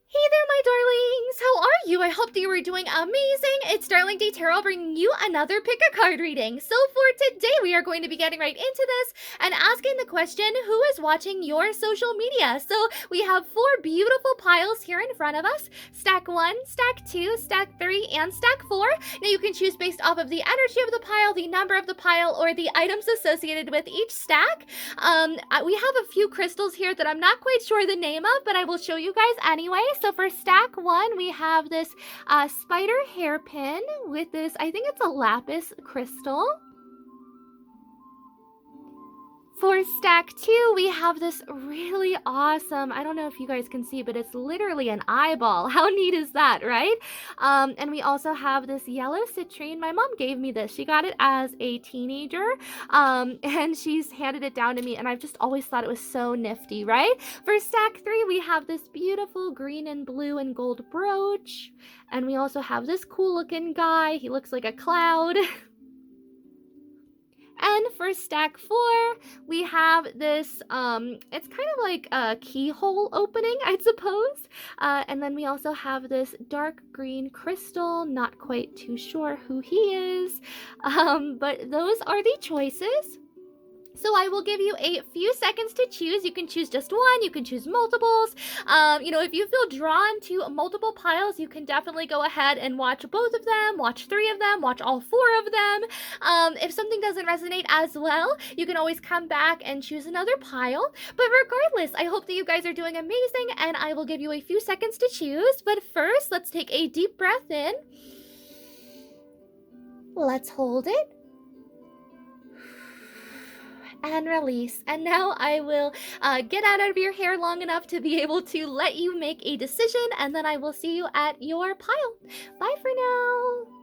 Hey there, my darlings! How are you? I hope that you are doing amazing. It's DarlingDTarot bringing you another pick a card reading. So for today, we are going to be getting right into this and asking the question, who is watching your social media? So we have 4 beautiful piles here in front of us. Stack 1, stack 2, stack 3, and stack 4. Now you can choose based off of the energy of the pile, the number of the pile, or the items associated with each stack. We have a few crystals here that I'm not quite sure the name of, but I will show you guys anyway. So for stack 1, we have this spider hairpin with this, I think it's a lapis crystal. For stack 2, we have this really awesome, I don't know if you guys can see, but it's literally an eyeball. How neat is that, right? And we also have this yellow citrine. My mom gave me this. She got it as a teenager, and she's handed it down to me, and I've just always thought it was so nifty, right? For stack 3, we have this beautiful green and blue and gold brooch, and we also have this cool looking guy. He looks like a cloud. And for stack 4, we have this, it's kind of like a keyhole opening, I suppose. And then we also have this dark green crystal, not quite too sure who he is. But those are the choices. So I will give you a few seconds to choose. You can choose just one, you can choose multiples. If you feel drawn to multiple piles, you can definitely go ahead and watch both of them, watch 3 of them, watch all 4 of them. If something doesn't resonate as well, you can always come back and choose another pile. But regardless, I hope that you guys are doing amazing, and I will give you a few seconds to choose. But first, let's take a deep breath in. Let's hold it. And release. And now I will get out of your hair long enough to be able to let you make a decision, and then I will see you at your pile. Bye for now.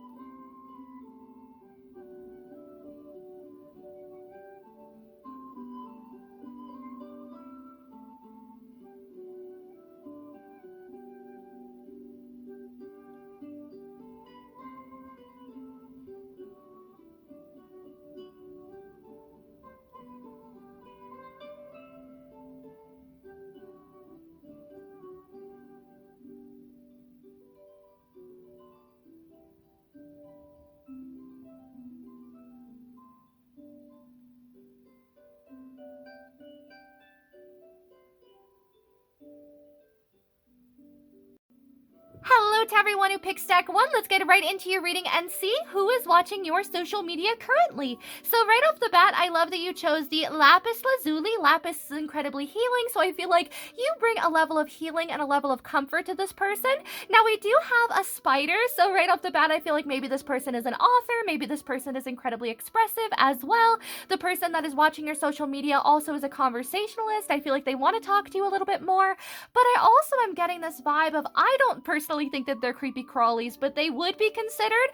Hello to everyone who picked stack 1. Let's get right into your reading and see who is watching your social media currently. So right off the bat, I love that you chose the lapis lazuli. Lapis is incredibly healing, so I feel like you bring a level of healing and a level of comfort to this person. Now we do have a spider, so right off the bat, I feel like maybe this person is an author, maybe this person is incredibly expressive as well. The person that is watching your social media also is a conversationalist. I feel like they want to talk to you a little bit more, but I also am getting this vibe of, I don't personally think that they're creepy crawlies, but they would be considered.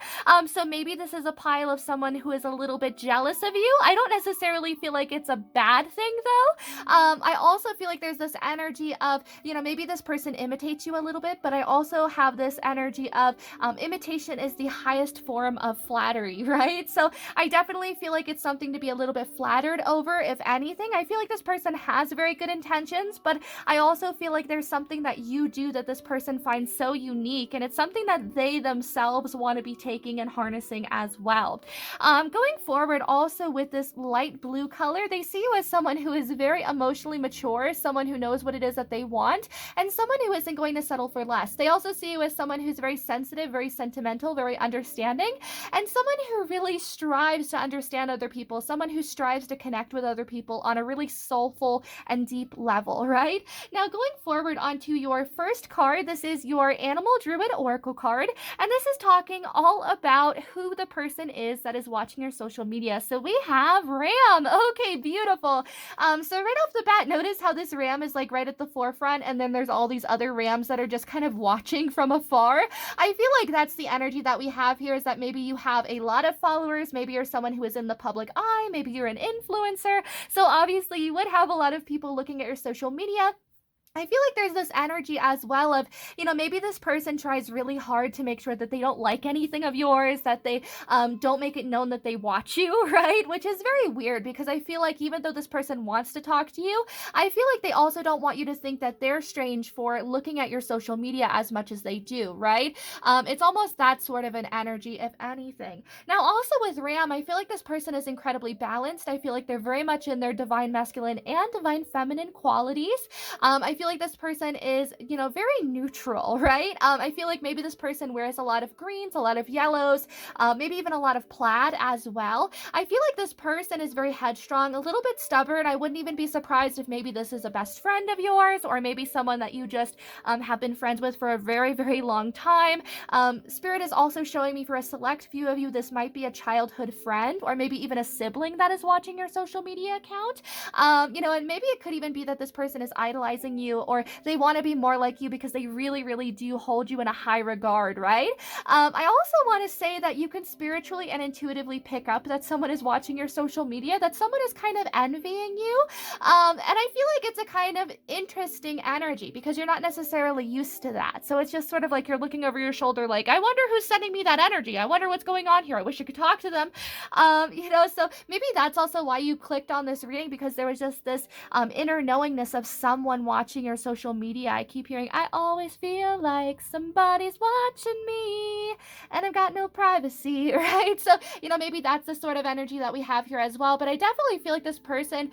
So maybe this is a pile of someone who is a little bit jealous of you. I don't necessarily feel like it's a bad thing though. I also feel like there's this energy of, maybe this person imitates you a little bit, but I also have this energy of imitation is the highest form of flattery, right? So I definitely feel like it's something to be a little bit flattered over. If anything, I feel like this person has very good intentions, but I also feel like there's something that you do that this person finds so unique, and it's something that they themselves want to be taking and harnessing as well. Going forward, also with this light blue color, they see you as someone who is very emotionally mature, someone who knows what it is that they want, and someone who isn't going to settle for less. They also see you as someone who's very sensitive, very sentimental, very understanding, and someone who really strives to understand other people, someone who strives to connect with other people on a really soulful and deep level, right? Now, going forward onto your first card, this is your Animal Druid Oracle card, and this is talking all about who the person is that is watching your social media. So we have Ram. Okay, beautiful. So right off the bat, notice how this Ram is like right at the forefront, and then there's all these other Rams that are just kind of watching from afar. I feel like that's the energy that we have here, is that maybe you have a lot of followers, maybe you're someone who is in the public eye, maybe you're an influencer. So obviously you would have a lot of people looking at your social media. I feel like there's this energy as well of, maybe this person tries really hard to make sure that they don't like anything of yours, that they don't make it known that they watch you, right? Which is very weird because I feel like even though this person wants to talk to you, I feel like they also don't want you to think that they're strange for looking at your social media as much as they do, right? It's almost that sort of an energy, if anything. Now, also with Ram, I feel like this person is incredibly balanced. I feel like they're very much in their divine masculine and divine feminine qualities. I feel like this person is, very neutral, right? I feel like maybe this person wears a lot of greens, a lot of yellows, maybe even a lot of plaid as well. I feel like this person is very headstrong, a little bit stubborn. I wouldn't even be surprised if maybe this is a best friend of yours, or maybe someone that you just have been friends with for a very, very long time. Spirit is also showing me for a select few of you, this might be a childhood friend, or maybe even a sibling that is watching your social media account. And maybe it could even be that this person is idolizing you, or they want to be more like you because they really, really do hold you in a high regard, right? I also want to say that you can spiritually and intuitively pick up that someone is watching your social media, that someone is kind of envying you. And I feel like it's a kind of interesting energy because you're not necessarily used to that. So it's just sort of like you're looking over your shoulder, like, I wonder who's sending me that energy. I wonder what's going on here. I wish I could talk to them. So maybe that's also why you clicked on this reading, because there was just this inner knowingness of someone watching your social media. I keep hearing, I always feel like somebody's watching me and I've got no privacy, right? So, maybe that's the sort of energy that we have here as well. But I definitely feel like this person,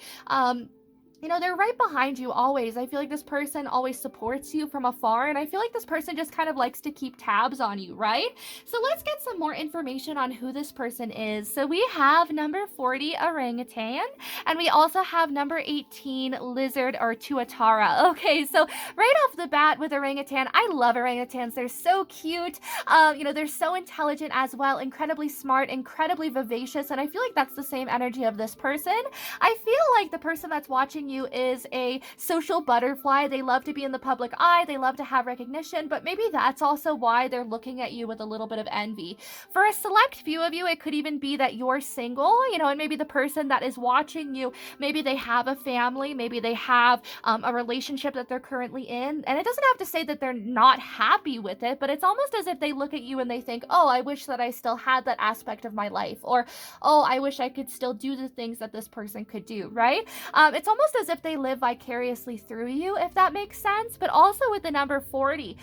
they're right behind you always. I feel like this person always supports you from afar, and I feel like this person just kind of likes to keep tabs on you, right? So let's get some more information on who this person is. So we have number 40, orangutan, and we also have number 18, lizard or tuatara. Okay, so right off the bat with orangutan, I love orangutans. They're so cute. They're so intelligent as well, incredibly smart, incredibly vivacious, and I feel like that's the same energy of this person. I feel like the person that's watching you is a social butterfly. They love to be in the public eye. They love to have recognition, but maybe that's also why they're looking at you with a little bit of envy. For a select few of you, it could even be that you're single, and maybe the person that is watching you, maybe they have a family, maybe they have a relationship that they're currently in, and it doesn't have to say that they're not happy with it, but it's almost as if they look at you and they think, oh, I wish that I still had that aspect of my life, or, oh, I wish I could still do the things that this person could do, right? It's almost as if they live vicariously through you, if that makes sense. But also with the number 40,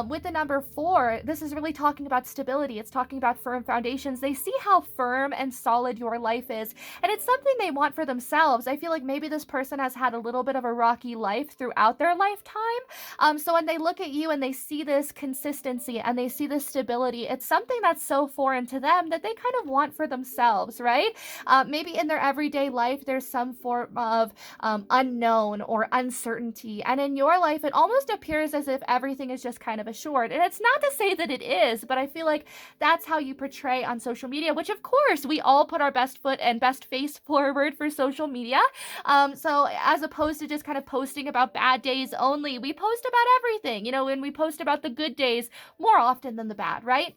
with the number 4, this is really talking about stability. It's talking about firm foundations. They see how firm and solid your life is, and it's something they want for themselves. I feel like maybe this person has had a little bit of a rocky life throughout their lifetime. So when they look at you and they see this consistency and they see this stability, it's something that's so foreign to them that they kind of want for themselves, right? Maybe in their everyday life, there's some form of unknown or uncertainty. And in your life, it almost appears as if everything is just kind of assured. And it's not to say that it is, but I feel like that's how you portray on social media, which of course we all put our best foot and best face forward for social media. So as opposed to just kind of posting about bad days only, we post about everything, and we post about the good days more often than the bad, right?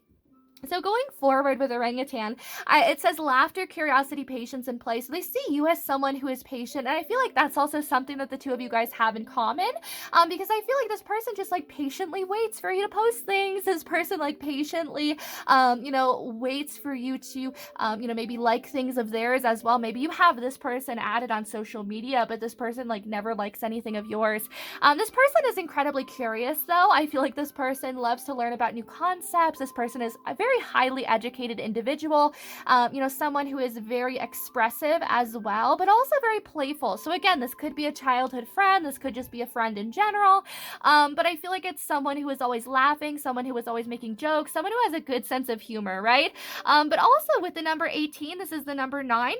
So going forward with orangutan, it says laughter, curiosity, patience, and play. So they see you as someone who is patient, and I feel like that's also something that the two of you guys have in common, because I feel like this person just patiently waits for you to post things. This person patiently, waits for you to, maybe like things of theirs as well. Maybe you have this person added on social media, but this person never likes anything of yours. This person is incredibly curious, though. I feel like this person loves to learn about new concepts. This person is a very highly educated individual, someone who is very expressive as well, but also very playful. So again, this could be a childhood friend, this could just be a friend in general, but I feel like it's someone who is always laughing, someone who is always making jokes, someone who has a good sense of humor, right? But also with the number 18, this is the number 9.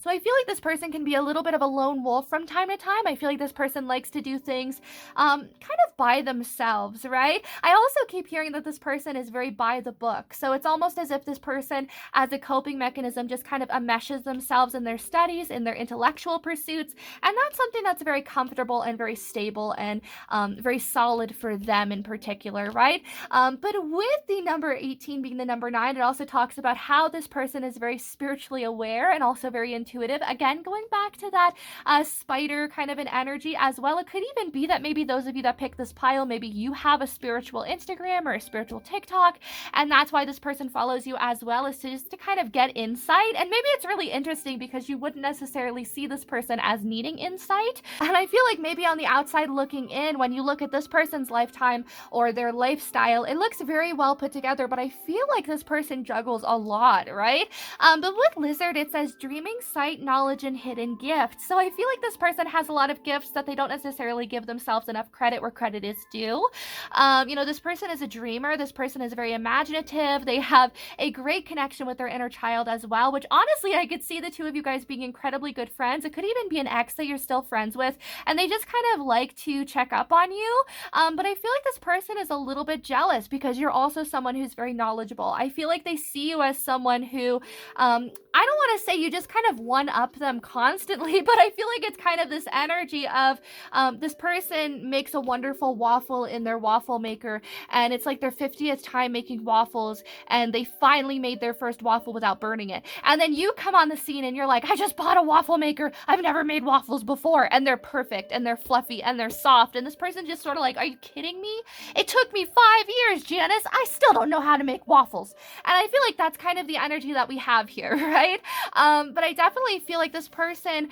So I feel like this person can be a little bit of a lone wolf from time to time. I feel like this person likes to do things kind of by themselves, right? I also keep hearing that this person is very by the book. So it's almost as if this person, as a coping mechanism, just kind of enmeshes themselves in their studies, in their intellectual pursuits. And that's something that's very comfortable and very stable and very solid for them in particular, right? But with the number 18 being the number 9, it also talks about how this person is very spiritually aware and also very intuitive intuitive. Again, going back to that spider kind of an energy as well. It could even be that maybe those of you that pick this pile, maybe you have a spiritual Instagram or a spiritual TikTok, and that's why this person follows you as well, is to just to kind of get insight. And maybe it's really interesting because you wouldn't necessarily see this person as needing insight. And I feel like maybe on the outside looking in, when you look at this person's lifetime or their lifestyle, it looks very well put together, but I feel like this person juggles a lot, right? But with Lizard, it says dreaming, sight, knowledge, and hidden gifts. So I feel like this person has a lot of gifts that they don't necessarily give themselves enough credit where credit is due. This person is a dreamer. This person is very imaginative. They have a great connection with their inner child as well, which honestly, I could see the two of you guys being incredibly good friends. It could even be an ex that you're still friends with, and they just kind of like to check up on you. But I feel like this person is a little bit jealous because you're also someone who's very knowledgeable. I feel like they see you as someone who, I don't want to say you just kind of one-up them constantly, but I feel like it's kind of this energy of this person makes a wonderful waffle in their waffle maker, and it's like their 50th time making waffles, and they finally made their first waffle without burning it. And then you come on the scene and you're like, I just bought a waffle maker. I've never made waffles before. And they're perfect, and they're fluffy, and they're soft. And this person just sort of like, are you kidding me? It took me 5 years, Janice. I still don't know how to make waffles. And I feel like that's kind of the energy that we have here, right? But I definitely feel like this person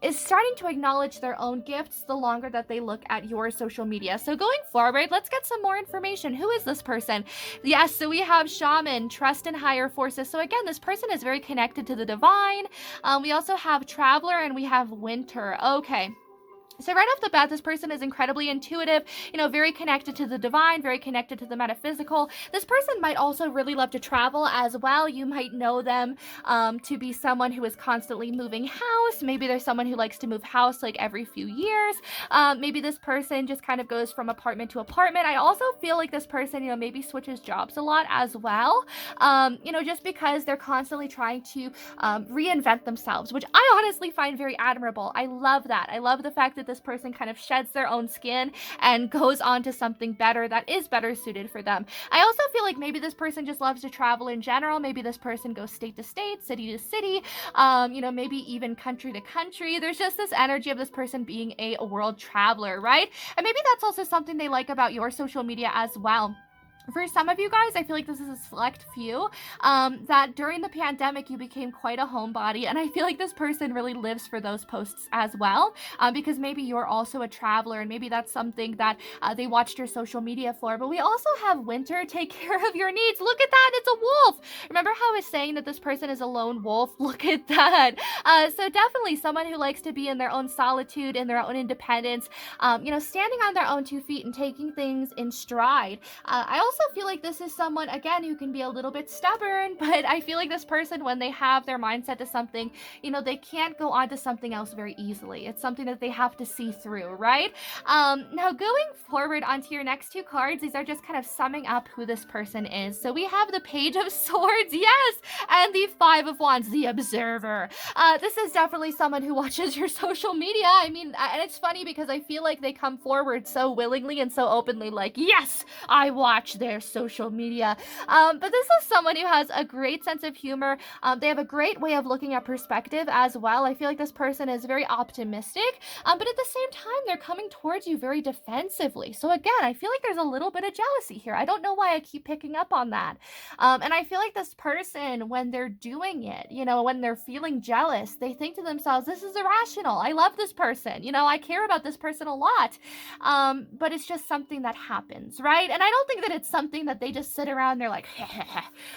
is starting to acknowledge their own gifts the longer that they look at your social media. So going forward, let's get some more information. Who is this person? Yes, so we have shaman, trust in higher forces. So again, this person is very connected to the divine. We also have traveler, and we have winter. Okay. So right off the bat, this person is incredibly intuitive, very connected to the divine, very connected to the metaphysical. This person might also really love to travel as well. You might know them to be someone who is constantly moving house. Maybe there's someone who likes to move house like every few years. Maybe this person just kind of goes from apartment to apartment. I also feel like this person, maybe switches jobs a lot as well, just because they're constantly trying to reinvent themselves, which I honestly find very admirable. I love that. I love the fact that this person kind of sheds their own skin and goes on to something better that is better suited for them. I also feel like maybe this person just loves to travel in general. Maybe this person goes state to state, city to city, maybe even country to country. There's just this energy of this person being a world traveler, right? And maybe that's also something they like about your social media as well. For some of you guys, I feel like this is a select few, that during the pandemic, you became quite a homebody. And I feel like this person really lives for those posts as well, because maybe you're also a traveler, and maybe that's something that they watched your social media for. But we also have winter, take care of your needs. Look at that, it's a wolf. Remember how I was saying that this person is a lone wolf? Look at that. So definitely someone who likes to be in their own solitude, in their own independence, standing on their own 2 feet and taking things in stride. I also feel like this is someone, again, who can be a little bit stubborn, but I feel like this person, when they have their mindset to something, they can't go on to something else very easily. It's something that they have to see through, right? Now going forward onto your next 2 cards, these are just kind of summing up who this person is. So we have the Page of Swords, yes, and the 5 of Wands, the Observer. This is definitely someone who watches your social media. I mean, and it's funny because I feel like they come forward so willingly and so openly, like, yes, I watch their social media. But this is someone who has a great sense of humor. They have a great way of looking at perspective as well. I feel like this person is very optimistic, but at the same time, they're coming towards you very defensively. So again, I feel like there's a little bit of jealousy here. I don't know why I keep picking up on that. And I feel like this person, when they're doing it, when they're feeling jealous, they think to themselves, this is irrational. I love this person. I care about this person a lot. But it's just something that happens, right? And I don't think that it's something that they just sit around and they're like,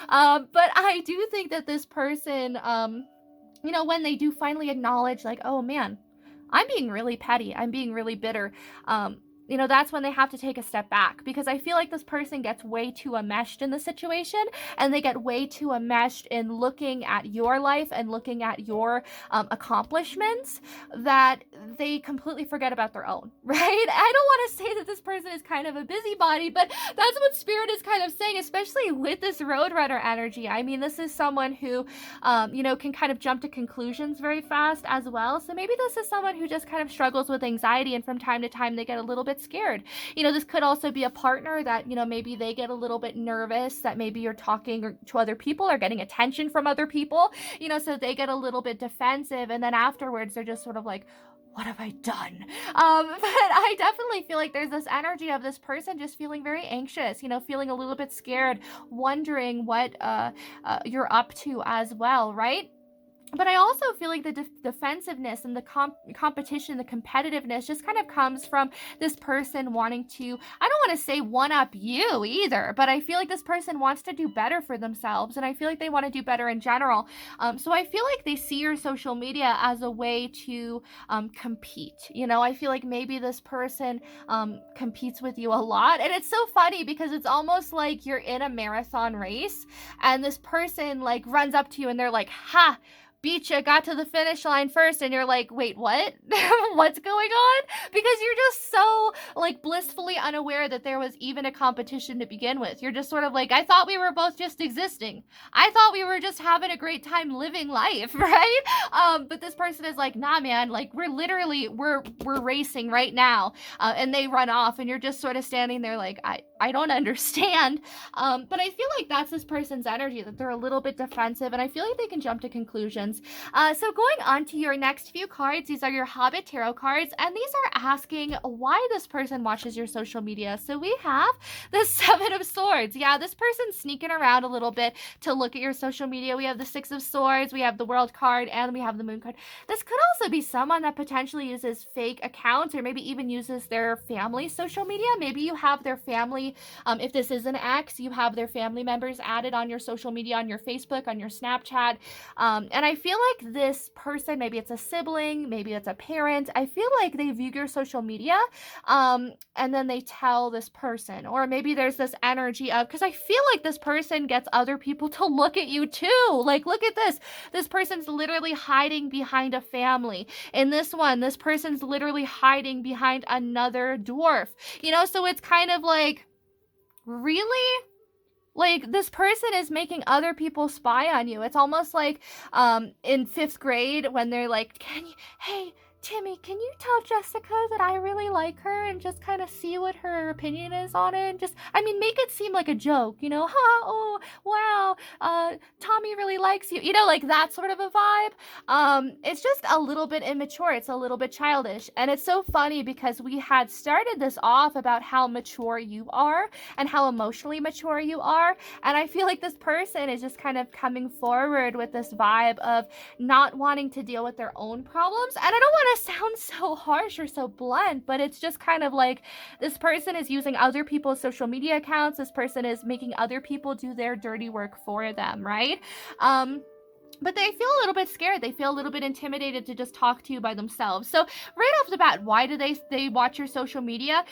but I do think that this person, when they do finally acknowledge, like, oh man, I'm being really petty, I'm being really bitter, that's when they have to take a step back, because I feel like this person gets way too enmeshed in the situation, and they get way too enmeshed in looking at your life and looking at your accomplishments, that they completely forget about their own, right? I don't want to say that this person is kind of a busybody, but that's what Spirit is kind of saying, especially with this Roadrunner energy. I mean, this is someone who, can kind of jump to conclusions very fast as well. So maybe this is someone who just kind of struggles with anxiety, and from time to time they get a little bit bit scared. This could also be a partner that, maybe they get a little bit nervous that maybe you're talking to other people or getting attention from other people, so they get a little bit defensive, and then afterwards they're just sort of like, what have I done? But I definitely feel like there's this energy of this person just feeling very anxious, feeling a little bit scared, wondering what you're up to as well, right? But I also feel like the defensiveness and the competition, the competitiveness just kind of comes from this person wanting to, I don't want to say one up you either, but I feel like this person wants to do better for themselves, and I feel like they want to do better in general. So I feel like they see your social media as a way to compete. I feel like maybe this person competes with you a lot, and it's so funny because it's almost like you're in a marathon race and this person like runs up to you and they're like, ha, beat you, got to the finish line first, and you're like, wait, what? What's going on? Because you're just so like blissfully unaware that there was even a competition to begin with. You're just sort of like, I thought we were both just existing. I thought we were just having a great time living life, right? But this person is like, nah, man, like we're racing right now, and they run off, and you're just sort of standing there like, I don't understand. But I feel like that's this person's energy, that they're a little bit defensive, and I feel like they can jump to conclusions. So going on to your next few cards, these are your Hobbit Tarot cards, and these are asking why this person watches your social media. So we have the Seven of Swords. Yeah, this person's sneaking around a little bit to look at your social media. We have the Six of Swords, we have the World card, and we have the Moon card. This could also be someone that potentially uses fake accounts, or maybe even uses their family's social media. Maybe you have their family, if this is an ex, you have their family members added on your social media, on your Facebook, on your Snapchat, and I feel like this person, maybe it's a sibling, maybe it's a parent, I feel like they view your social media, and then they tell this person, or maybe there's this energy of, because I feel like this person gets other people to look at you too, like, look at this person's literally hiding behind a family. In this one, this person's literally hiding behind another dwarf, so it's kind of like, really? Like, this person is making other people spy on you. It's almost like in 5th grade when they're like, hey, Timmy, can you tell Jessica that I really like her, and just kind of see what her opinion is on it? Just, make it seem like a joke, oh, wow, Tommy really likes you, like that sort of a vibe. It's just a little bit immature. It's a little bit childish. And it's so funny because we had started this off about how mature you are and how emotionally mature you are. And I feel like this person is just kind of coming forward with this vibe of not wanting to deal with their own problems. And I don't want to sound so harsh or so blunt, but it's just kind of like this person is using other people's social media accounts. This person is making other people do their dirty work for them, right? But they feel a little bit scared. They feel a little bit intimidated to just talk to you by themselves. So right off the bat, why do they watch your social media?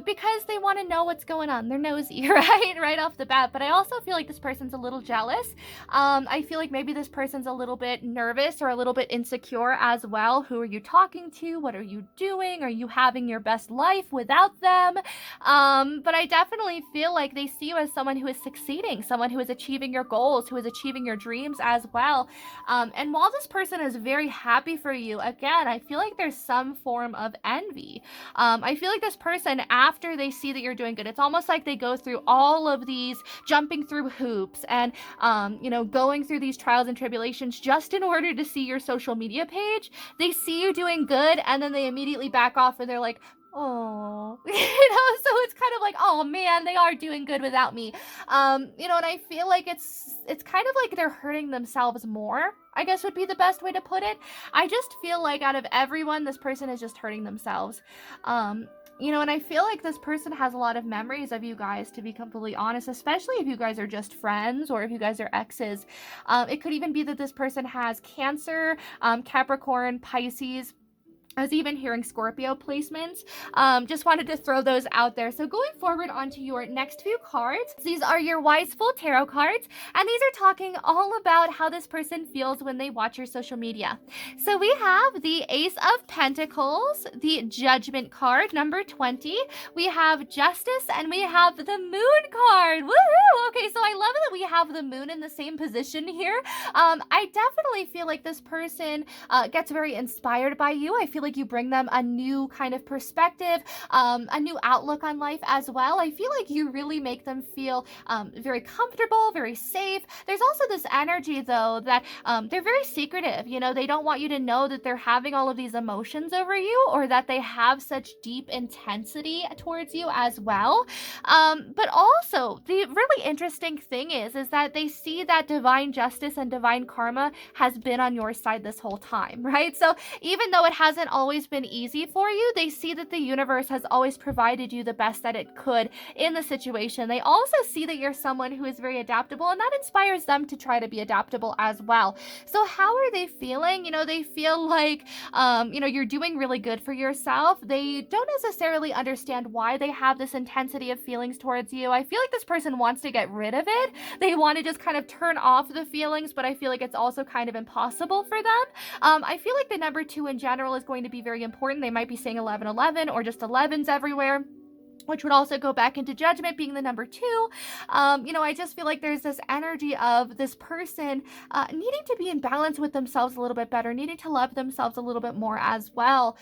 Because they want to know what's going on. They're nosy, right off the bat. But I also feel like this person's a little jealous. I feel like maybe this person's a little bit nervous or a little bit insecure as well. Who are you talking to? What are you doing? Are you having your best life without them? But I definitely feel like they see you as someone who is succeeding, someone who is achieving your goals, who is achieving your dreams as well. And while this person is very happy for you, again, I feel like there's some form of envy. I feel like this person, after they see that you're doing good, it's almost like they go through all of these, jumping through hoops and, going through these trials and tribulations just in order to see your social media page. They see you doing good, and then they immediately back off and they're like, oh, so it's kind of like, oh man, they are doing good without me. And I feel like it's kind of like they're hurting themselves more, I guess would be the best way to put it. I just feel like out of everyone, this person is just hurting themselves. And I feel like this person has a lot of memories of you guys, to be completely honest, especially if you guys are just friends or if you guys are exes. It could even be that this person has Cancer, Capricorn, Pisces. I was even hearing Scorpio placements. Just wanted to throw those out there. So going forward onto your next few cards, these are your Wiseful Tarot cards, and these are talking all about how this person feels when they watch your social media. So we have the Ace of Pentacles, the Judgment card, number 20. We have Justice, and we have the Moon card. Woohoo! Okay, so I love that we have the Moon in the same position here. I definitely feel like this person gets very inspired by you. I feel feel like you bring them a new kind of perspective, a new outlook on life as well. I feel like you really make them feel very comfortable, very safe. There's also this energy though that they're very secretive. You know, they don't want you to know that they're having all of these emotions over you, or that they have such deep intensity towards you as well. But also the really interesting thing is that they see that divine justice and divine karma has been on your side this whole time, right? So even though it hasn't always been easy for you, they see that the universe has always provided you the best that it could in the situation. They also see that you're someone who is very adaptable, and that inspires them to try to be adaptable as well. So how are they feeling? You know, they feel like, you know, you're doing really good for yourself. They don't necessarily understand why they have this intensity of feelings towards you. I feel like this person wants to get rid of it. They want to just kind of turn off the feelings, but I feel like it's also kind of impossible for them. I feel like the number 2 in general is going to be very important. They might be saying 1111 or just 11s everywhere, which would also go back into judgment being the number 2. You know, I just feel like there's this energy of this person needing to be in balance with themselves a little bit better, needing to love themselves a little bit more as well,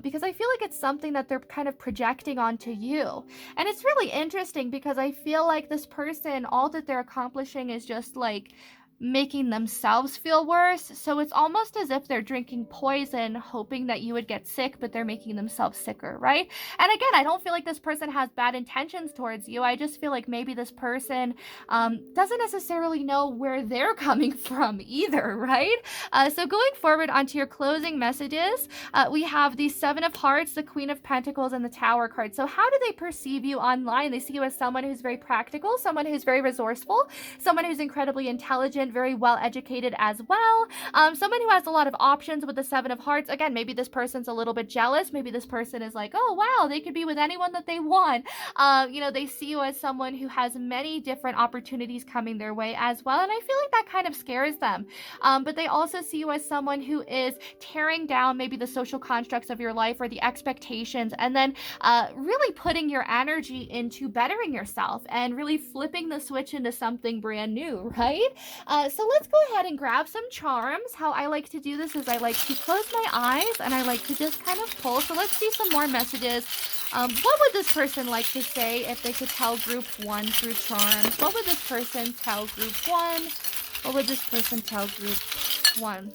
because I feel like it's something that they're kind of projecting onto you. And it's really interesting because I feel like this person, all that they're accomplishing is just like making themselves feel worse. So it's almost as if they're drinking poison, hoping that you would get sick, but they're making themselves sicker, right? And again, I don't feel like this person has bad intentions towards you. I just feel like maybe this person doesn't necessarily know where they're coming from either, right? So going forward onto your closing messages, we have the 7 of Hearts, the Queen of Pentacles, and the Tower card. So how do they perceive you online? They see you as someone who's very practical, someone who's very resourceful, someone who's incredibly intelligent, very well educated as well, someone who has a lot of options with the 7 of Hearts. Again, maybe this person's a little bit jealous. Maybe this person is like, oh wow, they could be with anyone that they want. You know, they see you as someone who has many different opportunities coming their way as well, and I feel like that kind of scares them. But they also see you as someone who is tearing down maybe the social constructs of your life or the expectations, and then really putting your energy into bettering yourself and really flipping the switch into something brand new, right? So let's go ahead and grab some charms. How I like to do this is I like to close my eyes and I like to just kind of pull. So let's see some more messages. What would this person like to say if they could tell group 1 through charms? What would this person tell group 1? What would this person tell group 1?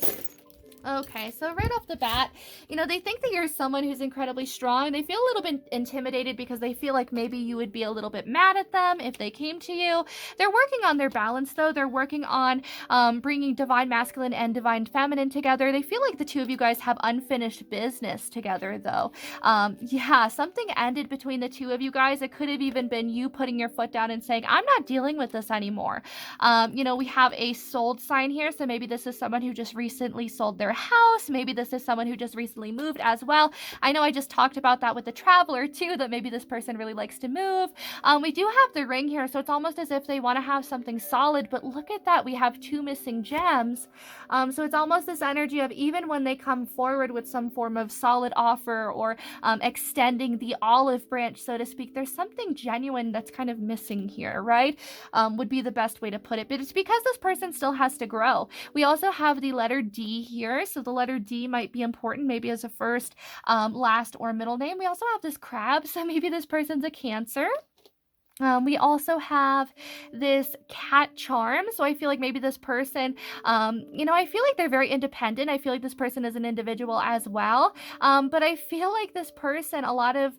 Okay, so right off the bat, you know, they think that you're someone who's incredibly strong. They feel a little bit intimidated because they feel like maybe you would be a little bit mad at them if they came to you. They're working on their balance, though. They're working on bringing divine masculine and divine feminine together. They feel like the two of you guys have unfinished business together, though. Yeah, something ended between the two of you guys. It could have even been you putting your foot down and saying, I'm not dealing with this anymore. You know, we have a sold sign here, so maybe this is someone who just recently sold their house. Maybe this is someone who just recently moved as well. I know I just talked about that with the Traveler too, that maybe this person really likes to move. We do have the ring here, so it's almost as if they want to have something solid, but look at that, we have 2 missing gems. So it's almost this energy of even when they come forward with some form of solid offer or extending the olive branch, so to speak, there's something genuine that's kind of missing here, right? Would be the best way to put it, but it's because this person still has to grow. We also have the letter D here, so the letter D might be important, maybe as a first, last, or middle name. We also have this crab, so maybe this person's a Cancer. We also have this cat charm, so I feel like maybe this person, you know, I feel like they're very independent. I feel like this person is an individual as well, but I feel like this person, a lot of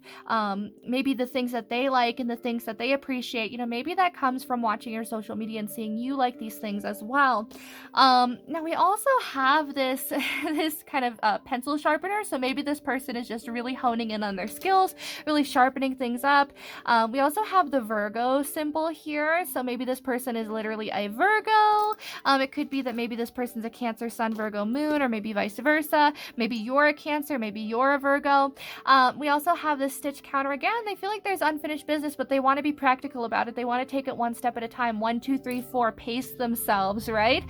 maybe the things that they like and the things that they appreciate, you know, maybe that comes from watching your social media and seeing you like these things as well. Now we also have this this kind of pencil sharpener, so maybe this person is just really honing in on their skills, really sharpening things up. We also have the Virgo symbol here, so maybe this person is literally a Virgo. It could be that maybe this person's a Cancer Sun, Virgo Moon, or maybe vice versa. Maybe you're a Cancer, maybe you're a Virgo. We also have this stitch counter again. They feel like there's unfinished business, but they want to be practical about it. They want to take it one step at a time. 1, 2, 3, 4, pace themselves, right?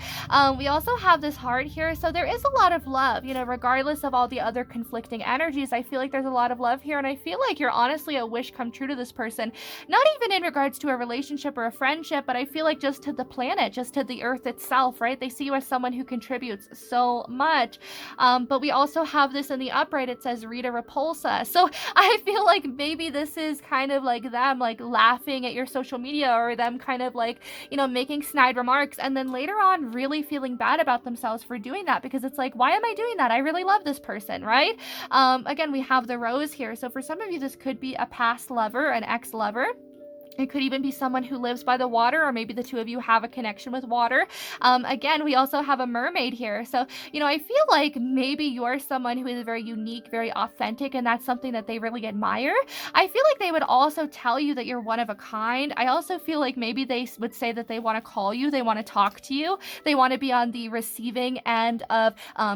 We also have this heart here, so there is a lot of love, you know, regardless of all the other conflicting energies. I feel like there's a lot of love here, and I feel like you're honestly a wish come true to this person. Not even even in regards to a relationship or a friendship, but I feel like just to the planet, just to the earth itself, right? They see you as someone who contributes so much. But we also have this in the upright. It says Rita Repulsa. So I feel like maybe this is kind of like them like laughing at your social media, or them kind of like, you know, making snide remarks, and then later on really feeling bad about themselves for doing that, because it's like, why am I doing that? I really love this person, right? Again, we have the rose here. So for some of you, this could be a past lover, an ex-lover. It could even be someone who lives by the water, or maybe the two of you have a connection with water. Again, we also have a mermaid here. So, you know, I feel like maybe you're someone who is very unique, very authentic, and that's something that they really admire. I feel like they would also tell you that you're one of a kind. I also feel like maybe they would say that they want to call you, they want to talk to you, they want to be on the receiving end of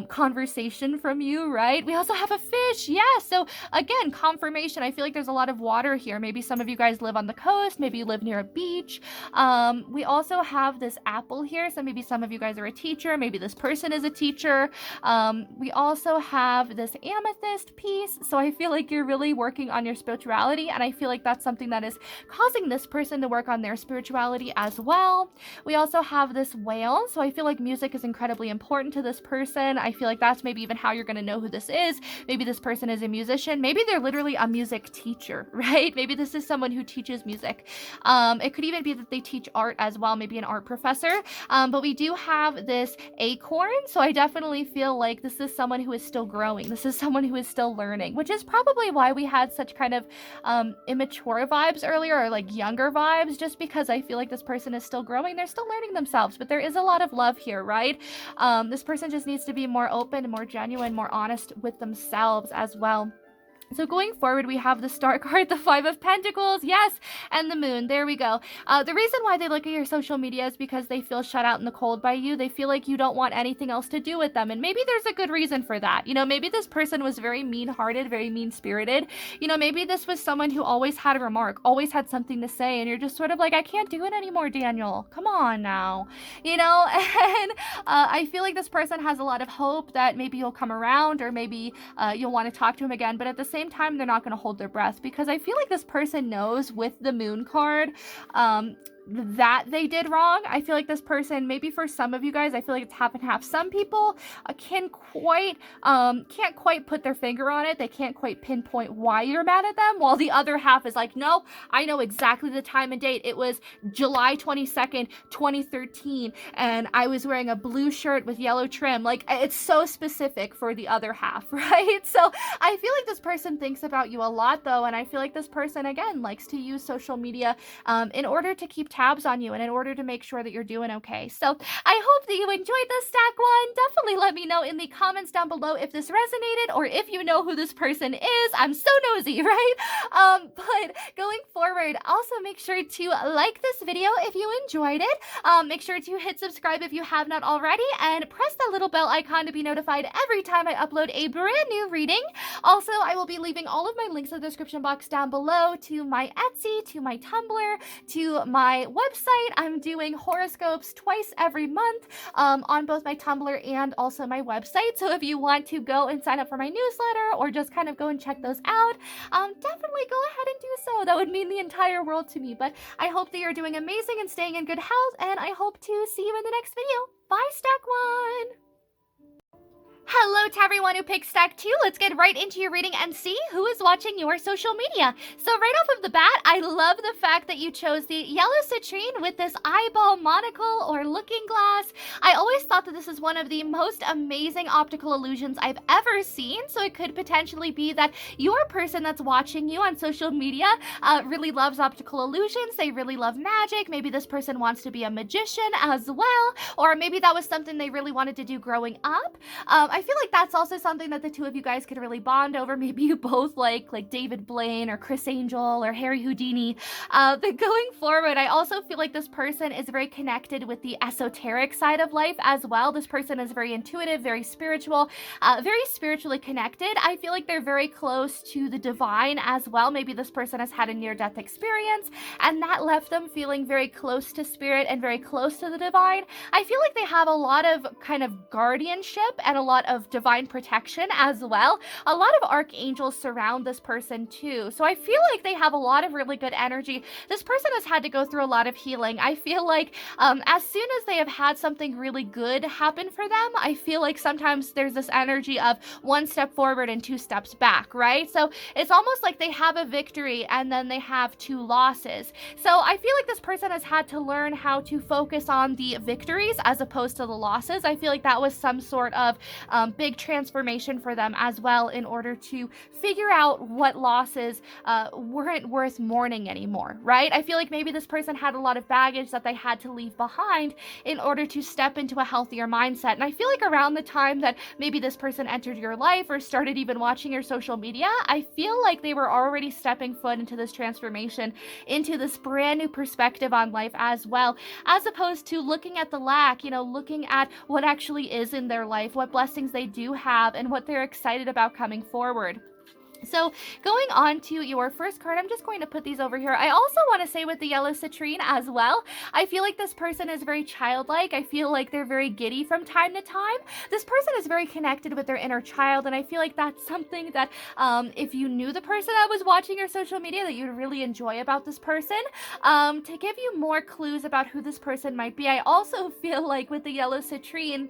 conversation from you, right? We also have a fish. Yeah. So again, confirmation. I feel like there's a lot of water here. Maybe some of you guys live on the coast. Maybe you live near a beach. We also have this apple here. So maybe some of you guys are a teacher. Maybe this person is a teacher. We also have this amethyst piece. So I feel like you're really working on your spirituality. And I feel like that's something that is causing this person to work on their spirituality as well. We also have this whale. So I feel like music is incredibly important to this person. I feel like that's maybe even how you're going to know who this is. Maybe this person is a musician. Maybe they're literally a music teacher, right? Maybe this is someone who teaches music. It could even be that they teach art as well, maybe an art professor. But we do have this acorn, so I definitely feel like this is someone who is still growing. This is someone who is still learning, which is probably why we had such kind of immature vibes earlier, or like younger vibes, just because I feel like this person is still growing. They're still learning themselves, but there is a lot of love here, right? This person just needs to be more open, more genuine, more honest with themselves as well. So going forward, we have the star card, the Five of Pentacles, yes, and the moon. There we go. The reason why they look at your social media is because they feel shut out in the cold by you. They feel like you don't want anything else to do with them. And maybe there's a good reason for that. You know, maybe this person was very mean-hearted, very mean-spirited. You know, maybe this was someone who always had a remark, always had something to say, and you're just sort of like, I can't do it anymore, Daniel. Come on now. You know, and I feel like this person has a lot of hope that maybe you'll come around, or maybe you'll want to talk to him again. But at the same time, they're not going to hold their breath, because I feel like this person knows with the moon card that they did wrong. I feel like this person, maybe for some of you guys, I feel like it's half and half. Some people can't quite put their finger on it. They can't quite pinpoint why you're mad at them, while the other half is like, no, I know exactly the time and date. It was July 22nd, 2013, and I was wearing a blue shirt with yellow trim. Like, it's so specific for the other half, right? So I feel like this person thinks about you a lot, though, and I feel like this person, again, likes to use social media in order to keep tabs on you, and in order to make sure that you're doing okay. So I hope that you enjoyed this stack one. Definitely let me know in the comments down below if this resonated, or if you know who this person is. I'm so nosy, right? But going forward, also make sure to like this video if you enjoyed it. Make sure to hit subscribe if you have not already, and press that little bell icon to be notified every time I upload a brand new reading. Also, I will be leaving all of my links in the description box down below, to my Etsy, to my Tumblr, to my website. I'm doing horoscopes twice every month on both my Tumblr and also my website. So if you want to go and sign up for my newsletter, or just kind of go and check those out, definitely go ahead and do so. That would mean the entire world to me. But I hope that you're doing amazing and staying in good health, and I hope to see you in the next video. Bye, Stack One! Hello to everyone who picked stack 2. Let's get right into your reading and see who is watching your social media. So right off of the bat, I love the fact that you chose the yellow citrine with this eyeball monocle or looking glass. I always thought that this is one of the most amazing optical illusions I've ever seen. So it could potentially be that your person that's watching you on social media really loves optical illusions. They really love magic. Maybe this person wants to be a magician as well, or maybe that was something they really wanted to do growing up. I feel like that's also something that the two of you guys could really bond over. Maybe you both like David Blaine or Chris Angel or Harry Houdini. But going forward, I also feel like this person is very connected with the esoteric side of life as well. This person is very intuitive, very spiritual, very spiritually connected. I feel like they're very close to the divine as well. Maybe this person has had a near-death experience, and that left them feeling very close to spirit and very close to the divine. I feel like they have a lot of kind of guardianship and a lot lot of divine protection as well. A lot of archangels surround this person too. So I feel like they have a lot of really good energy. This person has had to go through a lot of healing. I feel like as soon as they have had something really good happen for them, I feel like sometimes there's this energy of one step forward and two steps back, right? So it's almost like they have a victory and then they have two losses. So I feel like this person has had to learn how to focus on the victories as opposed to the losses. I feel like that was some sort of big transformation for them as well, in order to figure out what losses weren't worth mourning anymore, right? I feel like maybe this person had a lot of baggage that they had to leave behind in order to step into a healthier mindset. And I feel like around the time that maybe this person entered your life or started even watching your social media, I feel like they were already stepping foot into this transformation, into this brand new perspective on life as well, as opposed to looking at the lack, looking at what actually is in their life, what blessings they do have, and what they're excited about coming forward. So going on to your first card, I'm just going to put these over here. I also want to say with the yellow citrine as well, I feel like this person is very childlike. I feel like they're very giddy from time to time. This person is very connected with their inner child, and I feel like that's something that if you knew the person that was watching your social media, that you'd really enjoy about this person. To give you more clues about who this person might be, I also feel like with the yellow citrine,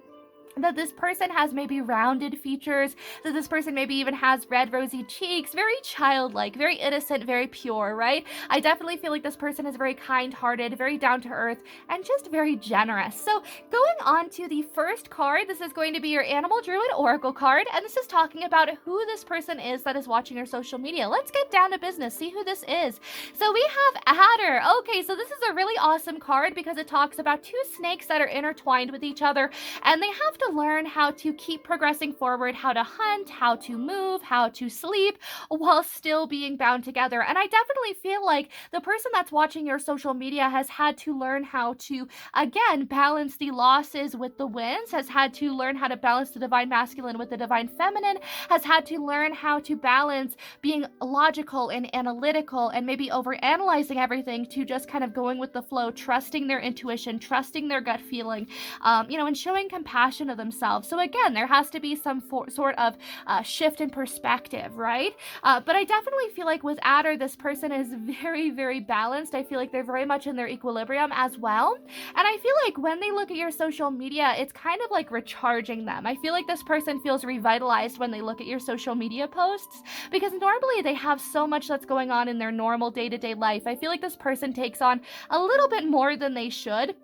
that this person has maybe rounded features, that this person maybe even has red rosy cheeks, very childlike, very innocent, very pure, right? I definitely feel like this person is very kind-hearted, very down-to-earth, and just very generous. So going on to the first card, this is going to be your Animal Druid Oracle card, and this is talking about who this person is that is watching your social media. Let's get down to business, see who this is. So we have Adder. Okay, so this is a really awesome card because it talks about two snakes that are intertwined with each other, and they have to learn how to keep progressing forward, how to hunt, how to move, how to sleep, while still being bound together. And I definitely feel like the person that's watching your social media has had to learn how to, again, balance the losses with the wins, has had to learn how to balance the divine masculine with the divine feminine, has had to learn how to balance being logical and analytical and maybe overanalyzing everything to just kind of going with the flow, trusting their intuition, trusting their gut feeling, and showing compassion of themselves. So again, there has to be some sort of shift in perspective, right? But I definitely feel like with Adder, this person is very, very balanced. I feel like they're very much in their equilibrium as well. And I feel like when they look at your social media, it's kind of like recharging them. I feel like this person feels revitalized when they look at your social media posts, because normally they have so much that's going on in their normal day-to-day life. I feel like this person takes on a little bit more than they should.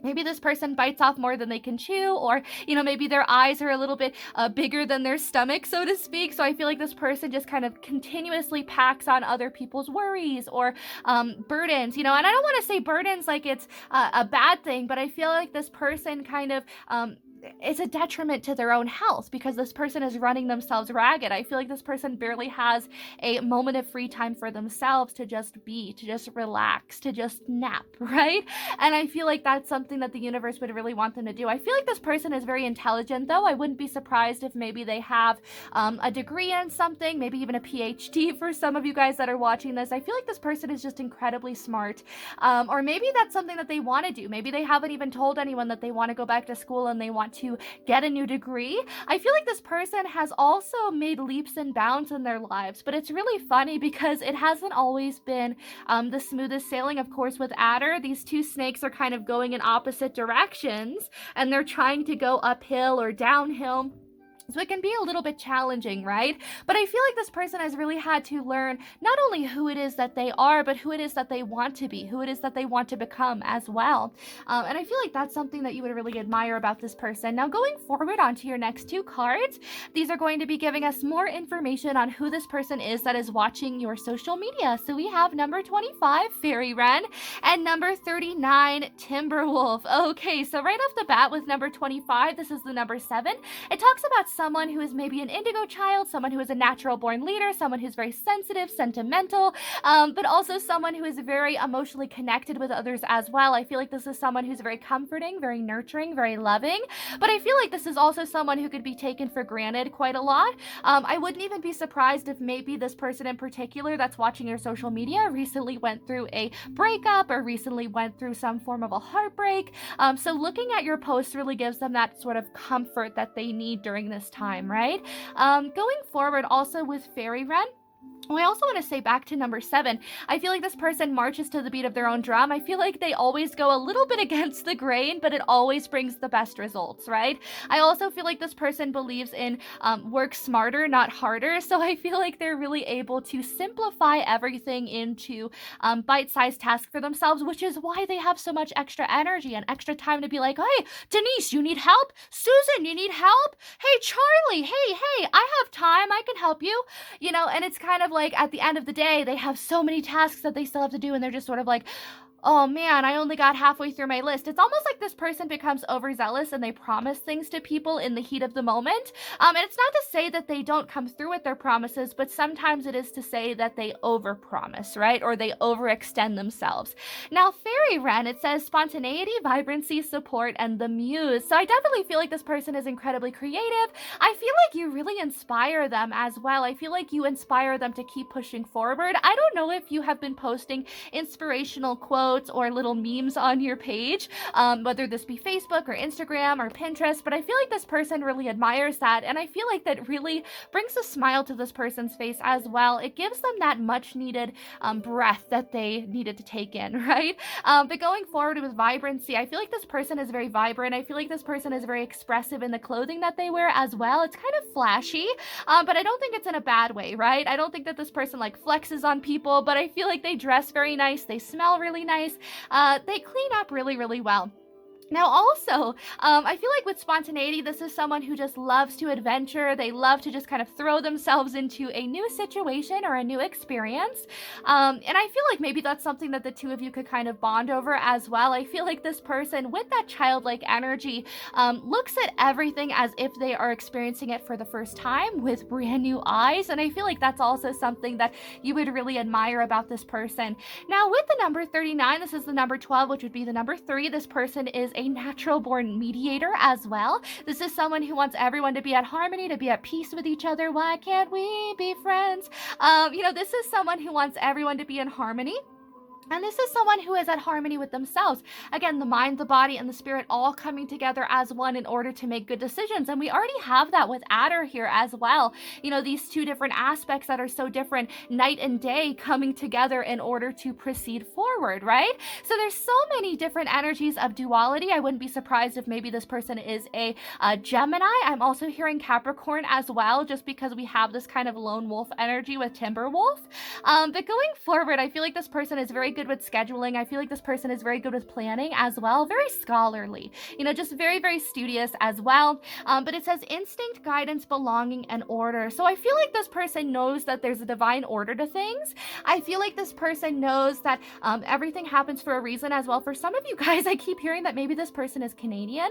Maybe this person bites off more than they can chew, or, maybe their eyes are a little bit bigger than their stomach, so to speak. So I feel like this person just kind of continuously packs on other people's worries or burdens, and I don't want to say burdens like it's a bad thing, but I feel like this person kind of it's a detriment to their own health because this person is running themselves ragged. I feel like this person barely has a moment of free time for themselves to just be, to just relax, to just nap, right? And I feel like that's something that the universe would really want them to do. I feel like this person is very intelligent, though. I wouldn't be surprised if maybe they have a degree in something, maybe even a PhD for some of you guys that are watching this. I feel like this person is just incredibly smart, or maybe that's something that they want to do. Maybe they haven't even told anyone that they want to go back to school and they want to get a new degree. I feel like this person has also made leaps and bounds in their lives, but it's really funny because it hasn't always been the smoothest sailing. Of course, with Adder, these two snakes are kind of going in opposite directions and they're trying to go uphill or downhill. So it can be a little bit challenging, right? But I feel like this person has really had to learn not only who it is that they are, but who it is that they want to be, who it is that they want to become as well. And I feel like that's something that you would really admire about this person. Now, going forward onto your next two cards, these are going to be giving us more information on who this person is that is watching your social media. So we have number 25, Fairy Wren, and number 39, Timberwolf. Okay, so right off the bat with number 25, this is the number 7. It talks about someone who is maybe an indigo child, someone who is a natural born leader, someone who's very sensitive, sentimental, but also someone who is very emotionally connected with others as well. I feel like this is someone who's very comforting, very nurturing, very loving, but I feel like this is also someone who could be taken for granted quite a lot. I wouldn't even be surprised if maybe this person in particular that's watching your social media recently went through a breakup or recently went through some form of a heartbreak. So looking at your posts really gives them that sort of comfort that they need during this best time, right? Going forward also with Fairy Wren, I also want to say back to number 7, I feel like this person marches to the beat of their own drum. I feel like they always go a little bit against the grain, but it always brings the best results, right? I also feel like this person believes in work smarter, not harder. So I feel like they're really able to simplify everything into bite-sized tasks for themselves, which is why they have so much extra energy and extra time to be like, hey, Denise, you need help? Susan, you need help? Hey, Charlie, hey, I have time. I can help you. And it's kind of like at the end of the day, they have so many tasks that they still have to do, and they're just sort of like, oh man, I only got halfway through my list. It's almost like this person becomes overzealous and they promise things to people in the heat of the moment. And it's not to say that they don't come through with their promises, but sometimes it is to say that they overpromise, right? Or they overextend themselves. Now, Fairy Wren, it says spontaneity, vibrancy, support, and the muse. So I definitely feel like this person is incredibly creative. I feel like you really inspire them as well. I feel like you inspire them to keep pushing forward. I don't know if you have been posting inspirational quotes or little memes on your page, whether this be Facebook or Instagram or Pinterest, but I feel like this person really admires that, and I feel like that really brings a smile to this person's face as well. It gives them that much needed breath that they needed to take in, right? But going forward with vibrancy, I feel like this person is very vibrant. I feel like this person is very expressive in the clothing that they wear as well. It's kind of flashy, but I don't think it's in a bad way, right? I don't think that this person like flexes on people, but I feel like they dress very nice, they smell really nice, they clean up really, really well. Now also, I feel like with spontaneity, this is someone who just loves to adventure. They love to just kind of throw themselves into a new situation or a new experience. And I feel like maybe that's something that the two of you could kind of bond over as well. I feel like this person with that childlike energy looks at everything as if they are experiencing it for the first time with brand new eyes. And I feel like that's also something that you would really admire about this person. Now with the number 39, this is the number 12, which would be the number 3. This person is a natural born mediator as well. This is someone who wants everyone to be at harmony, to be at peace with each other. Why can't we be friends? This is someone who wants everyone to be in harmony. And this is someone who is at harmony with themselves. Again, the mind, the body, and the spirit all coming together as one in order to make good decisions. And we already have that with Adder here as well. These two different aspects that are so different, night and day, coming together in order to proceed forward, right? So there's so many different energies of duality. I wouldn't be surprised if maybe this person is a Gemini. I'm also hearing Capricorn as well, just because we have this kind of lone wolf energy with Timberwolf. But going forward, I feel like this person is very good with scheduling. I feel like this person is very good with planning as well, very scholarly, just very, very studious as well. But it says instinct, guidance, belonging, and order. So I feel like this person knows that there's a divine order to things. I feel like this person knows that everything happens for a reason as well. For some of you guys, I keep hearing that maybe this person is Canadian.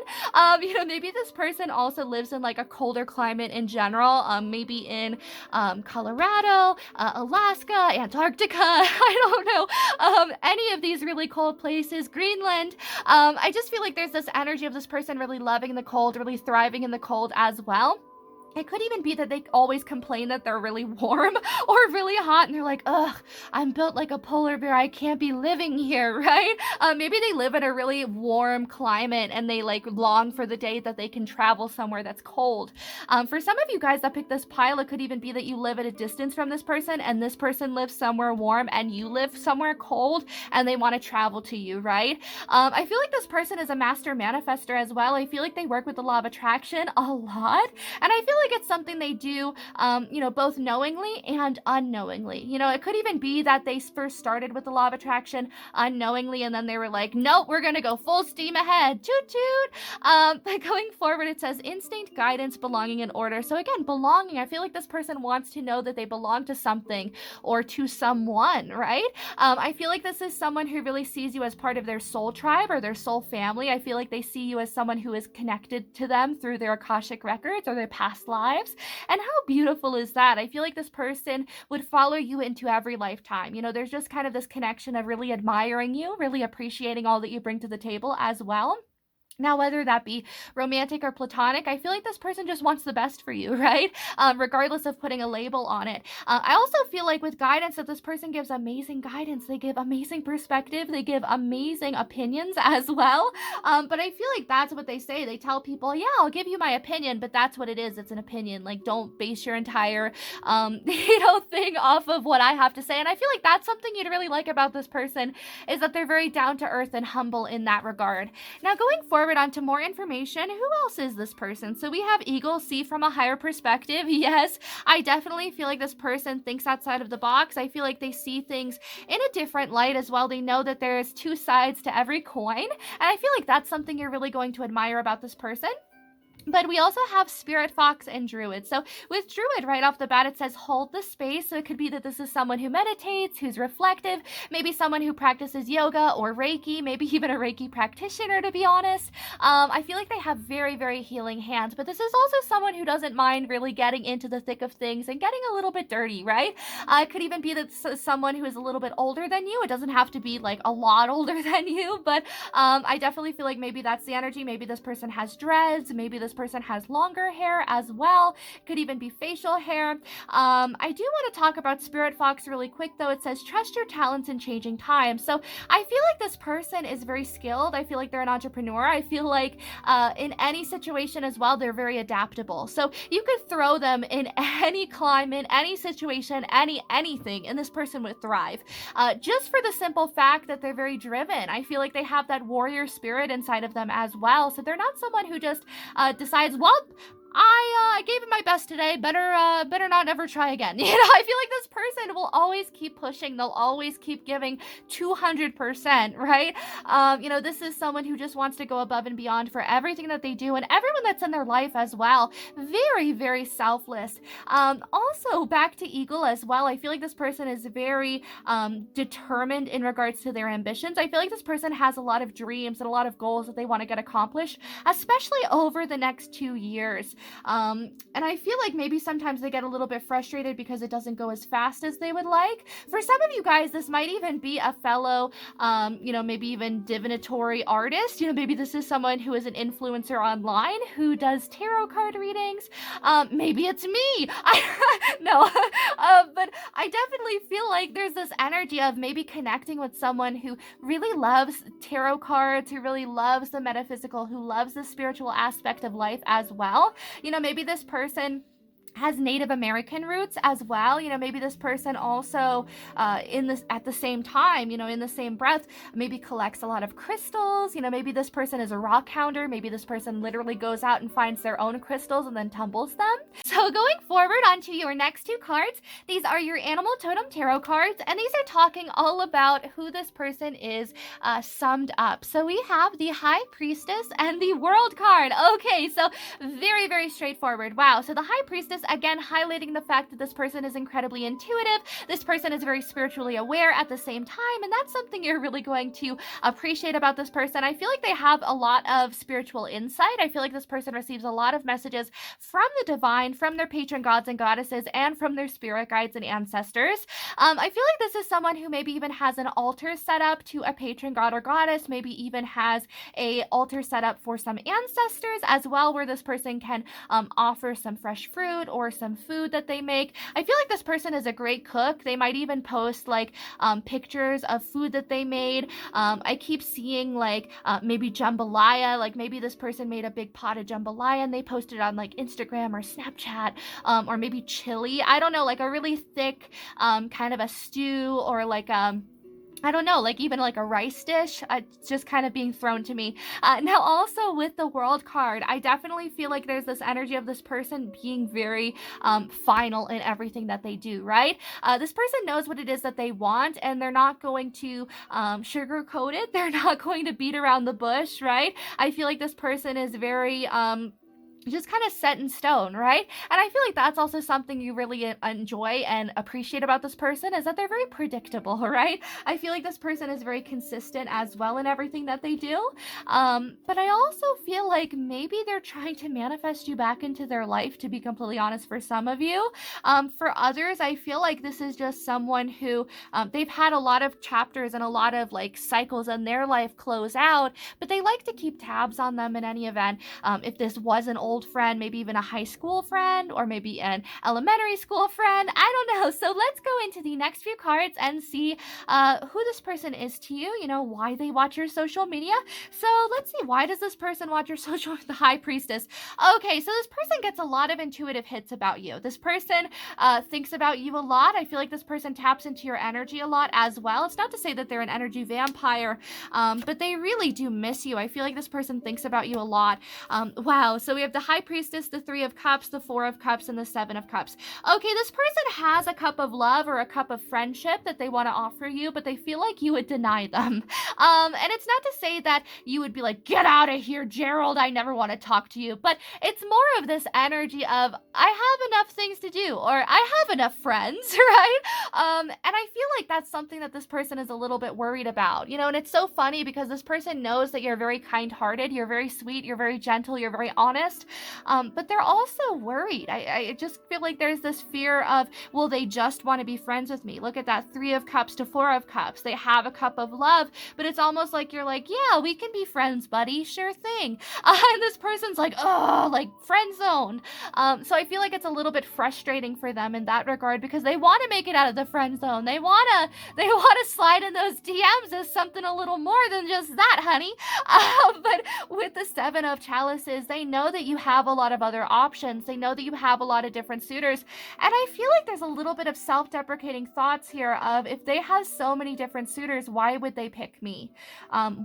Maybe this person also lives in like a colder climate in general, maybe in Colorado, Alaska, Antarctica, I don't know. Any of these really cold places, Greenland. I just feel like there's this energy of this person really loving the cold, really thriving in the cold as well. It could even be that they always complain that they're really warm or really hot, and they're like, ugh, I'm built like a polar bear. I can't be living here, right? Maybe they live in a really warm climate and they like long for the day that they can travel somewhere that's cold. For some of you guys that picked this pile, it could even be that you live at a distance from this person and this person lives somewhere warm and you live somewhere cold and they want to travel to you, right? I feel like this person is a master manifester as well. I feel like they work with the law of attraction a lot, and I feel like it's something they do, both knowingly and unknowingly. It could even be that they first started with the law of attraction unknowingly, and then they were like, nope, we're gonna go full steam ahead, toot toot. But going forward, it says instinct, guidance, belonging, and order. So again, belonging, I feel like this person wants to know that they belong to something or to someone, right? I feel like this is someone who really sees you as part of their soul tribe or their soul family. I feel like they see you as someone who is connected to them through their Akashic records or their past lives. And how beautiful is that? I feel like this person would follow you into every lifetime. There's just kind of this connection of really admiring you, really appreciating all that you bring to the table as well. Now, whether that be romantic or platonic, I feel like this person just wants the best for you, right? Regardless of putting a label on it. I also feel like with guidance that this person gives amazing guidance. They give amazing perspective. They give amazing opinions as well. But I feel like that's what they say. They tell people, yeah, I'll give you my opinion, but that's what it is. It's an opinion. Like, don't base your entire, thing off of what I have to say. And I feel like that's something you'd really like about this person, is that they're very down to earth and humble in that regard. Now, going forward onto more information, who else is this person? So we have Eagle, see from a higher perspective. Yes, I definitely feel like this person thinks outside of the box. I feel like they see things in a different light as well. They know that there's two sides to every coin. And I feel like that's something you're really going to admire about this person. But we also have Spirit Fox and Druid. So with Druid, right off the bat, it says hold the space. So it could be that this is someone who meditates, who's reflective, maybe someone who practices yoga or Reiki, maybe even a Reiki practitioner, to be honest. I feel like they have very, very healing hands. But this is also someone who doesn't mind really getting into the thick of things and getting a little bit dirty, right? It could even be that someone who is a little bit older than you. It doesn't have to be like a lot older than you, but I definitely feel like maybe that's the energy. Maybe this person has dreads. Maybe this person has longer hair as well. Could even be facial hair. I do want to talk about Spirit Fox really quick though. It says trust your talents in changing times. So I feel like this person is very skilled. I feel like they're an entrepreneur. I feel like in any situation as well, they're very adaptable. So you could throw them in any climate, any situation, anything, and this person would thrive. Just for the simple fact that they're very driven. I feel like they have that warrior spirit inside of them as well. So they're not someone who just decides, well, I gave it my best today. Better not ever try again. You know, I feel like this person will always keep pushing. They'll always keep giving 200%, right? This is someone who just wants to go above and beyond for everything that they do and everyone that's in their life as well. Very, very selfless. Also, back to Eagle as well. I feel like this person is very determined in regards to their ambitions. I feel like this person has a lot of dreams and a lot of goals that they want to get accomplished, especially over the next 2 years. And I feel like maybe sometimes they get a little bit frustrated because it doesn't go as fast as they would like. For some of you guys, this might even be a fellow, maybe even divinatory artist. Maybe this is someone who is an influencer online who does tarot card readings. Maybe it's me. No, but I definitely feel like there's this energy of maybe connecting with someone who really loves tarot cards, who really loves the metaphysical, who loves the spiritual aspect of life as well. Maybe this person has Native American roots as well. Maybe this person also at the same time, in the same breath, maybe collects a lot of crystals. Maybe this person is a rock hounder. Maybe this person literally goes out and finds their own crystals and then tumbles them. So going forward onto your next two cards, these are your Animal Totem Tarot cards, and these are talking all about who this person is summed up. So we have the High Priestess and the World card. Okay, so very, very straightforward. Wow. So the High Priestess, again, highlighting the fact that this person is incredibly intuitive. This person is very spiritually aware at the same time, and that's something you're really going to appreciate about this person. I feel like they have a lot of spiritual insight. I feel like this person receives a lot of messages from the divine, from their patron gods and goddesses, and from their spirit guides and ancestors. I feel like this is someone who maybe even has an altar set up to a patron god or goddess, maybe even has a altar set up for some ancestors as well, where this person can offer some fresh fruit or some food that they make. I feel like this person is a great cook. They might even post like pictures of food that they made. I keep seeing like maybe jambalaya, like maybe this person made a big pot of jambalaya and they posted it on like Instagram or Snapchat, or maybe chili. I don't know, like a really thick kind of a stew, or like I don't know, like even like a rice dish, just kind of being thrown to me. Now also with the World card, I definitely feel like there's this energy of this person being very final in everything that they do, right? This person knows what it is that they want, and they're not going to sugarcoat it. They're not going to beat around the bush, right? I feel like this person is very just kind of set in stone, right? And I feel like that's also something you really enjoy and appreciate about this person, is that they're very predictable, right? I feel like this person is very consistent as well in everything that they do. But I also feel like maybe they're trying to manifest you back into their life, to be completely honest, for some of you. For others, I feel like this is just someone who they've had a lot of chapters and a lot of like cycles in their life close out, but they like to keep tabs on them in any event. If this was an old friend, maybe even a high school friend, or maybe an elementary school friend, I don't know. So let's go into the next few cards and see who this person is to you, why they watch your social media. So let's see, why does this person watch your social? The High Priestess. Okay, so this person gets a lot of intuitive hits about you. This person thinks about you a lot. I feel like this person taps into your energy a lot as well. It's not to say that they're an energy vampire, but they really do miss you. I feel like this person thinks about you a lot. Wow, so we have the High Priestess, the Three of Cups, the Four of Cups, and the Seven of Cups. Okay, this person has a cup of love or a cup of friendship that they want to offer you, but they feel like you would deny them. And it's not to say that you would be like, get out of here, Gerald, I never want to talk to you, but it's more of this energy of, I have enough things to do, or I have enough friends, right? And I feel like that's something that this person is a little bit worried about, and it's so funny because this person knows that you're very kind-hearted, you're very sweet, you're very gentle, you're very honest, but they're also worried. I just feel like there's this fear of, will they just want to be friends with me? Look at that, Three of Cups to Four of Cups. They have a cup of love, but it's almost like you're like, yeah, we can be friends, buddy, sure thing. And this person's like, oh, like friend zone. So I feel like it's a little bit frustrating for them in that regard, because they want to make it out of the friend zone. They wanna slide in those DMs as something a little more than just that, honey. But with the Seven of Chalices, they know that you have a lot of other options. They know that you have a lot of different suitors. And I feel like there's a little bit of self-deprecating thoughts here of, if they have so many different suitors, why would they pick me?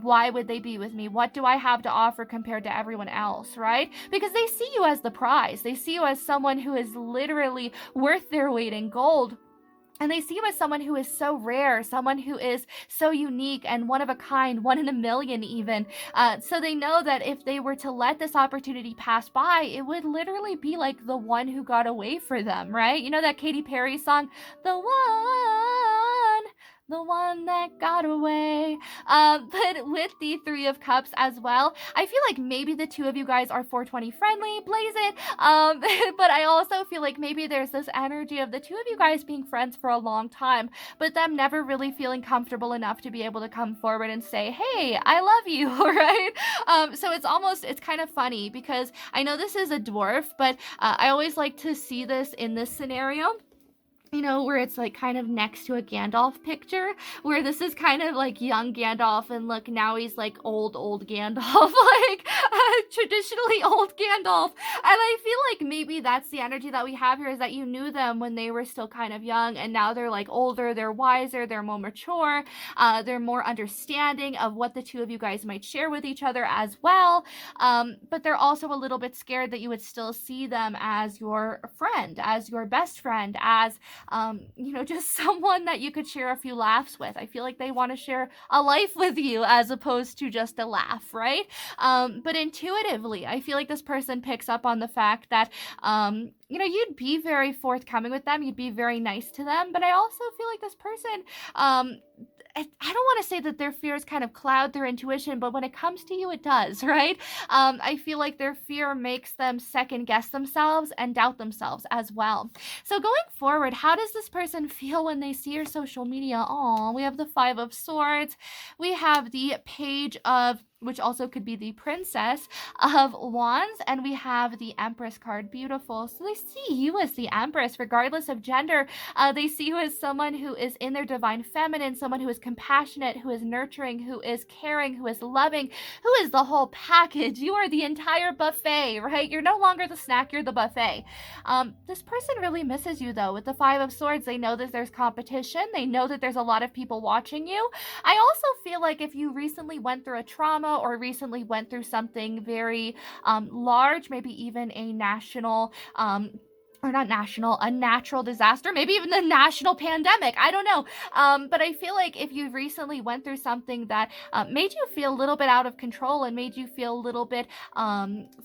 Why would they be with me? What do I have to offer compared to everyone else, right? Because they see you as the prize. They see you as someone who is literally worth their weight in gold. And they see you as someone who is so rare, someone who is so unique and one of a kind, one in a million even. So they know that if they were to let this opportunity pass by, it would literally be like the one who got away for them, right? You know that Katy Perry song, the one that got away. But with the Three of Cups as well, I feel like maybe the two of you guys are 420 friendly, blaze it. But I also feel like maybe there's this energy of the two of you guys being friends for a long time, but them never really feeling comfortable enough to be able to come forward and say, hey, I love you, right? So it's kind of funny, because I know this is a dwarf, but I always like to see this in this scenario, where it's like kind of next to a Gandalf picture, where this is kind of like young Gandalf, and look, now he's like old Gandalf, like traditionally old Gandalf. And I feel like maybe that's the energy that we have here, is that you knew them when they were still kind of young, and now they're like older, they're wiser, they're more mature, they're more understanding of what the two of you guys might share with each other as well. But they're also a little bit scared that you would still see them as your friend, as your best friend, as just someone that you could share a few laughs with. I feel like they want to share a life with you as opposed to just a laugh, right? But intuitively, I feel like this person picks up on the fact that, you'd be very forthcoming with them, you'd be very nice to them, but I also feel like this person, I don't want to say that their fears kind of cloud their intuition, but when it comes to you, it does, right? I feel like their fear makes them second guess themselves and doubt themselves as well. So going forward, how does this person feel when they see your social media? Oh, we have the Five of Swords. We have the Page of, which also could be the Princess of Wands, and we have the Empress card. Beautiful. So they see you as the Empress, regardless of gender. They see you as someone who is in their divine feminine, someone who is compassionate, who is nurturing, who is caring, who is loving, who is the whole package. You are the entire buffet, right? You're no longer the snack, you're the buffet. This person really misses you, though. With the Five of Swords, they know that there's competition. They know that there's a lot of people watching you. I also feel like if you recently went through a trauma, or recently went through something very large, maybe even a national or not national, a natural disaster, maybe even the national pandemic. I don't know. But I feel like if you recently went through something that made you feel a little bit out of control and made you feel a little bit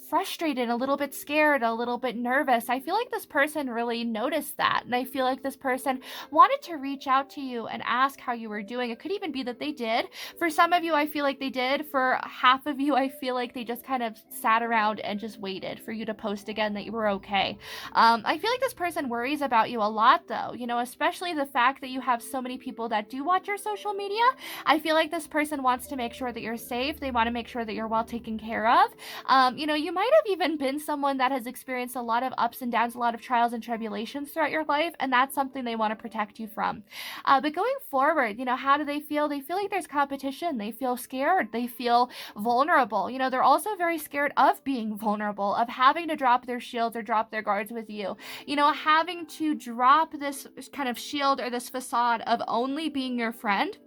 frustrated, a little bit scared, a little bit nervous, I feel like this person really noticed that. And I feel like this person wanted to reach out to you and ask how you were doing. It could even be that they did. For some of you, I feel like they did. For half of you, I feel like they just kind of sat around and just waited for you to post again that you were okay. I feel like this person worries about you a lot, though, you know, especially the fact that you have so many people that do watch your social media. I feel like this person wants to make sure that you're safe. They want to make sure that you're well taken care of. You know, you might have even been someone that has experienced a lot of ups and downs, a lot of trials and tribulations throughout your life, and that's something they want to protect you from. But going forward, you know, how do they feel? They feel like there's competition. They feel scared. They feel vulnerable. You know, they're also very scared of being vulnerable, of having to drop their shields or drop their guards with you. You know, having to drop this kind of shield or this facade of only being your friend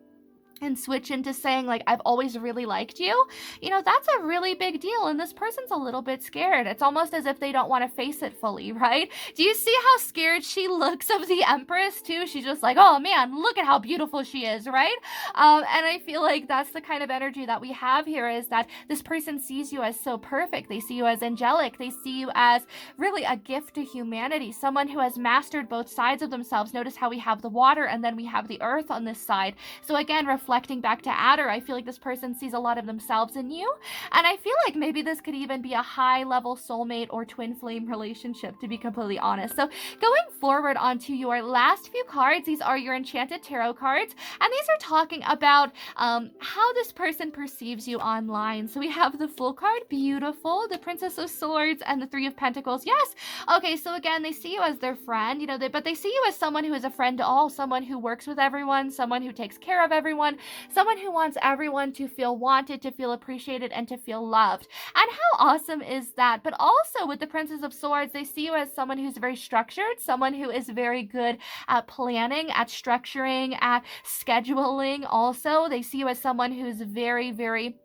and switch into saying, like, I've always really liked you, you know, that's a really big deal. And this person's a little bit scared. It's almost as if they don't want to face it fully, right? Do you see how scared she looks of the Empress, too? She's just like, oh, man, look at how beautiful she is, right? And I feel like that's the kind of energy that we have here, is that this person sees you as so perfect. They see you as angelic. They see you as really a gift to humanity, someone who has mastered both sides of themselves. Notice how we have the water and then we have the earth on this side. So again, reflecting back to Adder, I feel like this person sees a lot of themselves in you. And I feel like maybe this could even be a high level soulmate or twin flame relationship, to be completely honest. So going forward onto your last few cards, these are your Enchanted Tarot cards. And these are talking about how this person perceives you online. So we have the Fool card, beautiful, the Princess of Swords, and the Three of Pentacles. Yes. Okay, so again, they see you as their friend, you know, but they see you as someone who is a friend to all, someone who works with everyone, someone who takes care of everyone, someone who wants everyone to feel wanted, to feel appreciated, and to feel loved. And how awesome is that? But also with the Princess of Swords, they see you as someone who's very structured, someone who is very good at planning, at structuring, at scheduling. Also, they see you as someone who's very, very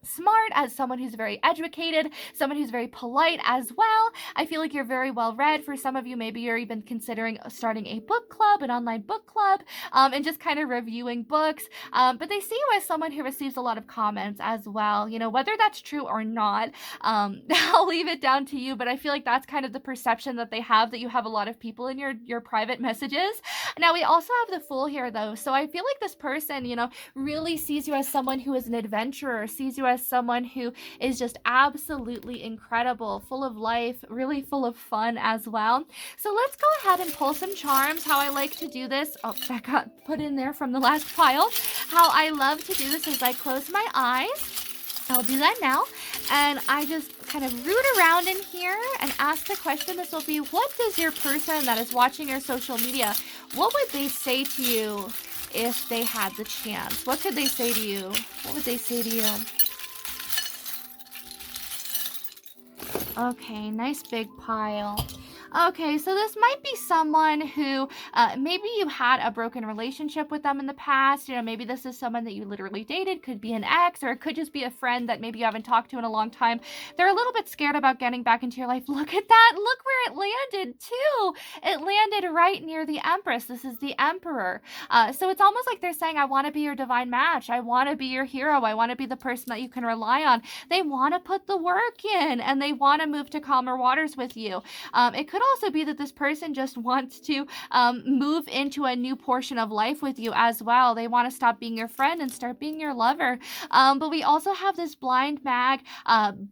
smart, as someone who's very educated, someone who's very polite as well. I feel like you're very well read. For some of you, maybe you're even considering starting a book club, an online book club, and just kind of reviewing books. But they see you as someone who receives a lot of comments as well. You know, whether that's true or not, I'll leave it down to you, but I feel like that's kind of the perception that they have, that you have a lot of people in your private messages. Now, we also have the Fool here, though. So I feel like this person, you know, really sees you as someone who is an adventurer, sees you as someone who is just absolutely incredible, full of life, really full of fun as well. So let's go ahead and pull some charms. How I like to do this, oh, that got put in there from the last pile. How I love to do this is I close my eyes. I'll do that now. And I just kind of root around in here and ask the question. This will be, what does your person that is watching your social media, what would they say to you if they had the chance? What could they say to you? What would they say to you? Okay, nice big pile. Okay, so this might be someone who maybe you had a broken relationship with them in the past. You know, maybe this is someone that you literally dated, could be an ex, or it could just be a friend that maybe you haven't talked to in a long time. They're a little bit scared about getting back into your life. Look at that. Look where it landed, too. It landed right near the Empress. This is the Emperor. So it's almost like they're saying, I want to be your divine match. I want to be your hero. I want to be the person that you can rely on. They want to put the work in, and they want to move to calmer waters with you. It could also be that this person just wants to move into a new portion of life with you as well. They want to stop being your friend and start being your lover. But we also have this blind mag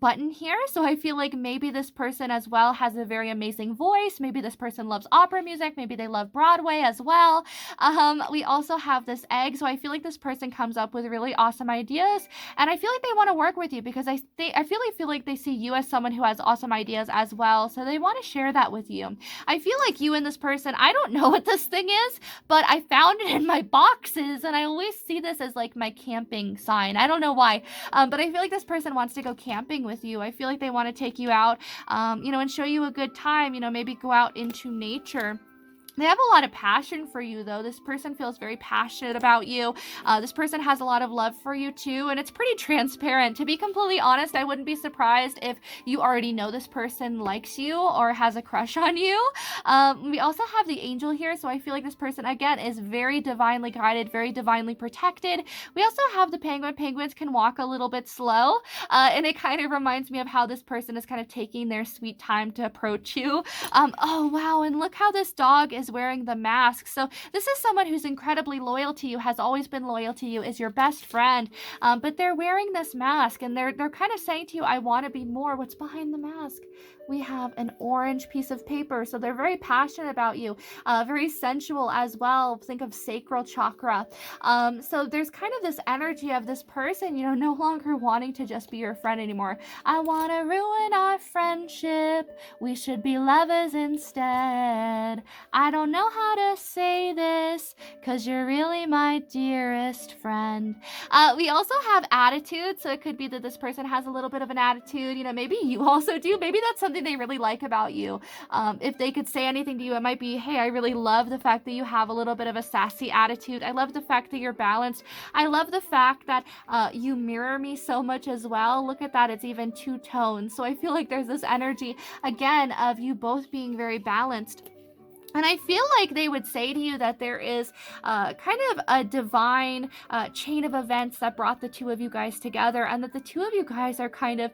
button here. So I feel like maybe this person as well has a very amazing voice. Maybe this person loves opera music. Maybe they love Broadway as well. We also have this egg. So I feel like this person comes up with really awesome ideas. And I feel like they want to work with you because I feel like they see you as someone who has awesome ideas as well. So they want to share that with you. I feel like you and this person, I don't know what this thing is, but I found it in my boxes, and I always see this as like my camping sign. I don't know why, but I feel like this person wants to go camping with you. I feel like they want to take you out, you know, and show you a good time, you know, maybe go out into nature. They have a lot of passion for you, though. This person feels very passionate about you. This person has a lot of love for you, too, and it's pretty transparent. To be completely honest, I wouldn't be surprised if you already know this person likes you or has a crush on you. We also have the angel here, so I feel like this person, again, is very divinely guided, very divinely protected. We also have the penguin. Penguins can walk a little bit slow, and it kind of reminds me of how this person is kind of taking their sweet time to approach you. Oh, wow, and look how this dog is wearing the mask. So this is someone who's incredibly loyal to you, has always been loyal to you, is your best friend, but they're wearing this mask, and they're kind of saying to you, I want to be more. What's behind the mask? We have an orange piece of paper, so they're very passionate about you, very sensual as well. Think of sacral chakra. So there's kind of this energy of this person, no longer wanting to just be your friend anymore. I want to ruin our friendship. We should be lovers instead. I don't know how to say this, 'cause you're really my dearest friend. We also have attitude, so it could be that this person has a little bit of an attitude. Maybe you also do. Maybe that's something they really like about you. If they could say anything to you, it might be, hey, I really love the fact that you have a little bit of a sassy attitude. I love the fact that you're balanced. I love the fact that you mirror me so much as well. Look at that. It's even two tones. So I feel like there's this energy, again, of you both being very balanced. And I feel like they would say to you that there is kind of a divine chain of events that brought the two of you guys together, and that the two of you guys are kind of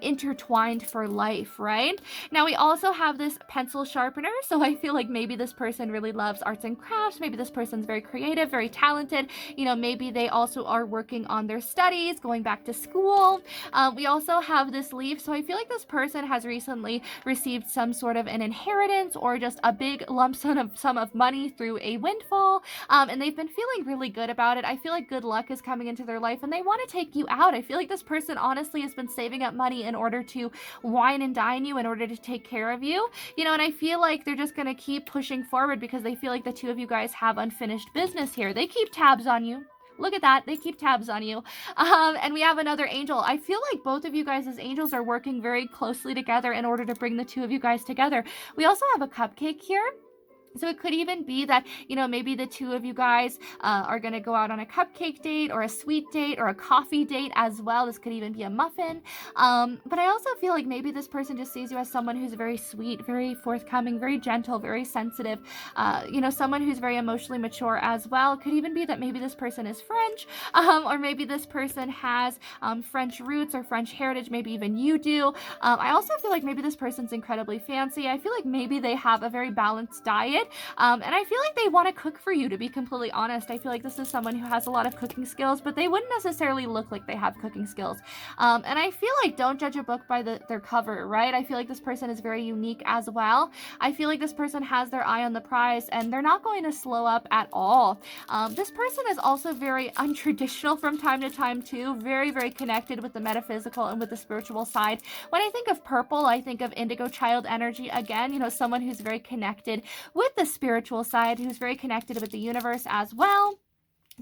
intertwined for life, right? Now, we also have this pencil sharpener, so I feel like maybe this person really loves arts and crafts. Maybe this person's very creative, very talented. Maybe they also are working on their studies, going back to school. We also have this leaf, so I feel like this person has recently received some sort of an inheritance or just a big lump sum of money through a windfall, and they've been feeling really good about it. I feel like good luck is coming into their life, and they want to take you out. I feel like this person honestly has been saving up money in order to wine and dine you, in order to take care of you, and I feel like they're just going to keep pushing forward because they feel like the two of you guys have unfinished business here. They keep tabs on you. Look at that. They keep tabs on you. And we have another angel. I feel like both of you guys as angels are working very closely together in order to bring the two of you guys together. We also have a cupcake here. So it could even be that, maybe the two of you guys are going to go out on a cupcake date or a sweet date or a coffee date as well. This could even be a muffin. But I also feel like maybe this person just sees you as someone who's very sweet, very forthcoming, very gentle, very sensitive, someone who's very emotionally mature as well. It could even be that maybe this person is French, or maybe this person has French roots or French heritage. Maybe even you do. I also feel like maybe this person's incredibly fancy. I feel like maybe they have a very balanced diet. And I feel like they want to cook for you, to be completely honest. I feel like this is someone who has a lot of cooking skills, but they wouldn't necessarily look like they have cooking skills. And I feel like don't judge a book by their cover, right? I feel like this person is very unique as well. I feel like this person has their eye on the prize, and they're not going to slow up at all. This person is also very untraditional from time to time too, very, very connected with the metaphysical and with the spiritual side. When I think of purple, I think of indigo child energy again, someone who's very connected with the spiritual side, who's very connected with the universe as well.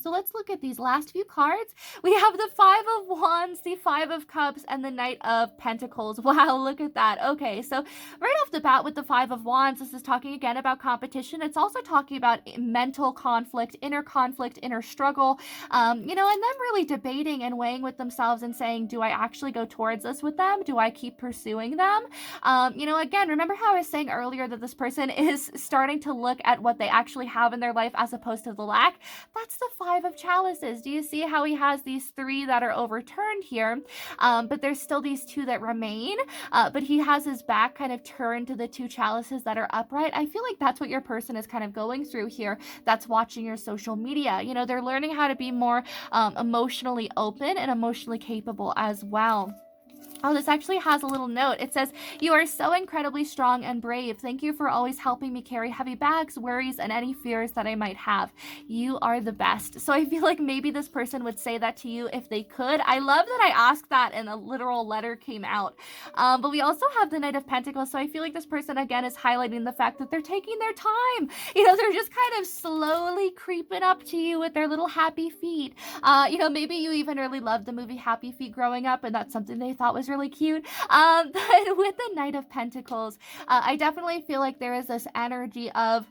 So let's look at these last few cards. We have the Five of Wands, the Five of Cups, and the Knight of Pentacles. Wow, look at that. Okay, so right off the bat with the Five of Wands, this is talking again about competition. It's also talking about mental conflict, inner struggle, and them really debating and weighing with themselves and saying, do I actually go towards this with them? Do I keep pursuing them? Again, remember how I was saying earlier that this person is starting to look at what they actually have in their life as opposed to the lack? That's the Five of Chalices. Do you see how he has these three that are overturned here? But there's still these two that remain. But he has his back kind of turned to the two chalices that are upright. I feel like that's what your person is kind of going through here. That's watching your social media. They're learning how to be more emotionally open and emotionally capable as well. Oh, this actually has a little note. It says, you are so incredibly strong and brave. Thank you for always helping me carry heavy bags, worries, and any fears that I might have. You are the best. So I feel like maybe this person would say that to you if they could. I love that I asked that and a literal letter came out. But we also have the Knight of Pentacles. So I feel like this person, again, is highlighting the fact that they're taking their time. They're just kind of slowly creeping up to you with their little happy feet. Maybe you even really loved the movie Happy Feet growing up, and that's something they thought was really cute. But with the Knight of Pentacles, I definitely feel like there is this energy of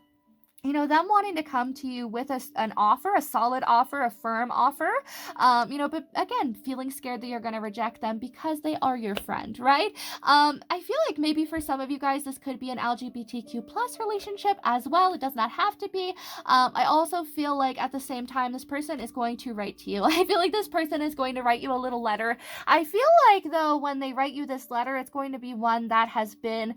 them wanting to come to you with an offer, a solid offer, a firm offer, but again, feeling scared that you're going to reject them because they are your friend, right? I feel like maybe for some of you guys, this could be an LGBTQ plus relationship as well. It does not have to be. I also feel like at the same time, this person is going to write to you. I feel like this person is going to write you a little letter. I feel like, though, when they write you this letter, it's going to be one that has been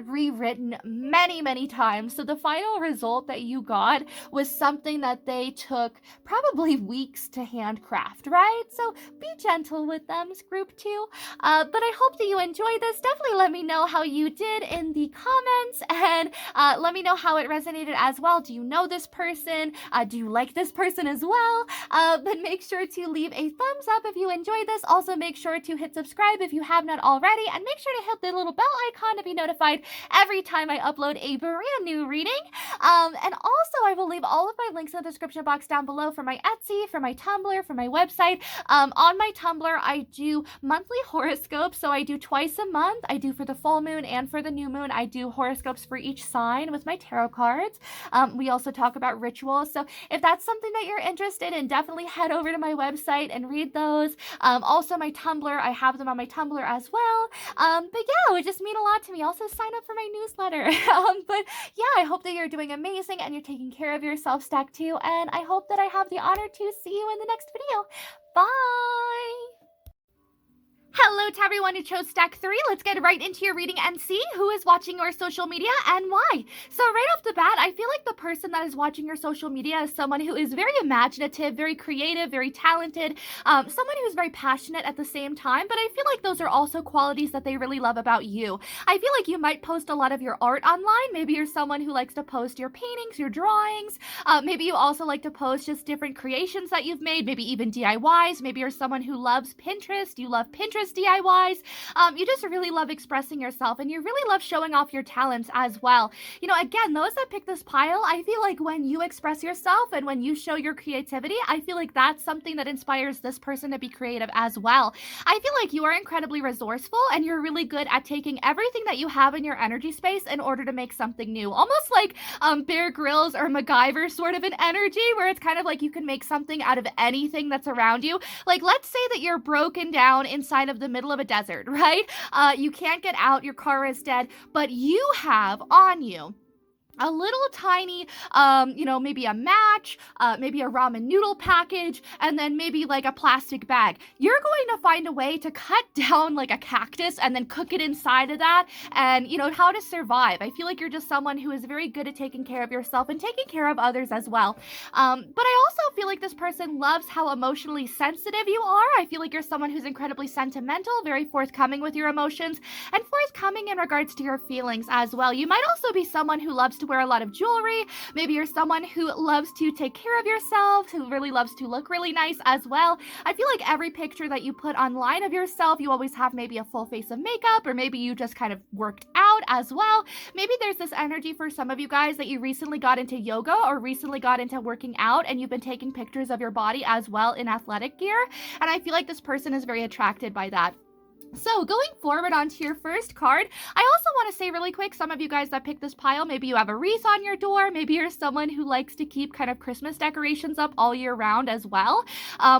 rewritten many, many times. So the final result that you got was something that they took probably weeks to handcraft, right? So be gentle with them, group 2. But I hope that you enjoyed this. Definitely let me know how you did in the comments, and let me know how it resonated as well. Do you know this person? Do you like this person as well? But make sure to leave a thumbs up if you enjoyed this. Also, make sure to hit subscribe if you have not already, and make sure to hit the little bell icon to be notified every time I upload a brand new reading. And also, I will leave all of my links in the description box down below for my Etsy, for my Tumblr, for my website. On my Tumblr, I do monthly horoscopes, so I do twice a month. I do for the full moon and for the new moon. I do horoscopes for each sign with my tarot cards. We also talk about rituals, so if that's something that you're interested in, definitely head over to my website and read those. Also, my Tumblr, I have them on my Tumblr as well. But yeah, it would just mean a lot to me. Also, sign up for my newsletter. But yeah, I hope that you're doing amazing and you're taking care of yourself, Stack 2, and I hope that I have the honor to see you in the next video. Bye! Hello to everyone who chose Stack 3. Let's get right into your reading and see who is watching your social media and why. So right off the bat, I feel like the person that is watching your social media is someone who is very imaginative, very creative, very talented, someone who's very passionate at the same time, but I feel like those are also qualities that they really love about you. I feel like you might post a lot of your art online. Maybe you're someone who likes to post your paintings, your drawings. Maybe you also like to post just different creations that you've made, maybe even DIYs. Maybe you're someone who loves Pinterest. You love Pinterest DIYs. You just really love expressing yourself, and you really love showing off your talents as well. Again, those that pick this pile, I feel like when you express yourself and when you show your creativity, I feel like that's something that inspires this person to be creative as well. I feel like you are incredibly resourceful, and you're really good at taking everything that you have in your energy space in order to make something new. Almost like Bear Grylls or MacGyver sort of an energy, where it's kind of like you can make something out of anything that's around you. Like, let's say that you're broken down inside of the middle of a desert, right? You can't get out, your car is dead, but you have on you a little tiny, maybe a match, maybe a ramen noodle package, and then maybe like a plastic bag. You're going to find a way to cut down like a cactus and then cook it inside of that, and how to survive. I feel like you're just someone who is very good at taking care of yourself and taking care of others as well. But I also feel like this person loves how emotionally sensitive you are. I feel like you're someone who's incredibly sentimental, very forthcoming with your emotions, and forthcoming in regards to your feelings as well. You might also be someone who loves to wear a lot of jewelry. Maybe you're someone who loves to take care of yourself, who really loves to look really nice as well. I feel like every picture that you put online of yourself, you always have maybe a full face of makeup, or maybe you just kind of worked out as well. Maybe there's this energy for some of you guys that you recently got into yoga or recently got into working out, and you've been taking pictures of your body as well in athletic gear. And I feel like this person is very attracted by that. So going forward onto your first card, I also want to say really quick, some of you guys that picked this pile, maybe you have a wreath on your door, maybe you're someone who likes to keep kind of Christmas decorations up all year round as well,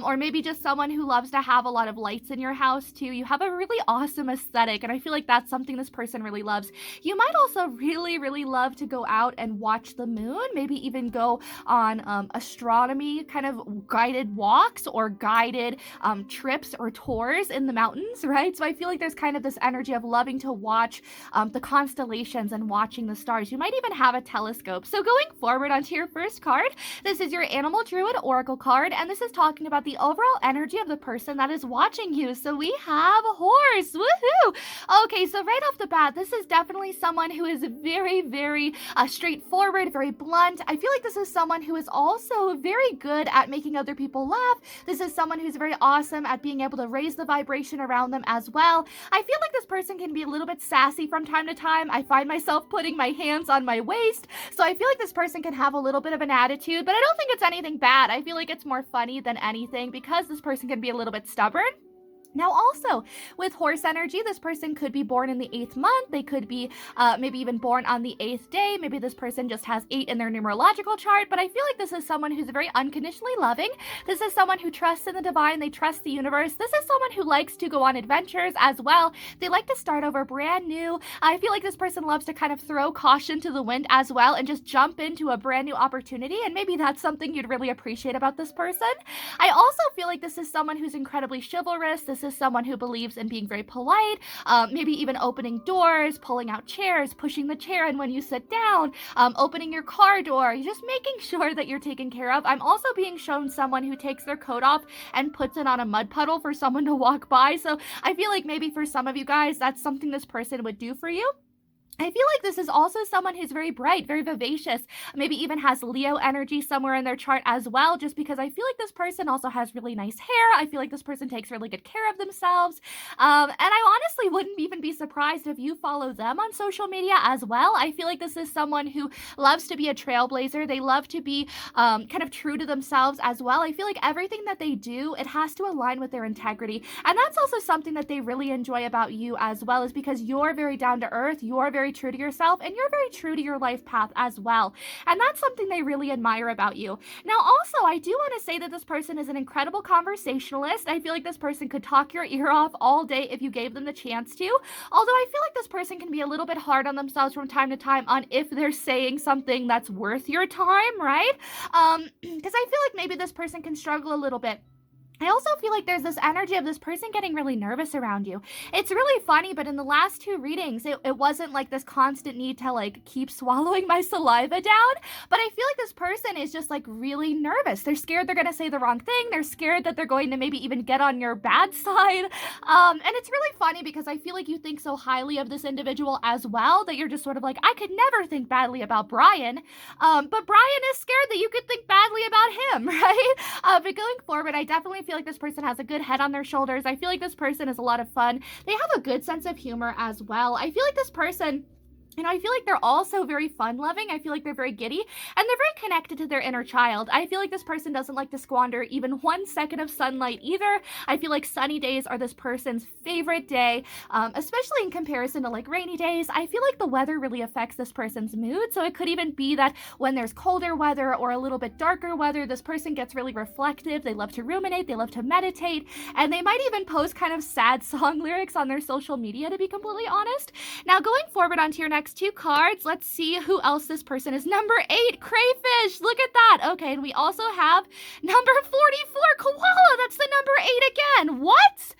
or maybe just someone who loves to have a lot of lights in your house too. You have a really awesome aesthetic, and I feel like that's something this person really loves. You might also really, really love to go out and watch the moon, maybe even go on astronomy kind of guided walks or guided trips or tours in the mountains, right? So I feel like there's kind of this energy of loving to watch the constellations and watching the stars. You might even have a telescope. So going forward onto your first card, this is your Animal Druid Oracle card, and this is talking about the overall energy of the person that is watching you. So we have a horse. Woohoo! Okay, so right off the bat, this is definitely someone who is very, very straightforward, very blunt. I feel like this is someone who is also very good at making other people laugh. This is someone who's very awesome at being able to raise the vibration around them as well. I feel like this person can be a little bit sassy from time to time. I find myself putting my hands on my waist, so I feel like this person can have a little bit of an attitude, but I don't think it's anything bad. I feel like it's more funny than anything because this person can be a little bit stubborn. Now, also with horse energy, this person could be born in the 8th month. They could be maybe even born on the 8th day. Maybe this person just has 8 in their numerological chart. But I feel like this is someone who's very unconditionally loving. This is someone who trusts in the divine. They trust the universe. This is someone who likes to go on adventures as well. They like to start over brand new. I feel like this person loves to kind of throw caution to the wind as well and just jump into a brand new opportunity. And maybe that's something you'd really appreciate about this person. I also feel like this is someone who's incredibly chivalrous. This is someone who believes in being very polite, maybe even opening doors, pulling out chairs, pushing the chair in when you sit down, opening your car door, just making sure that you're taken care of. I'm also being shown someone who takes their coat off and puts it on a mud puddle for someone to walk by. So I feel like maybe for some of you guys, that's something this person would do for you. I feel like this is also someone who's very bright, very vivacious, maybe even has Leo energy somewhere in their chart as well, just because I feel like this person also has really nice hair. I feel like this person takes really good care of themselves. And I honestly wouldn't even be surprised if you follow them on social media as well. I feel like this is someone who loves to be a trailblazer. They love to be kind of true to themselves as well. I feel like everything that they do, it has to align with their integrity. And that's also something that they really enjoy about you as well, is because you're very down to earth, you're very true to yourself, and you're very true to your life path as well. And that's something they really admire about you. Now, also, I do want to say that this person is an incredible conversationalist. I feel like this person could talk your ear off all day if you gave them the chance to. Although I feel like this person can be a little bit hard on themselves from time to time on if they're saying something that's worth your time, right? Because I feel like maybe this person can struggle a little bit. I also feel like there's this energy of this person getting really nervous around you. It's really funny, but in the last 2 readings, it wasn't like this constant need to like keep swallowing my saliva down, but I feel like this person is just like really nervous. They're scared they're going to say the wrong thing. They're scared that they're going to maybe even get on your bad side. And it's really funny because I feel like you think so highly of this individual as well that you're just sort of like, I could never think badly about Brian. But Brian is scared that you could think badly about him, right? But going forward, I definitely feel like this person has a good head on their shoulders. I feel like this person is a lot of fun. They have a good sense of humor as well. I feel like this person, I feel like they're also very fun-loving. I feel like they're very giddy, and they're very connected to their inner child. I feel like this person doesn't like to squander even 1 second of sunlight either. I feel like sunny days are this person's favorite day, especially in comparison to like rainy days. I feel like the weather really affects this person's mood, so it could even be that when there's colder weather or a little bit darker weather, this person gets really reflective. They love to ruminate, they love to meditate, and they might even post kind of sad song lyrics on their social media, to be completely honest. Now, going forward onto your next 2 cards, let's see who else this person is. Number 8, crayfish. Look at that. Okay, and we also have number 44, koala. That's the number 8 again. What?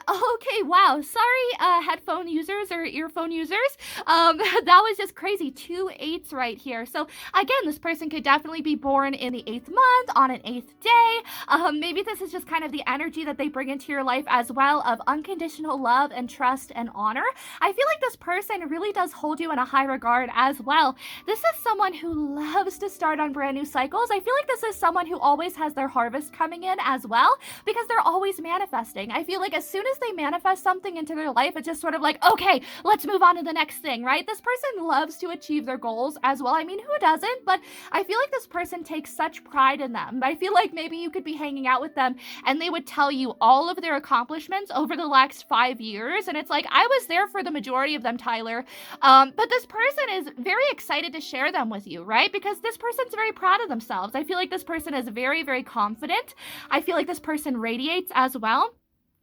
Okay, wow. Sorry, headphone users or earphone users. That was just crazy. 2 8s right here. So again, this person could definitely be born in the 8th month on an 8th day. Maybe this is just kind of the energy that they bring into your life as well, of unconditional love and trust and honor. I feel like this person really does hold you in a high regard as well. This is someone who loves to start on brand new cycles. I feel like this is someone who always has their harvest coming in as well, because they're always manifesting. I feel like as soon as they manifest something into their life, it's just sort of like, okay, let's move on to the next thing, right? This person loves to achieve their goals as well. I mean, who doesn't? But I feel like this person takes such pride in them. I feel like maybe you could be hanging out with them and they would tell you all of their accomplishments over the last 5 years. And it's like, I was there for the majority of them, Tyler. But this person is very excited to share them with you, right? Because this person's very proud of themselves. I feel like this person is very, very confident. I feel like this person radiates as well.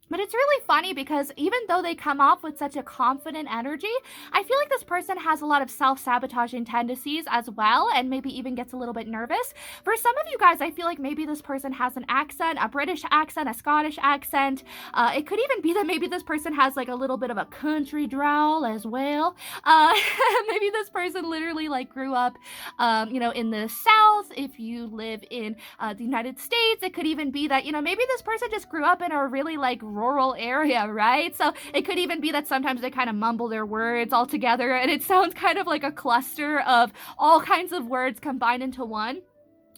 But it's really funny because even though they come off with such a confident energy, I feel like this person has a lot of self-sabotaging tendencies as well, and maybe even gets a little bit nervous. For some of you guys, I feel like maybe this person has an accent, a British accent, a Scottish accent. It could even be that maybe this person has like a little bit of a country drawl as well. Maybe this person literally like grew up, in the South. If you live in the United States, it could even be that, maybe this person just grew up in a really like rural area, right? So it could even be that sometimes they kind of mumble their words all together and it sounds kind of like a cluster of all kinds of words combined into one.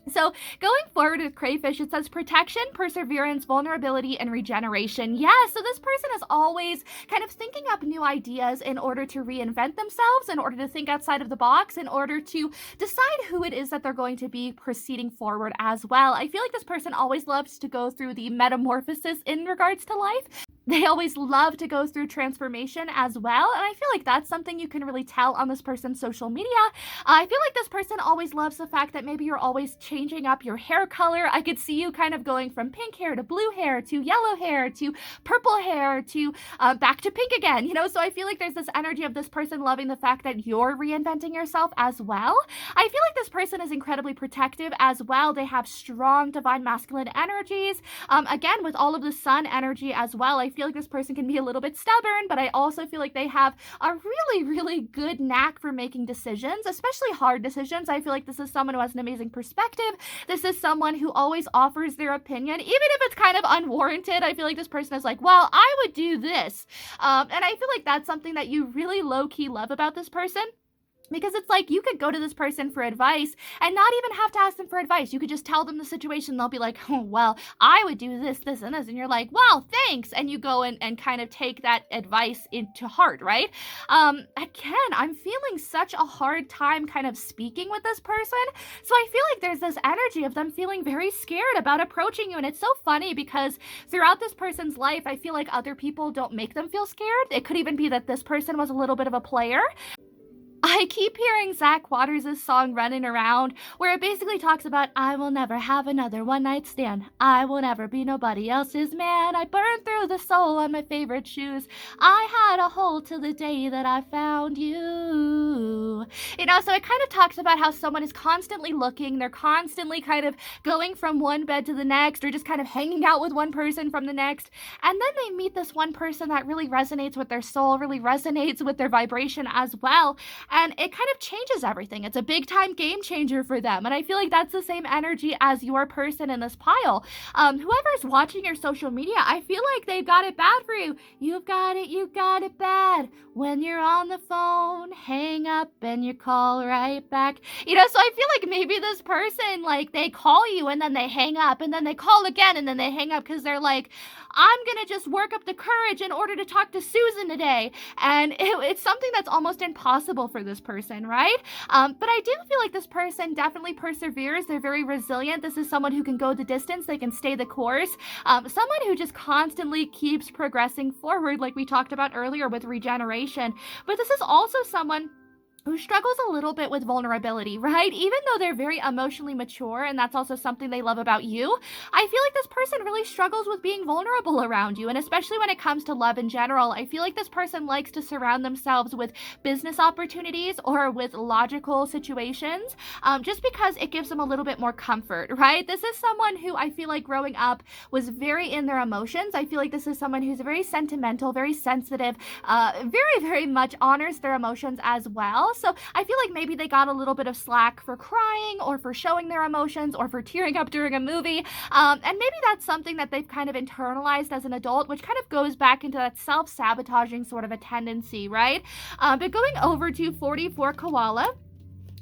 So going forward with crayfish, it says protection, perseverance, vulnerability, and regeneration. Yeah, so this person is always kind of thinking up new ideas in order to reinvent themselves, in order to think outside of the box, in order to decide who it is that they're going to be proceeding forward as well. I feel like this person always loves to go through the metamorphosis in regards to life. They always love to go through transformation as well, and I feel like that's something you can really tell on this person's social media. I feel like this person always loves the fact that maybe you're always changing up your hair color. I could see you kind of going from pink hair to blue hair to yellow hair to purple hair to back to pink again, so I feel like there's this energy of this person loving the fact that you're reinventing yourself as well. I feel like this person is incredibly protective as well. They have strong divine masculine energies. Again, with all of the sun energy as well, I feel like this person can be a little bit stubborn, but I also feel like they have a really, really good knack for making decisions, especially hard decisions. I feel like this is someone who has an amazing perspective. This is someone who always offers their opinion, even if it's kind of unwarranted. I feel like this person is like, well, I would do this. And I feel like that's something that you really low-key love about this person. Because it's like you could go to this person for advice and not even have to ask them for advice. You could just tell them the situation. They'll be like, oh, well, I would do this, this, and this. And you're like, well, thanks. And you go and kind of take that advice into heart, right? Again, I'm feeling such a hard time kind of speaking with this person. So I feel like there's this energy of them feeling very scared about approaching you. And it's so funny because throughout this person's life, I feel like other people don't make them feel scared. It could even be that this person was a little bit of a player. I keep hearing Zach Waters' song Running Around, where it basically talks about, I will never have another one-night stand. I will never be nobody else's man. I burned through the sole on my favorite shoes. I had a hole till the day that I found you. So it kind of talks about how someone is constantly looking. They're constantly kind of going from one bed to the next, or just kind of hanging out with one person from the next. And then they meet this one person that really resonates with their soul, really resonates with their vibration as well. And it kind of changes everything. It's a big time game changer for them. And I feel like that's the same energy as your person in this pile. Whoever's watching your social media, I feel like they've got it bad for you. You got it bad. When you're on the phone, hang up and you call right back. So I feel like maybe this person, like, they call you and then they hang up and then they call again and then they hang up because they're like, I'm going to just work up the courage in order to talk to Susan today. And it's something that's almost impossible for this person, right? But I do feel like this person definitely perseveres. They're very resilient. This is someone who can go the distance. They can stay the course. Someone who just constantly keeps progressing forward, like we talked about earlier with regeneration. But this is also someone who struggles a little bit with vulnerability, right? Even though they're very emotionally mature, and that's also something they love about you, I feel like this person really struggles with being vulnerable around you, and especially when it comes to love in general, I feel like this person likes to surround themselves with business opportunities or with logical situations, just because it gives them a little bit more comfort, right? This is someone who I feel like growing up was very in their emotions. I feel like this is someone who's very sentimental, very sensitive, very, very much honors their emotions as well. So I feel like maybe they got a little bit of slack for crying or for showing their emotions or for tearing up during a movie. And maybe that's something that they've kind of internalized as an adult, which kind of goes back into that self-sabotaging sort of a tendency, right? But going over to 44 Koala,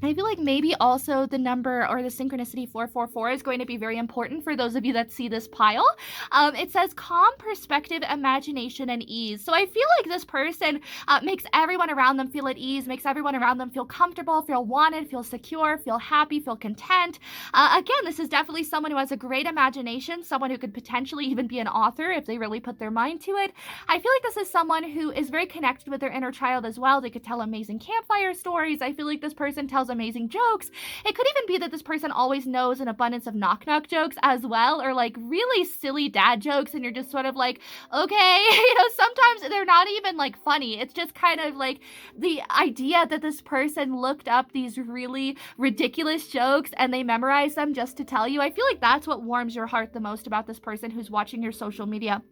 I feel like maybe also the number or the synchronicity 444 is going to be very important for those of you that see this pile. It says calm, perspective, imagination, and ease. So I feel like this person makes everyone around them feel at ease, makes everyone around them feel comfortable, feel wanted, feel secure, feel happy, feel content. Again, this is definitely someone who has a great imagination, someone who could potentially even be an author if they really put their mind to it. I feel like this is someone who is very connected with their inner child as well. They could tell amazing campfire stories. I feel like this person tells amazing jokes. It could even be that this person always knows an abundance of knock-knock jokes as well, or like really silly dad jokes, and you're just sort of like, okay, sometimes they're not even like funny. It's just kind of like the idea that this person looked up these really ridiculous jokes and they memorized them just to tell you. I feel like that's what warms your heart the most about this person who's watching your social media.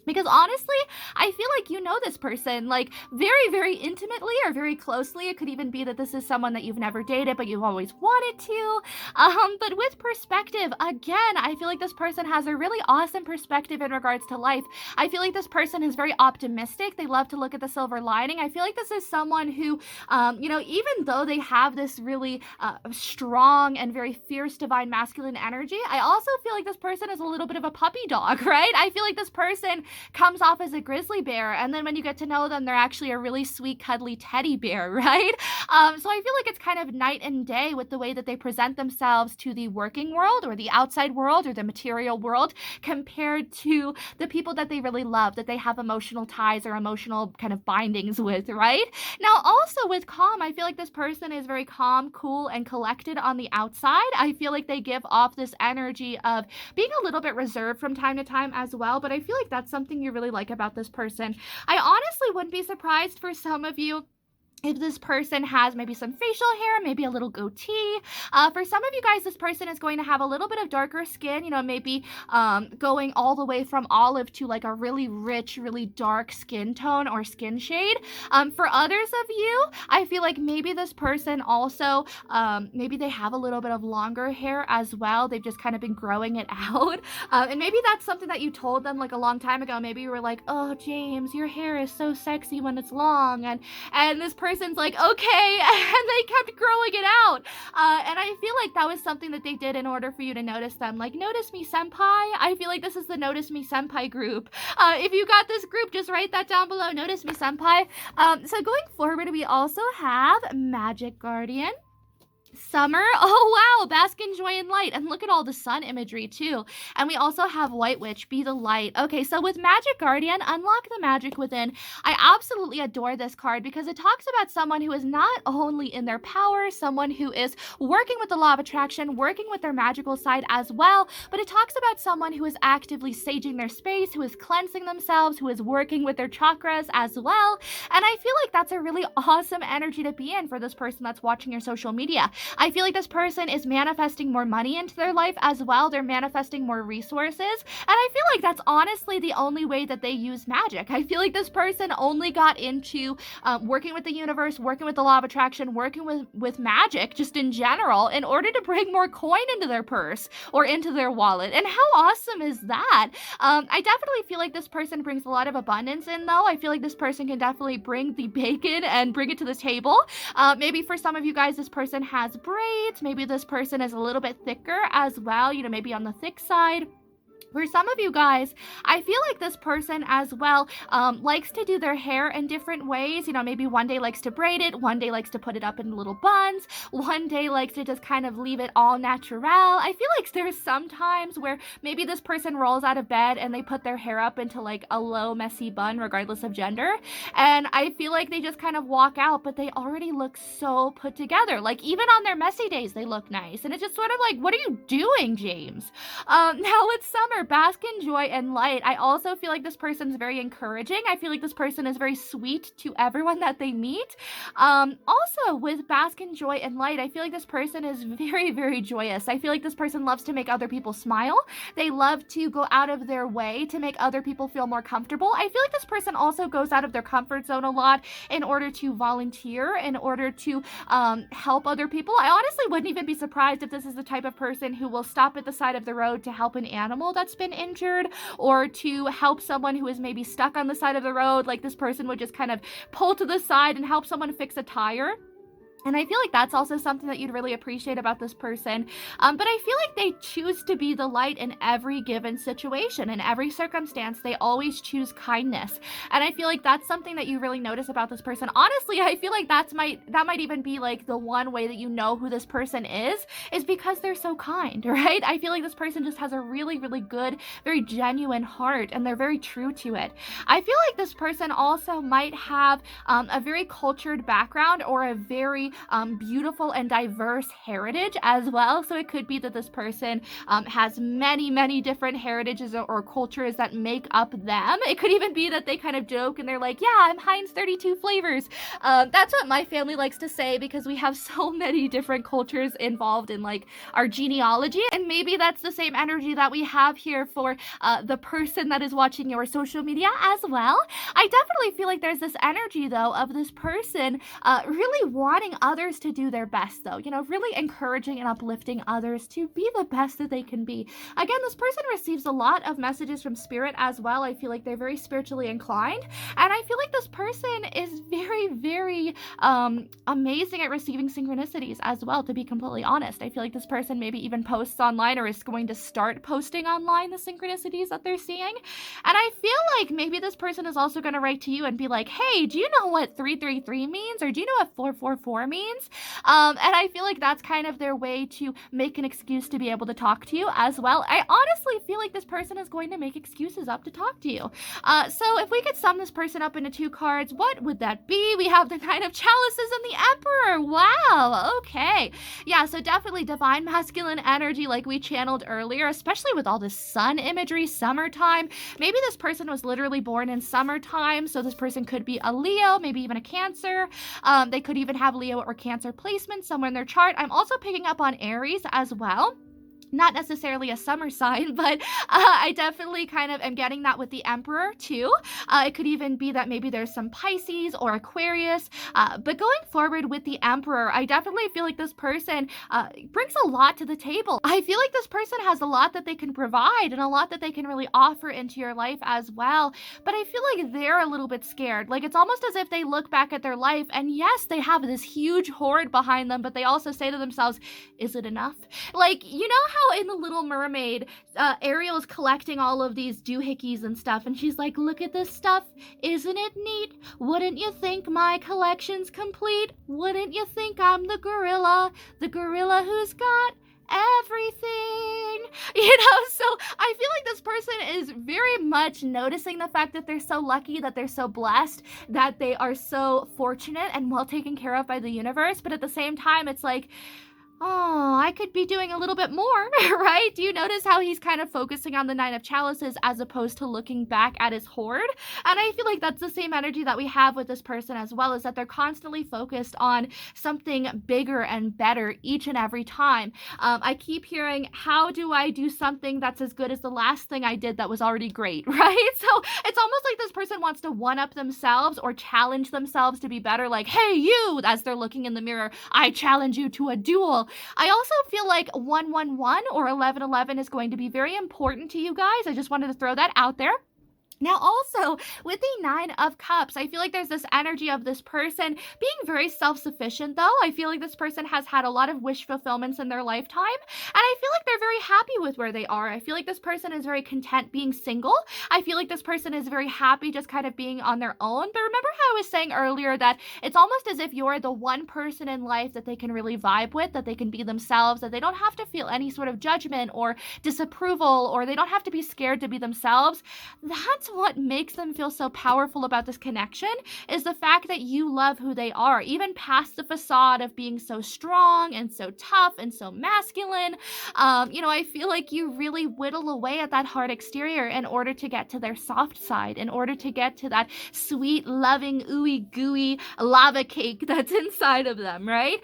Because honestly, I feel like you know this person like very, very intimately or very closely. It could even be that this is someone that you've never dated, but you've always wanted to. But with perspective, again, I feel like this person has a really awesome perspective in regards to life. I feel like this person is very optimistic. They love to look at the silver lining. I feel like this is someone who, even though they have this really strong and very fierce divine masculine energy, I also feel like this person is a little bit of a puppy dog, right? I feel like this person comes off as a grizzly bear, and then when you get to know them, they're actually a really sweet, cuddly teddy bear, right? So I feel like it's kind of night and day with the way that they present themselves to the working world or the outside world or the material world compared to the people that they really love, that they have emotional ties or emotional kind of bindings with, right? Now, also with calm, I feel like this person is very calm, cool, and collected on the outside. I feel like they give off this energy of being a little bit reserved from time to time as well, but I feel like that's something you really like about this person. I honestly wouldn't be surprised for some of you if this person has maybe some facial hair, maybe a little goatee. For some of you guys, this person is going to have a little bit of darker skin, maybe going all the way from olive to like a really rich, really dark skin tone or skin shade. For others of you, I feel like maybe this person also, maybe they have a little bit of longer hair as well. They've just kind of been growing it out. And maybe that's something that you told them like a long time ago. Maybe you were like, oh, James, your hair is so sexy when it's long. And this person's like, okay, and they kept growing it out. And I feel like that was something that they did in order for you to notice them. Like, notice me, senpai. I feel like this is the Notice Me Senpai group. If you got this group, just write that down below. Notice me, senpai. So going forward, we also have Magic Guardian. Summer, oh wow, bask in joy and light, and look at all the sun imagery too. And we also have White Witch, be the light. Okay, so with Magic Guardian, unlock the magic within. I absolutely adore this card because it talks about someone who is not only in their power, someone who is working with the law of attraction, working with their magical side as well, but it talks about someone who is actively saging their space, who is cleansing themselves, who is working with their chakras as well. And I feel like that's a really awesome energy to be in for this person that's watching your social media. I feel like this person is manifesting more money into their life as well. They're manifesting more resources. And I feel like that's honestly the only way that they use magic. I feel like this person only got into working with the universe, working with the law of attraction, working with magic just in general in order to bring more coin into their purse or into their wallet. And how awesome is that? I definitely feel like this person brings a lot of abundance in though. I feel like this person can definitely bring the bacon and bring it to the table. Maybe for some of you guys, this person has braids. Maybe this person is a little bit thicker as well, maybe on the thick side. For some of you guys, I feel like this person as well likes to do their hair in different ways. Maybe one day likes to braid it, one day likes to put it up in little buns, one day likes to just kind of leave it all natural. I feel like there's some times where maybe this person rolls out of bed and they put their hair up into like a low, messy bun, regardless of gender. And I feel like they just kind of walk out, but they already look so put together. Like even on their messy days, they look nice. And it's just sort of like, what are you doing, James? Now it's summer. Bask in joy and light. I also feel like this person's very encouraging. I feel like this person is very sweet to everyone that they meet. Also with bask in joy and light, I feel like this person is very, very joyous. I feel like this person loves to make other people smile. They love to go out of their way to make other people feel more comfortable. I feel like this person also goes out of their comfort zone a lot in order to volunteer, in order to help other people. I honestly wouldn't even be surprised if this is the type of person who will stop at the side of the road to help an animal that's been injured, or to help someone who is maybe stuck on the side of the road. Like this person would just kind of pull to the side and help someone fix a tire. And I feel like that's also something that you'd really appreciate about this person. But I feel like they choose to be the light in every given situation. In every circumstance, they always choose kindness. And I feel like that's something that you really notice about this person. Honestly, I feel like that might even be like the one way that you know who this person is because they're so kind, right? I feel like this person just has a really, really good, very genuine heart, and they're very true to it. I feel like this person also might have a very cultured background or a very beautiful and diverse heritage as well. So it could be that this person has many, many different heritages or cultures that make up them. It could even be that they kind of joke and they're like, yeah, I'm Heinz 32 flavors. That's what my family likes to say because we have so many different cultures involved in like our genealogy. And maybe that's the same energy that we have here for the person that is watching your social media as well. I definitely feel like there's this energy though of this person really wanting others to do their best, though. You know, really encouraging and uplifting others to be the best that they can be. Again, this person receives a lot of messages from spirit as well. I feel like they're very spiritually inclined, and I feel like this person is very, very amazing at receiving synchronicities as well, to be completely honest. I feel like this person maybe even posts online or is going to start posting online the synchronicities that they're seeing. And I feel like maybe this person is also going to write to you and be like, hey, do you know what 333 means? Or do you know what 444 means? And I feel like that's kind of their way to make an excuse to be able to talk to you as well. I honestly feel like this person is going to make excuses up to talk to you. So if we could sum this person up into 2 cards, what would that be? We have the Nine of Chalices and the Emperor. Wow. Okay. Yeah, so definitely divine masculine energy like we channeled earlier, especially with all this sun imagery, summertime. Maybe this person was literally born in summertime, so this person could be a Leo, maybe even a Cancer. They could even have Leo or Cancer placement somewhere in their chart. I'm also picking up on Aries as well. Not necessarily a summer sign, but I definitely kind of am getting that with the Emperor too. It could even be that maybe there's some Pisces or Aquarius. But going forward with the Emperor, I definitely feel like this person brings a lot to the table. I feel like this person has a lot that they can provide and a lot that they can really offer into your life as well. But I feel like they're a little bit scared. Like, it's almost as if they look back at their life and yes, they have this huge hoard behind them, but they also say to themselves, is it enough? Like, you know how in The Little Mermaid, Ariel is collecting all of these doohickeys and stuff, and she's like, look at this stuff, isn't it neat? Wouldn't you think my collection's complete? Wouldn't you think I'm the gorilla who's got everything? You know, so I feel like this person is very much noticing the fact that they're so lucky, that they're so blessed, that they are so fortunate and well taken care of by the universe, but at the same time, it's like, oh, I could be doing a little bit more, right? Do you notice how he's kind of focusing on the Nine of Chalices as opposed to looking back at his hoard? And I feel like that's the same energy that we have with this person as well, is that they're constantly focused on something bigger and better each and every time. I keep hearing, how do I do something that's as good as the last thing I did that was already great, right? So it's almost like this person wants to one-up themselves or challenge themselves to be better, like, hey, you, as they're looking in the mirror, I challenge you to a duel. I also feel like 111 or 1111 is going to be very important to you guys. I just wanted to throw that out there. Now, also, with the Nine of Cups, I feel like there's this energy of this person being very self-sufficient, though. I feel like this person has had a lot of wish fulfillments in their lifetime, and I feel like they're very happy with where they are. I feel like this person is very content being single. I feel like this person is very happy just kind of being on their own. But remember how I was saying earlier that it's almost as if you're the one person in life that they can really vibe with, that they can be themselves, that they don't have to feel any sort of judgment or disapproval, or they don't have to be scared to be themselves. That's what makes them feel so powerful about this connection, is the fact that you love who they are, even past the facade of being so strong and so tough and so masculine. You know, I feel like you really whittle away at that hard exterior in order to get to their soft side, in order to get to that sweet, loving, ooey gooey lava cake that's inside of them, right?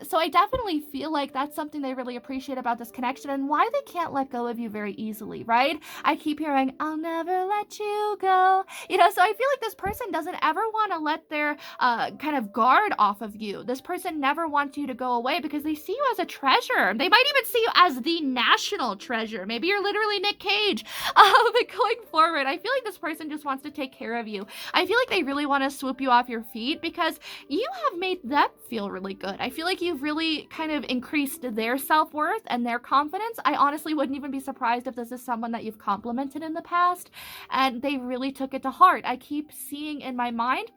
So I definitely feel like that's something they really appreciate about this connection, and why they can't let go of you very easily, right? I keep hearing, I'll never let you go. You know, so I feel like this person doesn't ever want to let their kind of guard off of you. This person never wants you to go away because they see you as a treasure. They might even see you as the national treasure. Maybe you're literally Nick Cage. But going forward, I feel like this person just wants to take care of you. I feel like they really want to swoop you off your feet because you have made them feel really good. I feel like you've really kind of increased their self-worth and their confidence. I honestly wouldn't even be surprised if this is someone that you've complimented in the past, and they really took it to heart. I keep seeing in my mind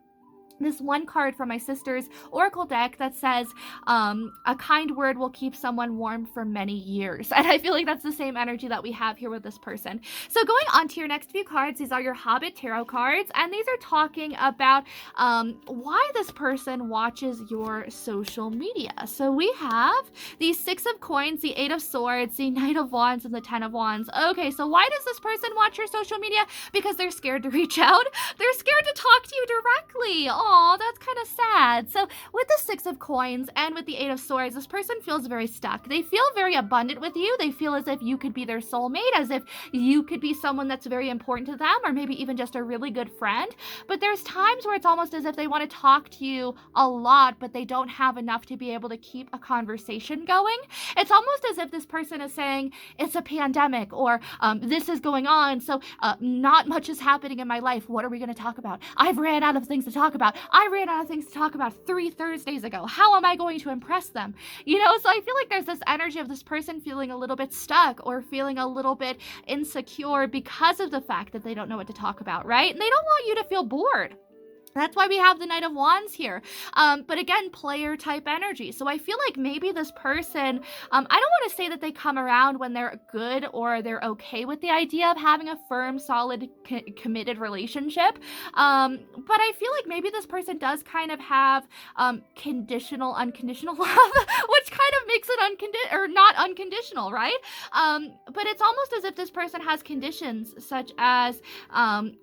this one card from my sister's oracle deck that says, a kind word will keep someone warm for many years. And I feel like that's the same energy that we have here with this person. So going on to your next few cards, these are your Hobbit Tarot cards, and these are talking about why this person watches your social media. So we have the Six of Coins, the Eight of Swords, the Knight of Wands, and the Ten of Wands. Okay, so why does this person watch your social media? Because they're scared to reach out. They're scared to talk to you directly. really? Oh, that's kind of sad. So with the Six of Coins and with the Eight of Swords, this person feels very stuck. They feel very abundant with you. They feel as if you could be their soulmate, as if you could be someone that's very important to them, or maybe even just a really good friend. But there's times where it's almost as if they want to talk to you a lot, but they don't have enough to be able to keep a conversation going. It's almost as if this person is saying, it's a pandemic, or this is going on, so not much is happening in my life. What are we going to talk about? I've ran out of things to talk about. I ran out of things to talk about 3 Thursdays ago. How am I going to impress them? You know, so I feel like there's this energy of this person feeling a little bit stuck or feeling a little bit insecure because of the fact that they don't know what to talk about, right? And they don't want you to feel bored. That's why we have the Knight of Wands here. But again, player type energy. So I feel like maybe this person, I don't want to say that they come around when they're good or they're okay with the idea of having a firm, solid, committed relationship. But I feel like maybe this person does kind of have conditional, unconditional love, which kind of makes it not unconditional, right? But it's almost as if this person has conditions such as,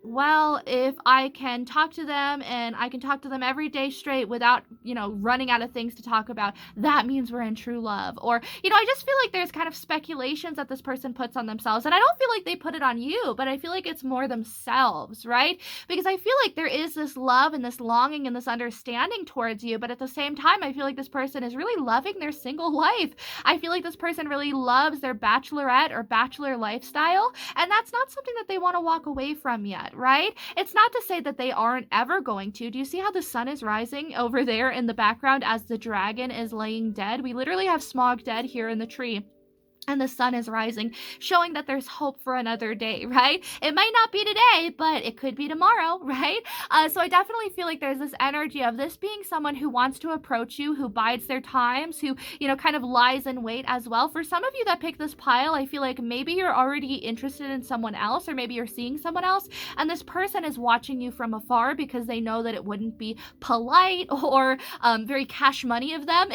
well, if I can talk to them and I can talk to them every day straight without, running out of things to talk about, that means we're in true love. Or, I just feel like there's kind of speculations that this person puts on themselves. And I don't feel like they put it on you, but I feel like it's more themselves, right? Because I feel like there is this love and this longing and this understanding towards you. But at the same time, I feel like this person is really loving their single life. I feel like this person really loves their bachelorette or bachelor lifestyle. And that's not something that they want to walk away from yet, right? It's not to say that they aren't ever going to. Do you see how the sun is rising over there in the background as the dragon is laying dead? We literally have Smog dead here in the tree. And the sun is rising, showing that there's hope for another day, right? It might not be today, but it could be tomorrow, right? So I definitely feel like there's this energy of this being someone who wants to approach you, who bides their times, who, kind of lies in wait as well. For some of you that pick this pile, I feel like maybe you're already interested in someone else, or maybe you're seeing someone else, and this person is watching you from afar because they know that it wouldn't be polite or very cash money of them.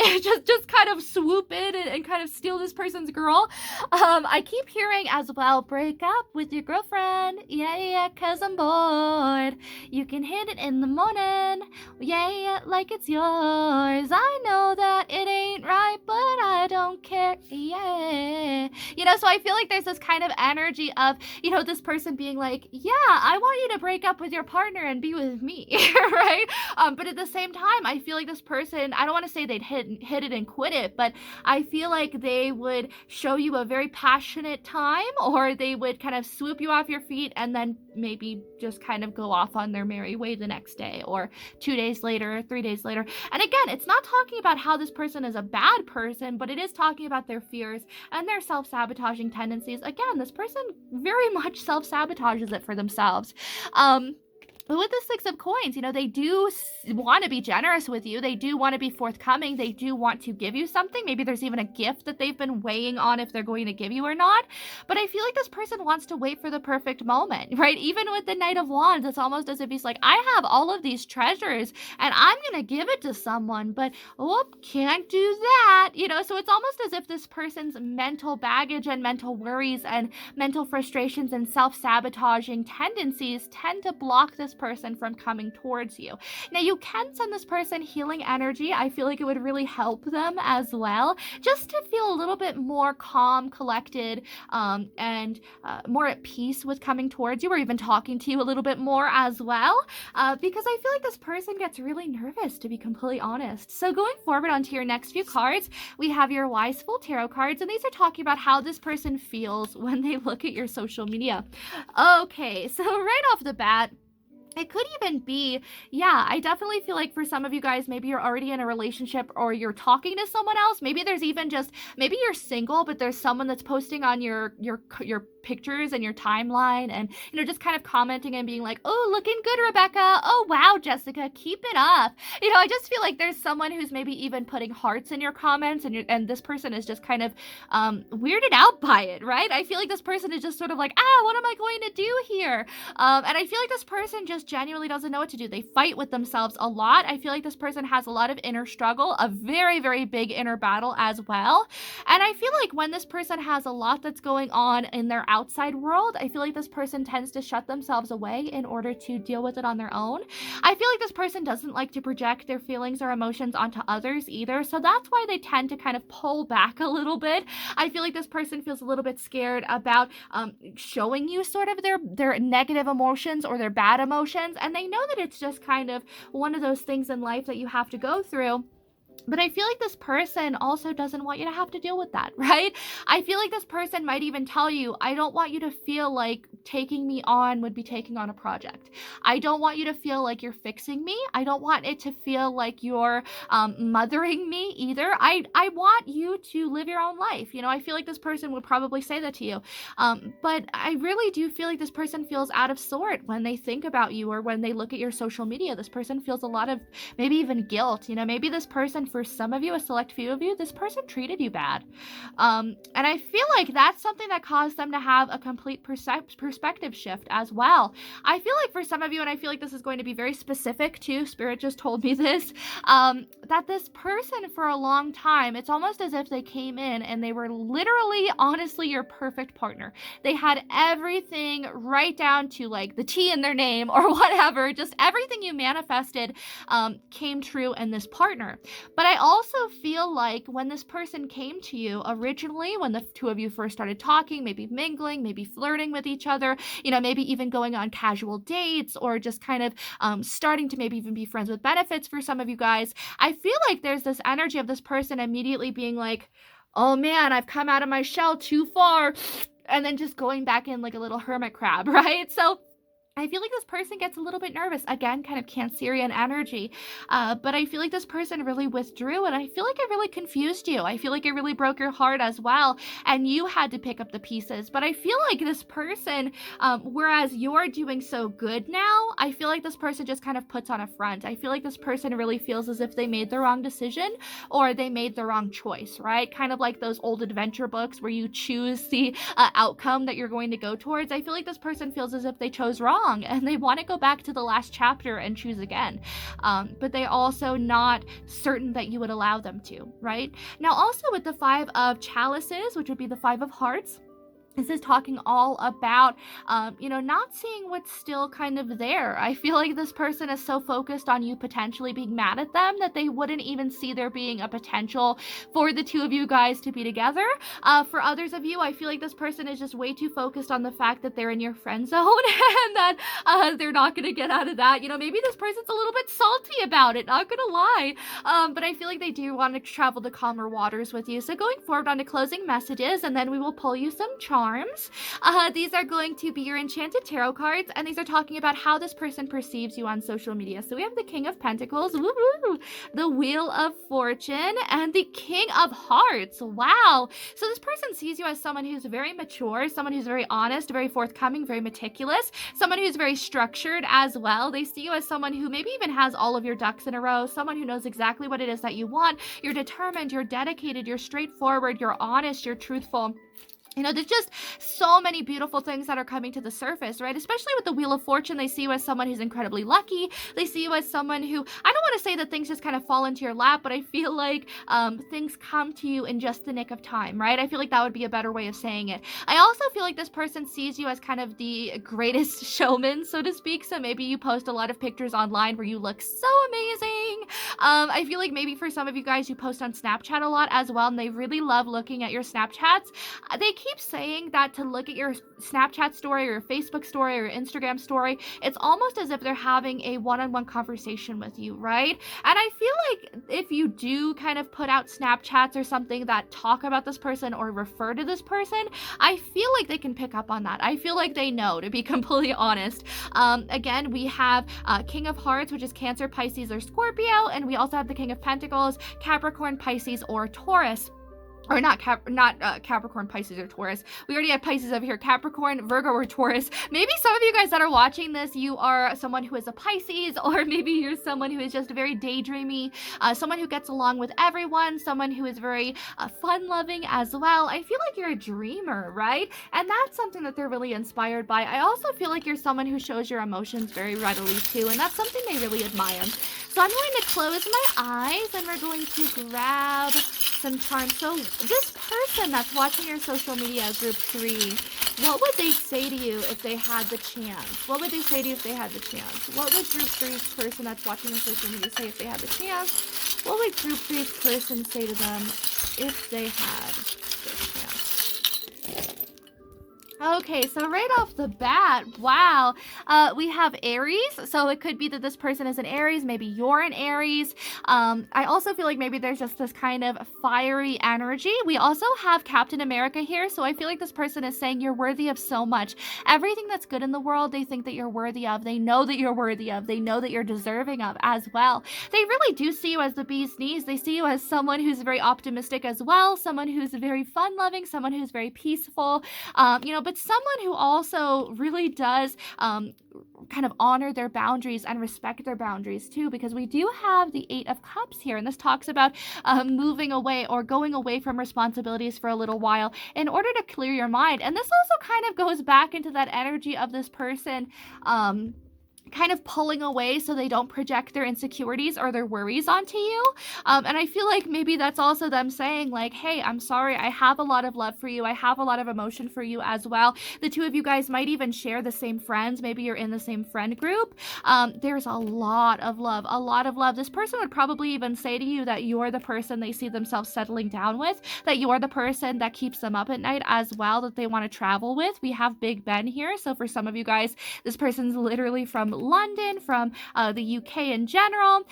just kind of swoop in and kind of steal this person's girl. I keep hearing as well, break up with your girlfriend. Yeah, cause I'm bored. You can hit it in the morning. Yeah, like it's yours. I know that it ain't right, but I don't care. Yeah. So I feel like there's this kind of energy of, this person being like, yeah, I want you to break up with your partner and be with me, right? But at the same time, I feel like this person, I don't want to say they'd hit it and quit it, but I feel like they would show you a very passionate time, or they would kind of swoop you off your feet and then maybe just kind of go off on their merry way the next day, or 2 days later, 3 days later. And again, it's not talking about how this person is a bad person, but it is talking about their fears and their self-sabotaging tendencies. Again, this person very much self-sabotages it for themselves. But with the Six of Coins, they do want to be generous with you. They do want to be forthcoming. They do want to give you something. Maybe there's even a gift that they've been weighing on if they're going to give you or not. But I feel like this person wants to wait for the perfect moment, right? Even with the Knight of Wands, it's almost as if he's like, I have all of these treasures and I'm going to give it to someone, but can't do that. So it's almost as if this person's mental baggage and mental worries and mental frustrations and self-sabotaging tendencies tend to block this person from coming towards you. Now, you can send this person healing energy. I feel like it would really help them as well, just to feel a little bit more calm, collected, and more at peace with coming towards you, or even talking to you a little bit more as well, because I feel like this person gets really nervous, to be completely honest. So going forward onto your next few cards, we have your Wise Fool Tarot cards, and these are talking about how this person feels when they look at your social media. Okay, so right off the bat, it could even be, I definitely feel like for some of you guys, maybe you're already in a relationship or you're talking to someone else. Maybe there's even maybe you're single, but there's someone that's posting on your pictures and your timeline and, just kind of commenting and being like, oh, looking good, Rebecca. Oh, wow, Jessica, keep it up. I just feel like there's someone who's maybe even putting hearts in your comments, and this person is just kind of weirded out by it, right? I feel like this person is just sort of like, what am I going to do here? And I feel like this person just genuinely doesn't know what to do. They fight with themselves a lot. I feel like this person has a lot of inner struggle, a very, very big inner battle as well. And I feel like when this person has a lot that's going on in their outside world. I feel like this person tends to shut themselves away in order to deal with it on their own. I feel like this person doesn't like to project their feelings or emotions onto others either, so that's why they tend to kind of pull back a little bit. I feel like this person feels a little bit scared about showing you sort of their negative emotions or their bad emotions, and they know that it's just kind of one of those things in life that you have to go through. But I feel like this person also doesn't want you to have to deal with that, right? I feel like this person might even tell you, I don't want you to feel like taking me on would be taking on a project. I don't want you to feel like you're fixing me. I don't want it to feel like you're mothering me either. I want you to live your own life. You know, I feel like this person would probably say that to you. But I really do feel like this person feels out of sort when they think about you or when they look at your social media. This person feels a lot of maybe even guilt. You know, maybe this person, for some of you, a select few of you, this person treated you bad. And I feel like that's something that caused them to have a complete perspective shift as well. I feel like for some of you, and I feel like this is going to be very specific too, Spirit just told me this, that this person for a long time, it's almost as if they came in and they were literally, honestly, your perfect partner. They had everything right down to like the T in their name or whatever, just everything you manifested came true in this partner. But I also feel like when this person came to you originally, when the two of you first started talking, maybe mingling, maybe flirting with each other, you know, maybe even going on casual dates or just kind of starting to maybe even be friends with benefits for some of you guys, I feel like there's this energy of this person immediately being like, oh man, I've come out of my shell too far, and then just going back in like a little hermit crab, right? So I feel like this person gets a little bit nervous. Again, kind of Cancerian energy. But I feel like this person really withdrew, and I feel like it really confused you. I feel like it really broke your heart as well, and you had to pick up the pieces. But I feel like this person, whereas you're doing so good now, I feel like this person just kind of puts on a front. I feel like this person really feels as if they made the wrong decision or they made the wrong choice, right? Kind of like those old adventure books where you choose the outcome that you're going to go towards. I feel like this person feels as if they chose wrong. And they want to go back to the last chapter and choose again. But they also not certain that you would allow them to, right? Now, also with the Five of Chalices, which would be the Five of Hearts, this is talking all about, not seeing what's still kind of there. I feel like this person is so focused on you potentially being mad at them that they wouldn't even see there being a potential for the two of you guys to be together. For others of you, I feel like this person is just way too focused on the fact that they're in your friend zone and that they're not going to get out of that. You know, maybe this person's a little bit salty about it, not going to lie. But I feel like they do want to travel to calmer waters with you. So going forward on to closing messages, and then we will pull you some charms. These are going to be your enchanted tarot cards, and these are talking about how this person perceives you on social media. So we have the King of Pentacles, woo-hoo, the Wheel of Fortune, and the King of Hearts. Wow. So this person sees you as someone who's very mature, someone who's very honest, very forthcoming, very meticulous, someone who's very structured as well. They see you as someone who maybe even has all of your ducks in a row, someone who knows exactly what it is that you want. You're determined, you're dedicated, you're straightforward, you're honest, you're truthful. You know, there's just so many beautiful things that are coming to the surface, right? Especially with the Wheel of Fortune, they see you as someone who's incredibly lucky. They see you as someone who, I don't want to say that things just kind of fall into your lap, but I feel like things come to you in just the nick of time, right? I feel like that would be a better way of saying it. I also feel like this person sees you as kind of the greatest showman, so to speak. So maybe you post a lot of pictures online where you look so amazing. I feel like maybe for some of you guys, you post on Snapchat a lot as well, and they really love looking at your Snapchats. They keep saying that to look at your Snapchat story or your Facebook story or your Instagram story, it's almost as if they're having a one-on-one conversation with you, right? And I feel like if you do kind of put out Snapchats or something that talk about this person or refer to this person, I feel like they can pick up on that. I feel like they know, to be completely honest. Again, we have King of Hearts, which is Cancer, Pisces, or Scorpio, and we also have the King of Pentacles, Capricorn, Pisces, or Taurus. Or not Capricorn, Pisces, or Taurus. We already have Pisces over here. Capricorn, Virgo, or Taurus. Maybe some of you guys that are watching this, you are someone who is a Pisces, or maybe you're someone who is just very daydreamy, someone who gets along with everyone, someone who is very fun-loving as well. I feel like you're a dreamer, right? And that's something that they're really inspired by. I also feel like you're someone who shows your emotions very readily too, and that's something they really admire. So I'm going to close my eyes, and we're going to grab some charms. So this person that's watching your social media, group 3, What would they say to you if they had the chance? What would they say to you if they had the chance? What would group 3's person that's watching the social media say if they had the chance? What would group 3's person say to them if they had the chance? Okay, so right off the bat, wow, we have Aries. So it could be that this person is an Aries. Maybe you're an Aries. I also feel like maybe there's just this kind of fiery energy. We also have Captain America here. So I feel like this person is saying you're worthy of so much. Everything that's good in the world, they think that you're worthy of. They know that you're worthy of. They know that you're deserving of as well. They really do see you as the bee's knees. They see you as someone who's very optimistic as well. Someone who's very fun-loving. Someone who's very peaceful. But someone who also really does kind of honor their boundaries and respect their boundaries too, because we do have the 8 of Cups here, and this talks about moving away or going away from responsibilities for a little while in order to clear your mind. And this also kind of goes back into that energy of this person kind of pulling away so they don't project their insecurities or their worries onto you. And I feel like maybe that's also them saying like, hey, I'm sorry, I have a lot of love for you. I have a lot of emotion for you as well. The two of you guys might even share the same friends. Maybe you're in the same friend group. There's a lot of love, a lot of love. This person would probably even say to you that you're the person they see themselves settling down with, that you're the person that keeps them up at night as well, that they want to travel with. We have Big Ben here. So for some of you guys, this person's literally from London, from the UK in general.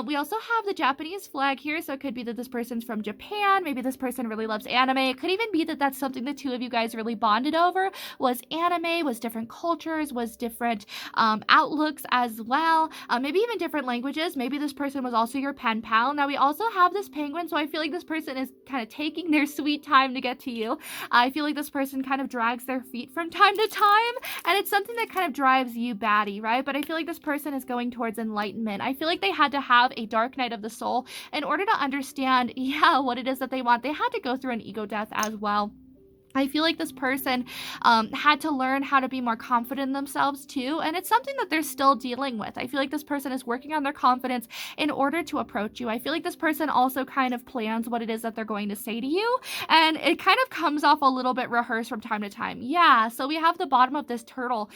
We also have the Japanese flag here, so it could be that this person's from Japan. Maybe this person really loves anime. It could even be that that's something the two of you guys really bonded over, was anime, was different cultures, was different outlooks as well. Maybe even different languages. Maybe this person was also your pen pal. Now we also have this penguin, so I feel like this person is kind of taking their sweet time to get to you. I feel like this person kind of drags their feet from time to time, and it's something that kind of drives you batty, right? But I feel like this person is going towards enlightenment. I feel like they had to have a dark night of the soul in order to understand, what it is that they want. They had to go through an ego death as well. I feel like this person had to learn how to be more confident in themselves too, and it's something that they're still dealing with. I feel like this person is working on their confidence in order to approach you. I feel like this person also kind of plans what it is that they're going to say to you, and it kind of comes off a little bit rehearsed from time to time. Yeah, so we have the bottom of this turtle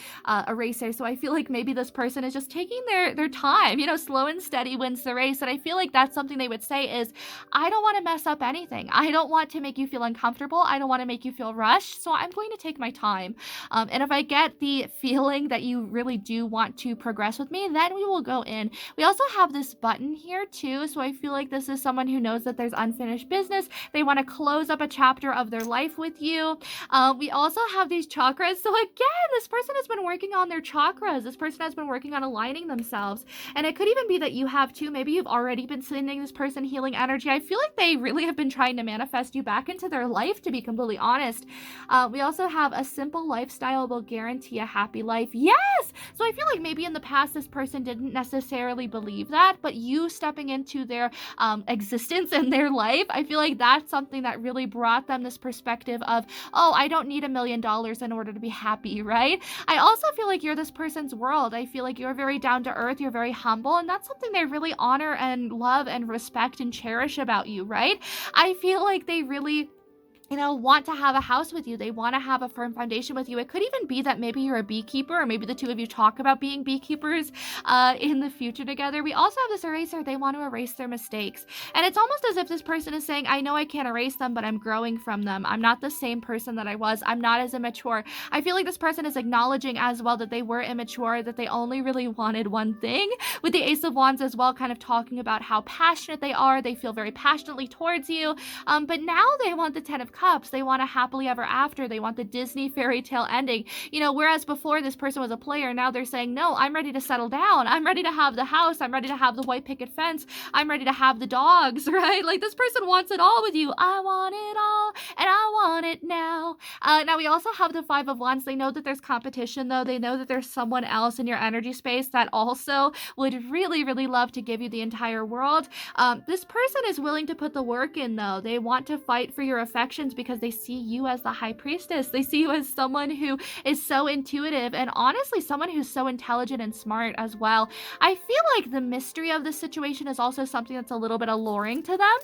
eraser, so I feel like maybe this person is just taking their time. Slow and steady wins the race, and I feel like that's something they would say is, I don't want to mess up anything. I don't want to make you feel uncomfortable. I don't want to make you feel rushed, so I'm going to take my time. And if I get the feeling that you really do want to progress with me, then we will go in. We also have this button here too, so I feel like this is someone who knows that there's unfinished business. They want to close up a chapter of their life with you. We also have these chakras, so again, this person has been working on their chakras. This person has been working on aligning themselves, and it could even be that you have too. Maybe you've already been sending this person healing energy. I feel like they really have been trying to manifest you back into their life, to be completely honest. We also have a simple lifestyle will guarantee a happy life. Yes! So I feel like maybe in the past this person didn't necessarily believe that, but you stepping into their existence and their life, I feel like that's something that really brought them this perspective of, oh, I don't need $1 million in order to be happy, right? I also feel like you're this person's world. I feel like you're very down to earth, you're very humble, and that's something they really honor and love and respect and cherish about you, right? I feel like they really want to have a house with you. They want to have a firm foundation with you. It could even be that maybe you're a beekeeper, or maybe the two of you talk about being beekeepers in the future together. We also have this eraser. They want to erase their mistakes. And it's almost as if this person is saying, I know I can't erase them, but I'm growing from them. I'm not the same person that I was. I'm not as immature. I feel like this person is acknowledging as well that they were immature, that they only really wanted one thing. With the Ace of Wands as well, kind of talking about how passionate they are. They feel very passionately towards you. But now they want the 10 of Cups. They want a happily ever after. They want the Disney fairy tale ending. Whereas before this person was a player, now they're saying, no, I'm ready to settle down. I'm ready to have the house. I'm ready to have the white picket fence. I'm ready to have the dogs, right? Like this person wants it all with you. I want it all and I want it now. Now we also have the 5 of Wands. They know that there's competition though. They know that there's someone else in your energy space that also would really, really love to give you the entire world. This person is willing to put the work in though. They want to fight for your affections because they see you as the high priestess. They see you as someone who is so intuitive and honestly someone who's so intelligent and smart as well. I feel like the mystery of this situation is also something that's a little bit alluring to them.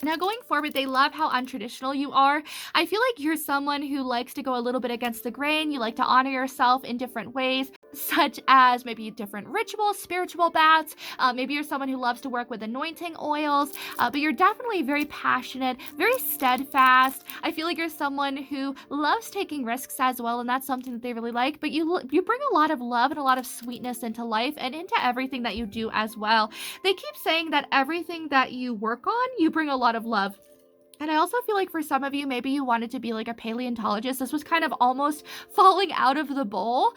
Now, going forward, they love how untraditional you are. I feel like you're someone who likes to go a little bit against the grain. You like to honor yourself in different ways, such as maybe different rituals, spiritual baths. Maybe you're someone who loves to work with anointing oils, but you're definitely very passionate, very steadfast. I feel like you're someone who loves taking risks as well, and that's something that they really like. But you bring a lot of love and a lot of sweetness into life and into everything that you do as well. They keep saying that everything that you work on, you bring a lot of love. And I also feel like for some of you, maybe you wanted to be like a paleontologist. This was kind of almost falling out of the bowl.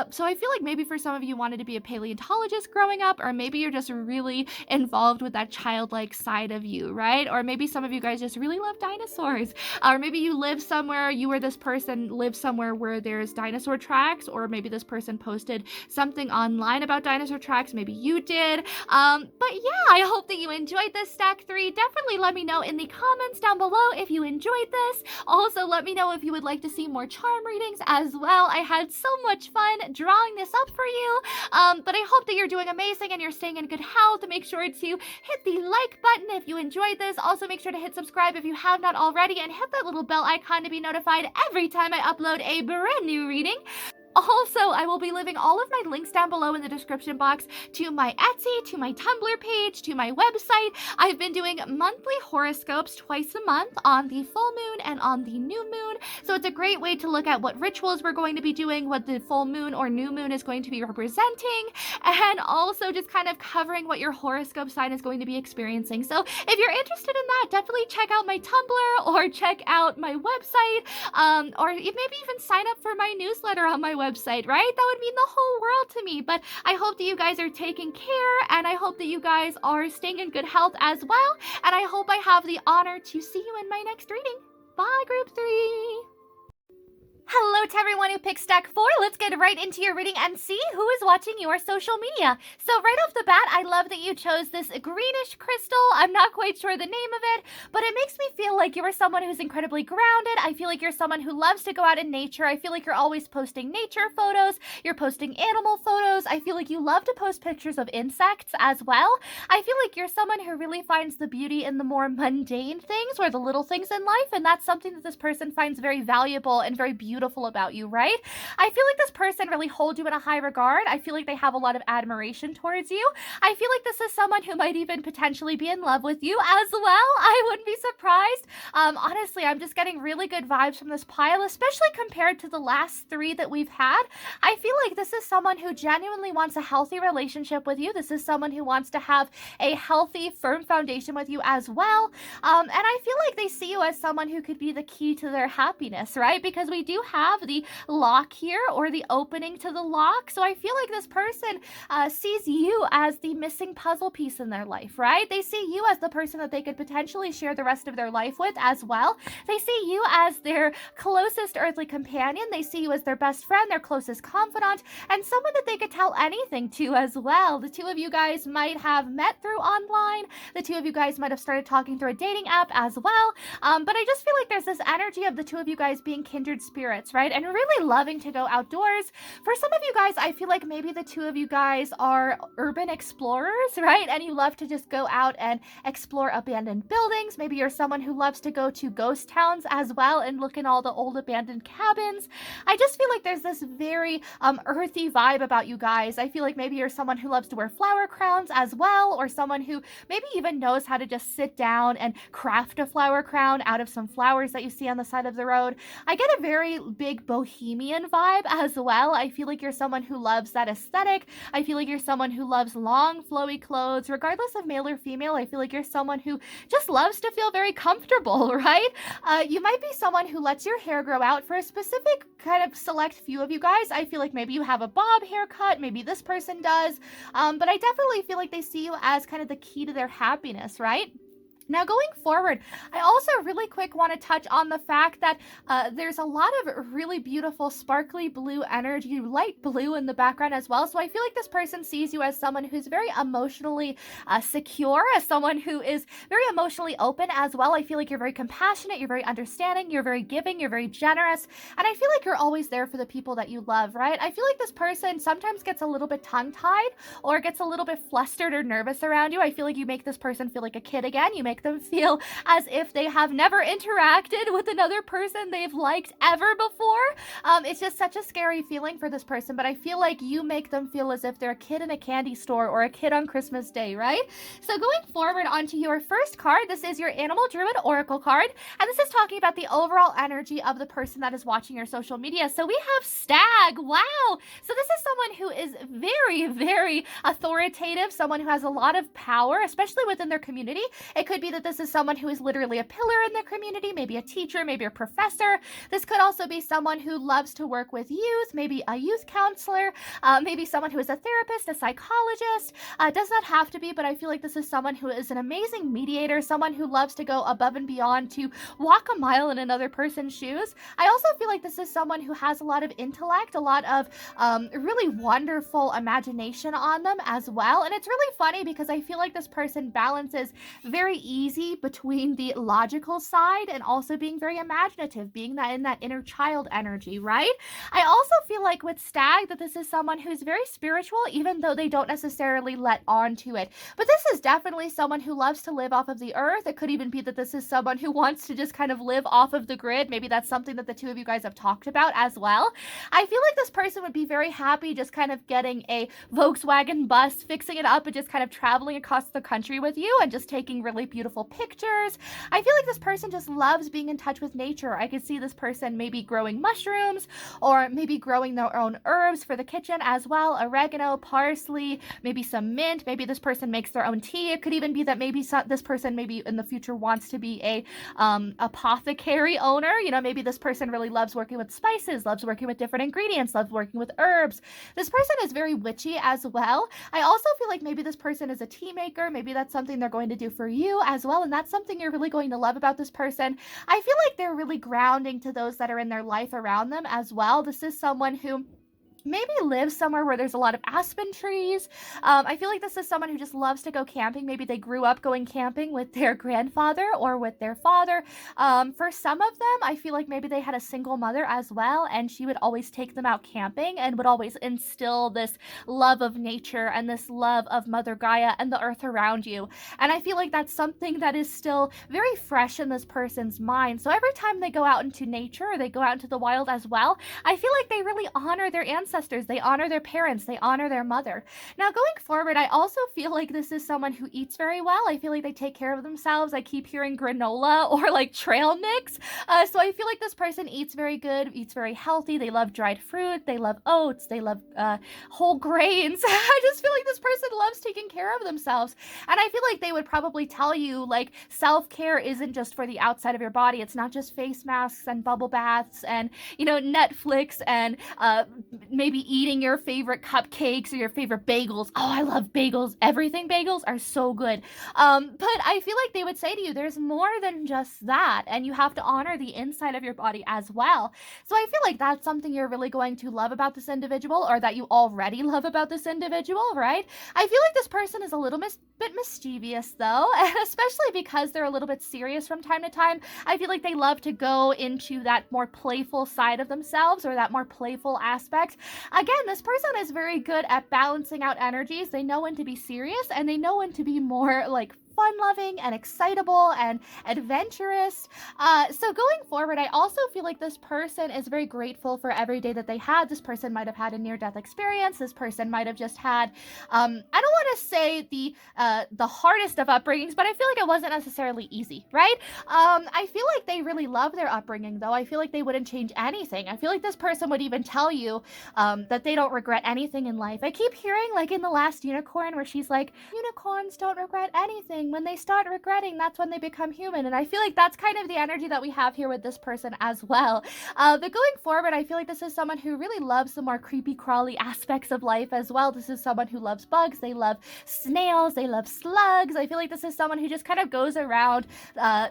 So I feel like maybe for some of you wanted to be a paleontologist growing up, or maybe you're just really involved with that childlike side of you, right? Or maybe some of you guys just really love dinosaurs. Or maybe you live somewhere, you or this person live somewhere where there's dinosaur tracks, or maybe this person posted something online about dinosaur tracks. Maybe you did. But yeah, I hope that you enjoyed this stack 3. Definitely let me know in the comments down below if you enjoyed this. Also, let me know if you would like to see more charm readings as well. I had so much fun drawing this up for you. But I hope that you're doing amazing and you're staying in good health. Make sure to hit the like button if you enjoyed this. Also, make sure to hit subscribe if you have not already, and hit that little bell icon to be notified every time I upload a brand new reading. Also, I will be leaving all of my links down below in the description box to my Etsy, to my Tumblr page, to my website. I've been doing monthly horoscopes twice a month on the full moon and on the new moon. So it's a great way to look at what rituals we're going to be doing, what the full moon or new moon is going to be representing, and also just kind of covering what your horoscope sign is going to be experiencing. So if you're interested in that, definitely check out my Tumblr or check out my website, or maybe even sign up for my newsletter on my website, right? That would mean the whole world to me. But I hope that you guys are taking care, and I hope that you guys are staying in good health as well. And I hope I have the honor to see you in my next reading. Bye, group 3. Hello to everyone who picked stack 4. Let's get right into your reading and see who is watching your social media. So right off the bat, I love that you chose this greenish crystal. I'm not quite sure the name of it, but it makes me feel like you are someone who's incredibly grounded. I feel like you're someone who loves to go out in nature. I feel like you're always posting nature photos. You're posting animal photos. I feel like you love to post pictures of insects as well. I feel like you're someone who really finds the beauty in the more mundane things, or the little things in life, and that's something that this person finds very valuable and very beautiful about you, right? I feel like this person really holds you in a high regard. I feel like they have a lot of admiration towards you. I feel like this is someone who might even potentially be in love with you as well. I wouldn't be surprised. Honestly, I'm just getting really good vibes from this pile, especially compared to the last 3 that we've had. I feel like this is someone who genuinely wants a healthy relationship with you. This is someone who wants to have a healthy, firm foundation with you as well. And I feel like they see you as someone who could be the key to their happiness, right? Because we do have the lock here, or the opening to the lock. So I feel like this person sees you as the missing puzzle piece in their life, right? They see you as the person that they could potentially share the rest of their life with as well. They see you as their closest earthly companion. They see you as their best friend, their closest confidant, and someone that they could tell anything to as well. The 2 of you guys might have met through online. The 2 of you guys might have started talking through a dating app as well. But I just feel like there's this energy of the 2 of you guys being kindred spirits, right? And really loving to go outdoors. For some of you guys, I feel like maybe the 2 of you guys are urban explorers, right? And you love to just go out and explore abandoned buildings. Maybe you're someone who loves to go to ghost towns as well and look in all the old abandoned cabins. I just feel like there's this very earthy vibe about you guys. I feel like maybe you're someone who loves to wear flower crowns as well, or someone who maybe even knows how to just sit down and craft a flower crown out of some flowers that you see on the side of the road. I get a very big bohemian vibe as well. I feel like you're someone who loves that aesthetic. I feel like you're someone who loves long, flowy clothes, regardless of male or female. I feel like you're someone who just loves to feel very comfortable, right? You might be someone who lets your hair grow out. For a specific kind of select few of you guys, I feel like maybe you have a bob haircut, maybe this person does, but I definitely feel like they see you as kind of the key to their happiness, right? Now, going forward, I also really quick want to touch on the fact that there's a lot of really beautiful sparkly blue energy, light blue in the background as well. So I feel like this person sees you as someone who's very emotionally secure, as someone who is very emotionally open as well. I feel like you're very compassionate, you're very understanding, you're very giving, you're very generous, and I feel like you're always there for the people that you love, right? I feel like this person sometimes gets a little bit tongue-tied or gets a little bit flustered or nervous around you. I feel like you make this person feel like a kid again. You make make them feel as if they have never interacted with another person they've liked ever before. It's just such a scary feeling for this person, but I feel like you make them feel as if they're a kid in a candy store or a kid on Christmas Day, right? So going forward onto your first card, this is your Animal Druid Oracle card, and this is talking about the overall energy of the person that is watching your social media. So we have Stag. Wow. So this is someone who is very, very authoritative, someone who has a lot of power, especially within their community. It could be that this is someone who is literally a pillar in their community, maybe a teacher, maybe a professor. This could also be someone who loves to work with youth, maybe a youth counselor, maybe someone who is a therapist, a psychologist. Does not have to be, but I feel like this is someone who is an amazing mediator, someone who loves to go above and beyond to walk a mile in another person's shoes. I also feel like this is someone who has a lot of intellect, a lot of really wonderful imagination on them as well. And it's really funny because I feel like this person balances very easy between the logical side and also being very imaginative, being that in that inner child energy, right? I also feel like with Stag that this is someone who's very spiritual, even though they don't necessarily let on to it. But this is definitely someone who loves to live off of the earth. It could even be that this is someone who wants to just kind of live off of the grid. Maybe that's something that the two of you guys have talked about as well. I feel like this person would be very happy just kind of getting a Volkswagen bus, fixing it up, and just kind of traveling across the country with you and just taking really beautiful pictures. I feel like this person just loves being in touch with nature. I could see this person maybe growing mushrooms or maybe growing their own herbs for the kitchen as well. Oregano, parsley, maybe some mint. Maybe this person makes their own tea. It could even be that maybe this person maybe in the future wants to be a apothecary owner. You know, maybe this person really loves working with spices, loves working with different ingredients, loves working with herbs. This person is very witchy as well. I also feel like maybe this person is a tea maker. Maybe that's something they're going to do for you as well, and that's something you're really going to love about this person. I feel like they're really grounding to those that are in their life around them as well. This is someone who maybe live somewhere where there's a lot of aspen trees. I feel like this is someone who just loves to go camping. Maybe they grew up going camping with their grandfather or with their father. For some of them, I feel like maybe they had a single mother as well, and she would always take them out camping and would always instill this love of nature and this love of Mother Gaia and the earth around you. And I feel like that's something that is still very fresh in this person's mind. So every time they go out into nature or they go out into the wild as well, I feel like they really honor their ancestors. They honor their parents, they honor their mother. Now going forward, I also feel like this is someone who eats very well. I feel like they take care of themselves. I keep hearing granola or like trail mix. So I feel like this person eats very good, eats very healthy. They love dried fruit, they love oats, they love whole grains. I just feel like this person loves taking care of themselves. And I feel like they would probably tell you like self-care isn't just for the outside of your body. It's not just face masks and bubble baths and, you know, Netflix and maybe eating your favorite cupcakes or your favorite bagels. Oh, I love bagels. Everything bagels are so good. But I feel like they would say to you, there's more than just that, and you have to honor the inside of your body as well. So I feel like that's something you're really going to love about this individual, or that you already love about this individual, right? I feel like this person is a little bit mischievous though, and especially because they're a little bit serious from time to time. I feel like they love to go into that more playful side of themselves or that more playful aspect. Again, this person is very good at balancing out energies. They know when to be serious and they know when to be more like fun-loving and excitable and adventurous. So going forward, I also feel like this person is very grateful for every day that they had. This person might have had a near-death experience. This person might have just had, I don't want to say the hardest of upbringings, but I feel like it wasn't necessarily easy, right? I feel like they really love their upbringing, though. I feel like they wouldn't change anything. I feel like this person would even tell you that they don't regret anything in life. I keep hearing, like in The Last Unicorn, where she's like, unicorns don't regret anything. When they start regretting, that's when they become human. And I feel like that's kind of the energy that we have here with this person as well. But going forward, I feel like this is someone who really loves the more creepy crawly aspects of life as well. This is someone who loves bugs. They love snails. They love slugs. I feel like this is someone who just kind of goes around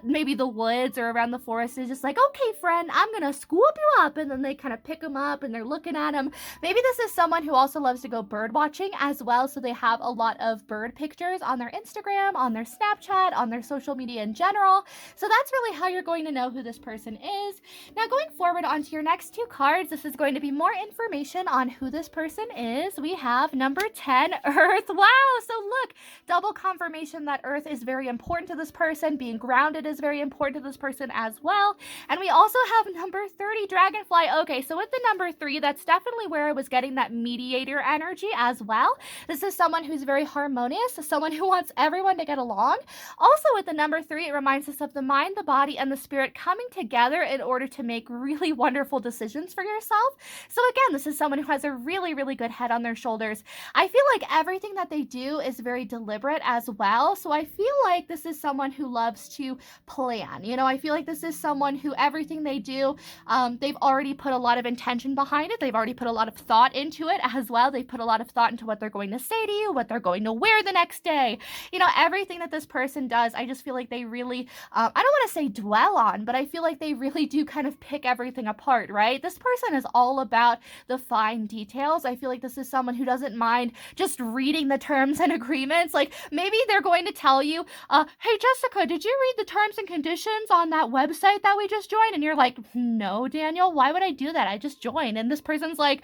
maybe the woods or around the forest and is just like, okay, friend, I'm gonna scoop you up. And then they kind of pick them up and they're looking at them. Maybe this is someone who also loves to go bird watching as well. So they have a lot of bird pictures on their Instagram, on their their Snapchat, on their social media in general. So that's really how you're going to know who this person is. Now going forward onto your next two cards, this is going to be more information on who this person is. We have number 10, Earth. Wow, so look, double confirmation that Earth is very important to this person. Being grounded is very important to this person as well. And we also have number 30, Dragonfly. Okay, so with the number 3, that's definitely where I was getting that mediator energy as well. This is someone who's very harmonious, someone who wants everyone to get along. Also with the number 3, it reminds us of the mind, the body, and the spirit coming together in order to make really wonderful decisions for yourself. So again, this is someone who has a really, really good head on their shoulders. I feel like everything that they do is very deliberate as well. So I feel like this is someone who loves to plan. You know, I feel like this is someone who everything they do, they've already put a lot of intention behind it. They've already put a lot of thought into it as well. They put a lot of thought into what they're going to say to you, what they're going to wear the next day. You know, everything that this person does, I just feel like they really, I don't want to say dwell on, but I feel like they really do kind of pick everything apart, right? This person is all about the fine details. I feel like this is someone who doesn't mind just reading the terms and agreements. Like maybe they're going to tell you, hey Jessica, did you read the terms and conditions on that website that we just joined? And you're like, no, Daniel, why would I do that? I just joined. And this person's like,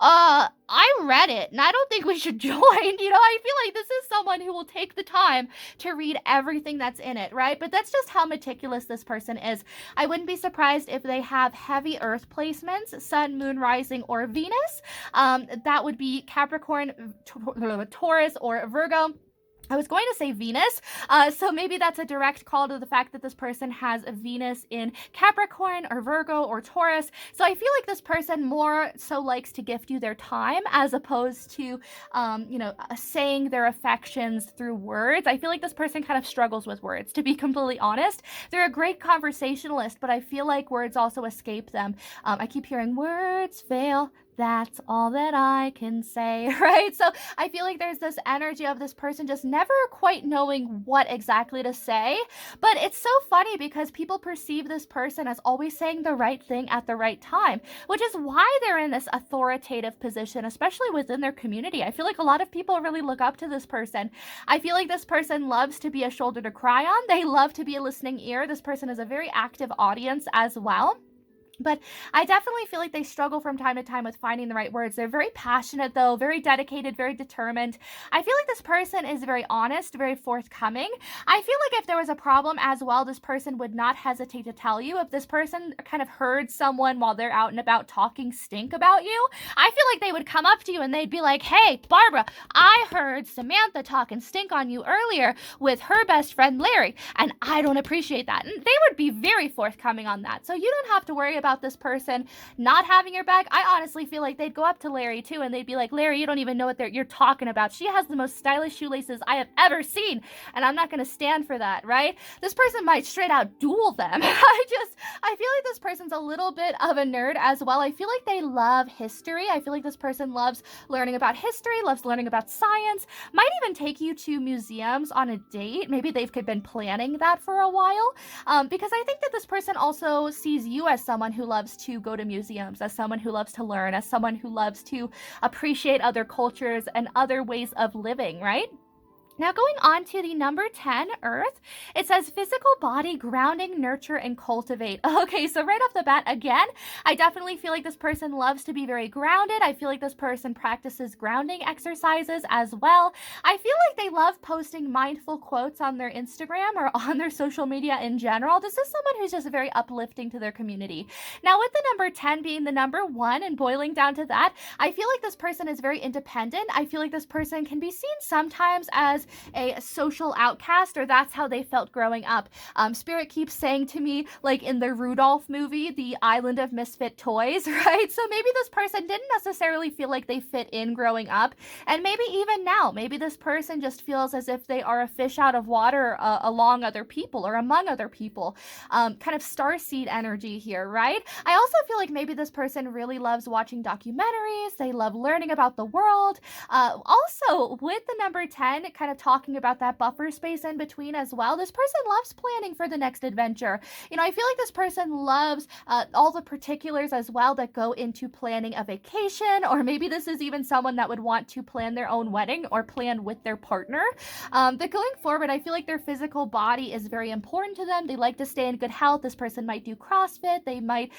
I read it and I don't think we should join. You know, I feel like this is someone who will take the time to read everything that's in it, right? But that's just how meticulous this person is. I wouldn't be surprised if they have heavy earth placements, sun, moon, rising, or Venus. That would be Capricorn, Taurus, or Virgo. I was going to say Venus, so maybe that's a direct call to the fact that this person has a Venus in Capricorn or Virgo or Taurus. So I feel like this person more so likes to gift you their time as opposed to, saying their affections through words. I feel like this person kind of struggles with words, to be completely honest. They're a great conversationalist, but I feel like words also escape them. I keep hearing words fail. That's all that I can say, right? So I feel like there's this energy of this person just never quite knowing what exactly to say. But it's so funny because people perceive this person as always saying the right thing at the right time, which is why they're in this authoritative position, especially within their community. I feel like a lot of people really look up to this person. I feel like this person loves to be a shoulder to cry on. They love to be a listening ear. This person is a very active audience as well. But I definitely feel like they struggle from time to time with finding the right words. They're very passionate, though, very dedicated, very determined. I feel like this person is very honest, very forthcoming. I feel like if there was a problem as well, this person would not hesitate to tell you. If this person kind of heard someone while they're out and about talking stink about you, I feel like they would come up to you and they'd be like, hey, Barbara, I heard Samantha talking stink on you earlier with her best friend, Larry, and I don't appreciate that. And they would be very forthcoming on that. So you don't have to worry about this person not having your back. I honestly feel like they'd go up to Larry too and they'd be like, Larry, you don't even know what you're talking about. She has the most stylish shoelaces I have ever seen, and I'm not going to stand for that, right? This person might straight out duel them. I feel like this person's a little bit of a nerd as well. I feel like they love history. I feel like this person loves learning about history, loves learning about science, might even take you to museums on a date. Maybe they've been planning that for a while, because I think that this person also sees you as someone who loves to go to museums, as someone who loves to learn, as someone who loves to appreciate other cultures and other ways of living, right? Now going on to the number 10, Earth, it says physical body, grounding, nurture, and cultivate. Okay, so right off the bat, again, I definitely feel like this person loves to be very grounded. I feel like this person practices grounding exercises as well. I feel like they love posting mindful quotes on their Instagram or on their social media in general. This is someone who's just very uplifting to their community. Now with the number 10 being the number 1 and boiling down to that, I feel like this person is very independent. I feel like this person can be seen sometimes as a social outcast, or that's how they felt growing up. Spirit keeps saying to me, like in the Rudolph movie, the island of misfit toys, right? So maybe this person didn't necessarily feel like they fit in growing up, and maybe even now, maybe this person just feels as if they are a fish out of water along other people or among other people. Kind of starseed energy here, right? I also feel like maybe this person really loves watching documentaries. They love learning about the world. Also, with the number 10, kind of talking about that buffer space in between as well, this person loves planning for the next adventure. You know, I feel like this person loves all the particulars as well that go into planning a vacation, or maybe this is even someone that would want to plan their own wedding or plan with their partner. partner. But going forward, I feel like their physical body is very important to them. They like to stay in good health. This person might do CrossFit. They might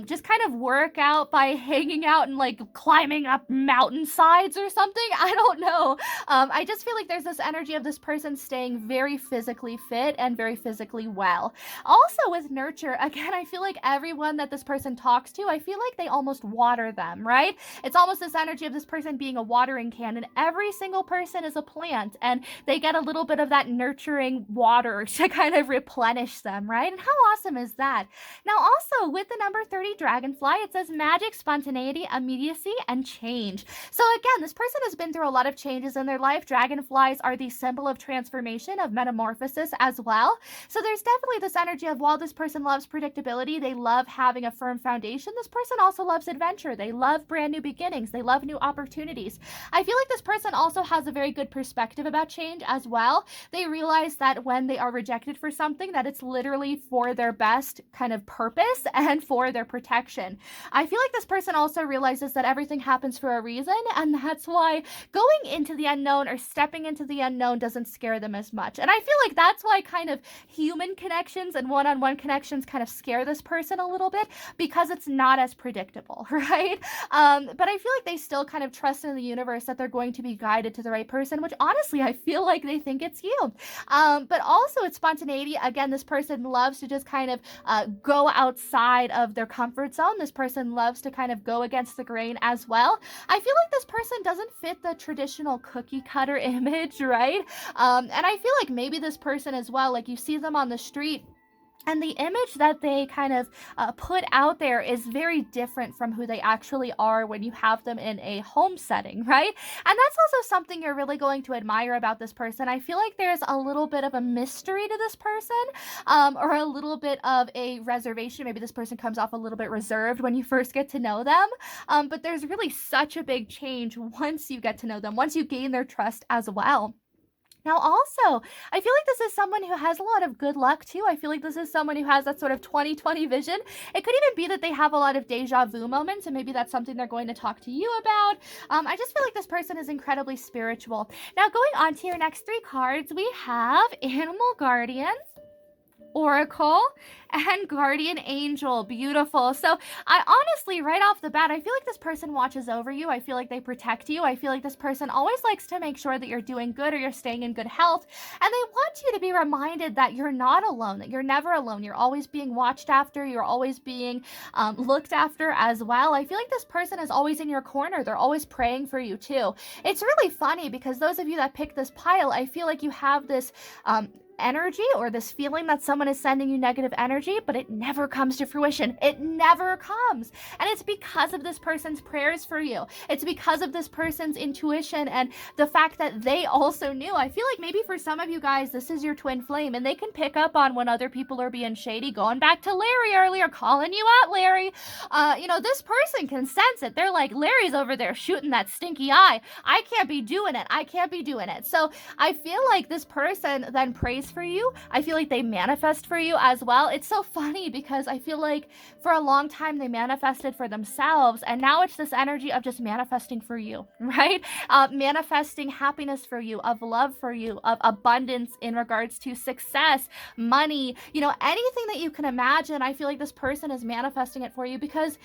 just kind of work out by hanging out and like climbing up mountainsides or something. I don't know. I just feel like there's this energy of this person staying very physically fit and very physically well. Also with nurture, again, I feel like everyone that this person talks to, I feel like they almost water them, right? It's almost this energy of this person being a watering can, and every single person is a plant, and they get a little bit of that nurturing water to kind of replenish them, right? And how awesome is that? Now also with the number 30 dragonfly, it says magic, spontaneity, immediacy, and change. So again, this person has been through a lot of changes in their life. Dragonflies are the symbol of transformation, of metamorphosis as well. So there's definitely this energy of, while this person loves predictability, they love having a firm foundation, this person also loves adventure. They love brand new beginnings. They love new opportunities. I feel like this person also has a very good perspective about change as well. They realize that when they are rejected for something, that it's literally for their best kind of purpose and for their protection. I feel like this person also realizes that everything happens for a reason, and that's why going into the unknown or stepping into the unknown doesn't scare them as much. And I feel like that's why kind of human connections and one-on-one connections kind of scare this person a little bit, because it's not as predictable, right? But I feel like they still kind of trust in the universe that they're going to be guided to the right person, which honestly, I feel like they think it's you. But also it's spontaneity. Again, this person loves to just kind of go outside of their comfort zone. This person loves to kind of go against the grain as well. I feel like this person doesn't fit the traditional cookie cutter image, right? And I feel like maybe this person as well, like you see them on the street, and the image that they kind of put out there is very different from who they actually are when you have them in a home setting, right? And that's also something you're really going to admire about this person. I feel like there's a little bit of a mystery to this person, or a little bit of a reservation. Maybe this person comes off a little bit reserved when you first get to know them, but there's really such a big change once you get to know them, once you gain their trust as well. Now, also, I feel like this is someone who has a lot of good luck, too. I feel like this is someone who has that sort of 20/20 vision. It could even be that they have a lot of deja vu moments, and maybe that's something they're going to talk to you about. I just feel like this person is incredibly spiritual. Now, going on to your next three cards, we have Animal Guardians, Oracle, and Guardian Angel. Beautiful. So I honestly, right off the bat, I feel like this person watches over you. I feel like they protect you. I feel like this person always likes to make sure that you're doing good or you're staying in good health. And they want you to be reminded that you're not alone, that you're never alone. You're always being watched after. You're always being looked after as well. I feel like this person is always in your corner. They're always praying for you too. It's really funny because those of you that picked this pile, I feel like you have this energy or this feeling that someone is sending you negative energy, but it never comes to fruition. It never comes. And it's because of this person's prayers for you. It's because of this person's intuition and the fact that they also knew. I feel like maybe for some of you guys, this is your twin flame, and they can pick up on when other people are being shady. Going back to Larry earlier, calling you out, Larry. This person can sense it. They're like, Larry's over there shooting that stinky eye. I can't be doing it. I can't be doing it. So I feel like this person then prays for you. I feel like they manifest for you as well. It's so funny because I feel like for a long time they manifested for themselves, and now it's this energy of just manifesting for you, right? Manifesting happiness for you, of love for you, of abundance in regards to success, money, anything that you can imagine. I feel like this person is manifesting it for you because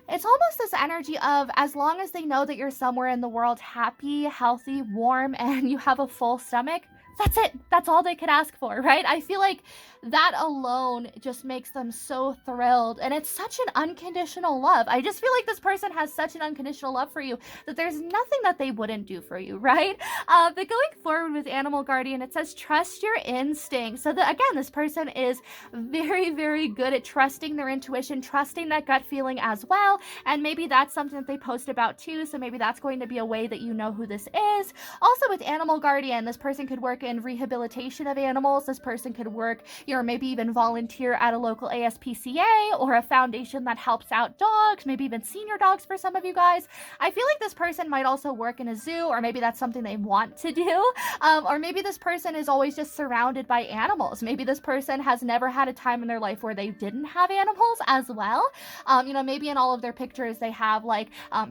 it's almost this energy of, as long as they know that you're somewhere in the world happy, healthy, warm, and you have a full stomach, that's it. That's all they could ask for, right? I feel like that alone just makes them so thrilled. And it's such an unconditional love. I just feel like this person has such an unconditional love for you that there's nothing that they wouldn't do for you, right? But going forward with Animal Guardian, it says trust your instincts. So again, this person is very, very good at trusting their intuition, trusting that gut feeling as well. And maybe that's something that they post about too. So maybe that's going to be a way that you know who this is. Also with Animal Guardian, this person could work work in rehabilitation of animals. This person could work, or maybe even volunteer at a local ASPCA or a foundation that helps out dogs, maybe even senior dogs for some of you guys. I feel like this person might also work in a zoo, or maybe that's something they want to do. Or maybe this person is always just surrounded by animals. Maybe this person has never had a time in their life where they didn't have animals as well. Maybe in all of their pictures they have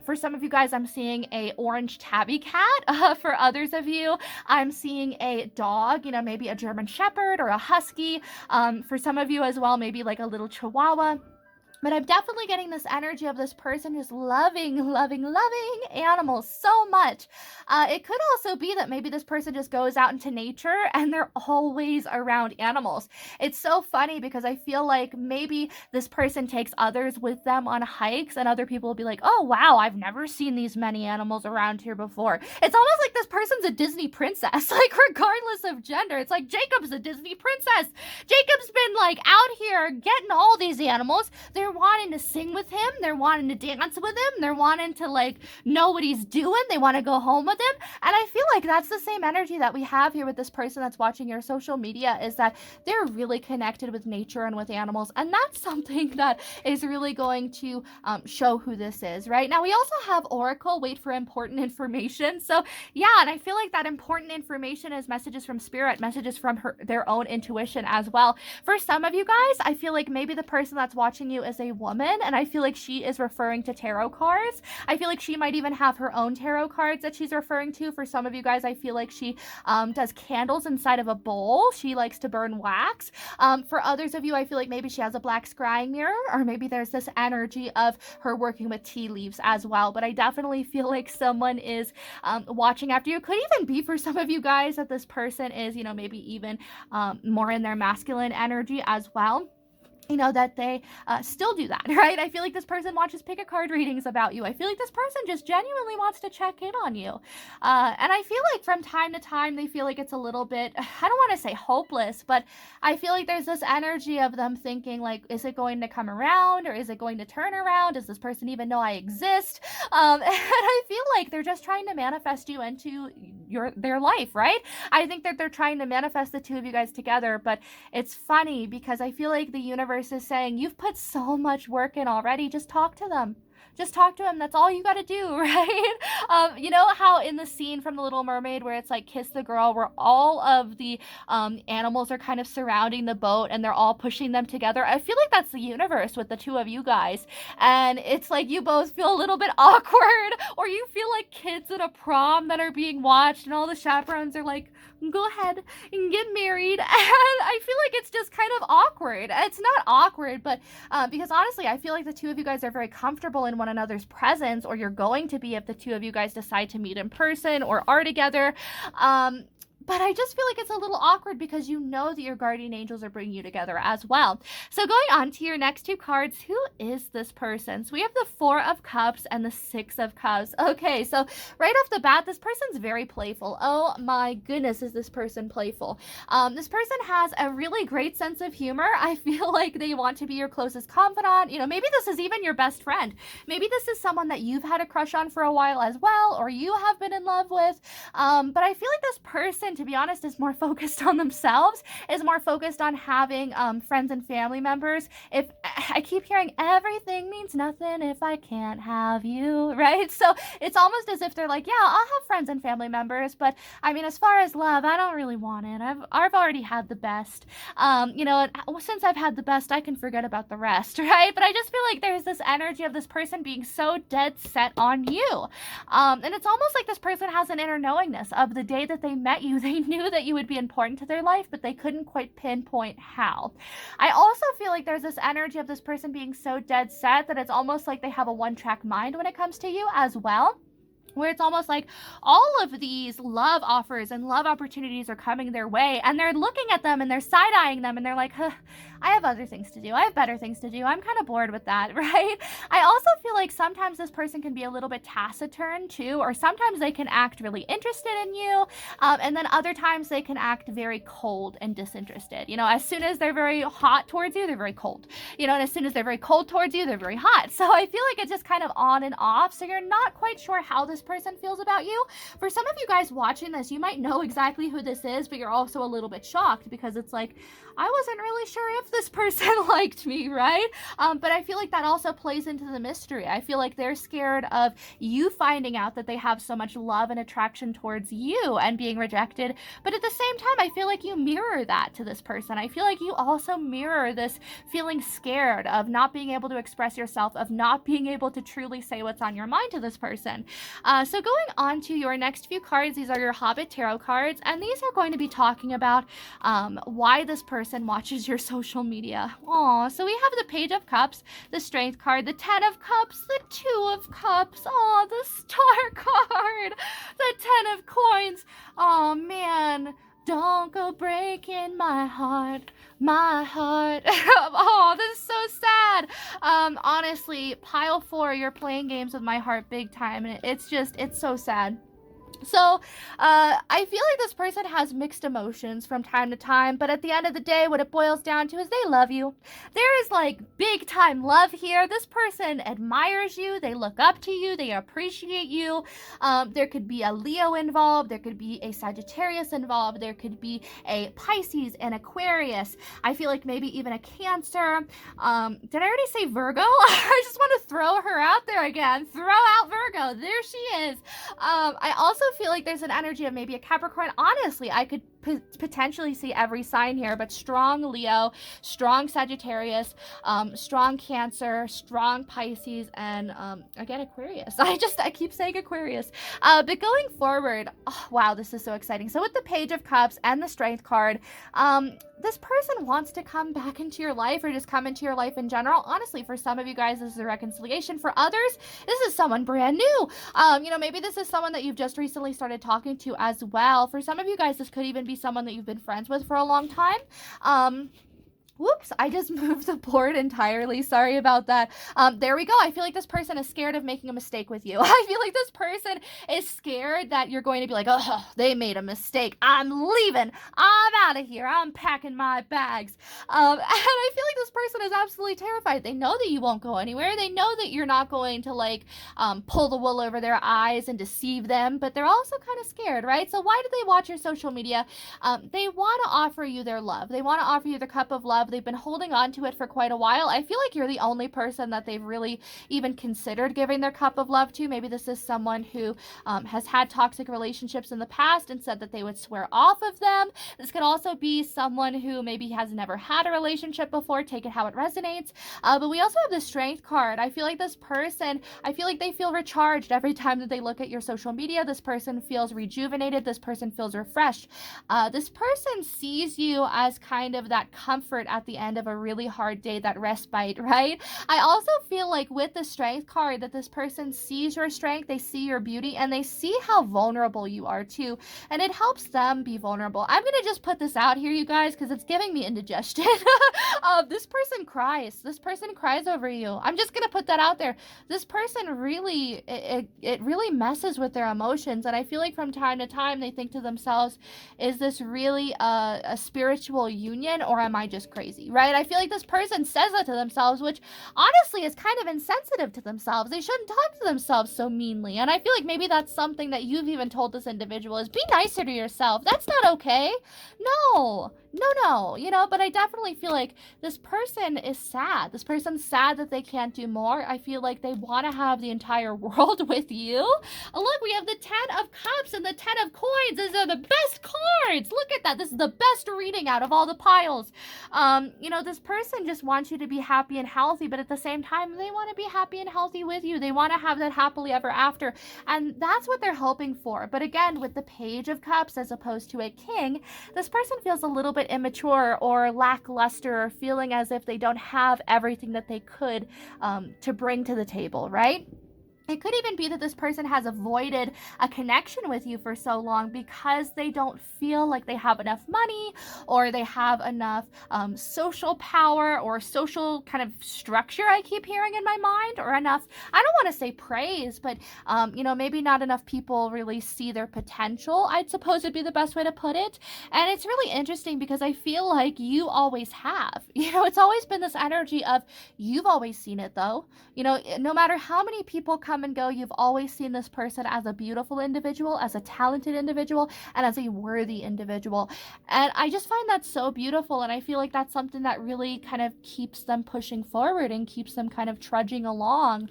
for some of you guys, I'm seeing a orange tabby cat. For others of you, I'm seeing a dog, maybe a German Shepherd or a Husky. For some of you as well, maybe like a little Chihuahua. But I'm definitely getting this energy of this person just loving animals so much. It could also be that maybe this person just goes out into nature and they're always around animals. It's so funny because I feel like maybe this person takes others with them on hikes, and other people will be like, oh wow, I've never seen these many animals around here before. It's almost like this person's a Disney princess, like regardless of gender. It's like Jacob's a Disney princess. Jacob's been out here getting all these animals. They're wanting to sing with him, they're wanting to dance with him, they're wanting to know what he's doing, they want to go home with him. And I feel like that's the same energy that we have here with this person that's watching your social media, is that they're really connected with nature and with animals, and that's something that is really going to show who this is. Right now we also have Oracle, wait for important information. So yeah, and I feel like that important information is messages from spirit, messages from their own intuition as well. For some of you guys, I feel like maybe the person that's watching you is a woman, and I feel like she is referring to tarot cards. I feel like she might even have her own tarot cards that she's referring to. For some of you guys, I feel like she does candles inside of a bowl. She likes to burn wax. For others of you, I feel like maybe she has a black scrying mirror, or maybe there's this energy of her working with tea leaves as well. But I definitely feel like someone is watching after you. It could even be for some of you guys that this person is, maybe even more in their masculine energy as well. That they still do that, right? I feel like this person watches pick a card readings about you. I feel like this person just genuinely wants to check in on you. And I feel like from time to time, they feel like it's a little bit, I don't want to say hopeless, but I feel like there's this energy of them thinking is it going to come around, or is it going to turn around? Does this person even know I exist? And I feel like they're just trying to manifest you into their life, right? I think that they're trying to manifest the two of you guys together, but it's funny because I feel like the universe is saying, you've put so much work in already, just talk to them. Just talk to him. That's all you got to do, right? You know how in the scene from The Little Mermaid where it's Kiss the Girl, where all of the animals are kind of surrounding the boat and they're all pushing them together? I feel like that's the universe with the two of you guys. And it's you both feel a little bit awkward, or you feel like kids at a prom that are being watched and all the chaperones are go ahead and get married. And I feel like it's just kind of awkward. It's not awkward, but because honestly, I feel like the two of you guys are very comfortable in one another's presence, or you're going to be if the two of you guys decide to meet in person or are together. But I just feel like it's a little awkward because you know that your guardian angels are bringing you together as well. So going on to your next two cards, who is this person? So we have the Four of Cups and the Six of Cups. Okay, so right off the bat, this person's very playful. Oh my goodness, is this person playful? This person has a really great sense of humor. I feel like they want to be your closest confidant. Maybe this is even your best friend. Maybe this is someone that you've had a crush on for a while as well, or you have been in love with. But I feel like this person, to be honest, is more focused on themselves, is more focused on having friends and family members. If I keep hearing everything means nothing if I can't have you, right? So it's almost as if they're yeah, I'll have friends and family members, but I mean, as far as love, I don't really want it. I've already had the best. Since I've had the best, I can forget about the rest, right? But I just feel like there's this energy of this person being so dead set on you. And it's almost like this person has an inner knowingness of the day that they met you. They knew that you would be important to their life, but they couldn't quite pinpoint how. I also feel like there's this energy of this person being so dead set that it's almost like they have a one-track mind when it comes to you as well, where it's almost like all of these love offers and love opportunities are coming their way, and they're looking at them and they're side-eyeing them and they're like, I have other things to do. I have better things to do. I'm kind of bored with that, right? I also feel like sometimes this person can be a little bit taciturn too, or sometimes they can act really interested in you, and then other times they can act very cold and disinterested. As soon as they're very hot towards you, they're very cold. And as soon as they're very cold towards you, they're very hot. So I feel like it's just kind of on and off. So you're not quite sure how this this person feels about you. For some of you guys watching this, you might know exactly who this is, but you're also a little bit shocked because it's like, I wasn't really sure if this person liked me, right? But I feel like that also plays into the mystery. I feel like they're scared of you finding out that they have so much love and attraction towards you and being rejected. But at the same time, I feel like you mirror that to this person. I feel like you also mirror this feeling scared of not being able to express yourself, of not being able to truly say what's on your mind to this person. So going on to your next few cards, these are your Hobbit Tarot cards, and these are going to be talking about why this person watches your social media. Aw, so we have the Page of Cups, the Strength card, the Ten of Cups, the Two of Cups, aw, the Star card, the Ten of Coins. Oh man, don't go breaking my heart, my heart. Oh, this is so sad. Honestly, pile 4, you're playing games with my heart big time, and it's so sad. So, I feel like this person has mixed emotions from time to time, but at the end of the day, what it boils down to is they love you. There is like big time love here. This person admires you. They look up to you. They appreciate you. There could be a Leo involved. There could be a Sagittarius involved. There could be a Pisces, an Aquarius. I feel like maybe even a Cancer. Did I already say Virgo? I just want to throw her out there again. Throw out Virgo. There she is. I also feel like there's an energy of maybe a Capricorn. Honestly, I could potentially see every sign here, but strong Leo, strong Sagittarius, strong Cancer, strong Pisces, and again Aquarius. I keep saying Aquarius. But going forward, oh, wow, this is so exciting. So with the Page of Cups and the Strength card, this person wants to come back into your life or just come into your life in general. Honestly, for some of you guys, this is a reconciliation. For others, this is someone brand new. Maybe this is someone that you've just recently started talking to as well. For some of you guys, this could even be someone that you've been friends with for a long time. Whoops, I just moved the board entirely. Sorry about that. There we go. I feel like this person is scared of making a mistake with you. I feel like this person is scared that you're going to be like, oh, they made a mistake. I'm leaving. I'm out of here. I'm packing my bags. And I feel like this person is absolutely terrified. They know that you won't go anywhere. They know that you're not going to pull the wool over their eyes and deceive them, but they're also kind of scared, right? So why do they watch your social media? They want to offer you their love. They want to offer you their cup of love. They've been holding on to it for quite a while. I feel like you're the only person that they've really even considered giving their cup of love to. Maybe this is someone who has had toxic relationships in the past and said that they would swear off of them. This could also be someone who maybe has never had a relationship before. Take it how it resonates. But we also have the Strength card. I feel like this person, I feel like they feel recharged every time that they look at your social media. This person feels rejuvenated. This person feels refreshed. This person sees you as kind of that comfort at the end of a really hard day, that respite, right? I also feel like with the Strength card that this person sees your strength, they see your beauty, and they see how vulnerable you are too, and it helps them be vulnerable. I'm gonna just put this out here, you guys, because it's giving me indigestion. This person cries. This person cries over you. I'm just gonna put that out there. This person really, it really messes with their emotions, and I feel like from time to time they think to themselves, is this really a spiritual union, or am I just crazy, right? I feel like this person says that to themselves, which honestly is kind of insensitive to themselves. They shouldn't talk to themselves so meanly, and I feel like maybe that's something that you've even told this individual is be nicer to yourself. That's not okay. No, but I definitely feel like this person is sad. This person's sad that they can't do more. I feel like they want to have the entire world with you. Look, we have the Ten of Cups and the Ten of Coins. These are the best cards. Look at that. This is the best reading out of all the piles. This person just wants you to be happy and healthy, but at the same time, they want to be happy and healthy with you. They want to have that happily ever after, and that's what they're hoping for. But again, with the Page of Cups as opposed to a King, this person feels a little bit immature or lackluster, or feeling as if they don't have everything that they could to bring to the table, right? It could even be that this person has avoided a connection with you for so long because they don't feel like they have enough money, or they have enough social power or social kind of structure, I keep hearing in my mind, or enough, I don't want to say praise, but maybe not enough people really see their potential, I'd suppose would be the best way to put it. And it's really interesting because I feel like you always have. It's always been this energy of you've always seen it though. No matter how many people come come and go, you've always seen this person as a beautiful individual, as a talented individual, and as a worthy individual. And I just find that so beautiful, and I feel like that's something that really kind of keeps them pushing forward and keeps them kind of trudging along,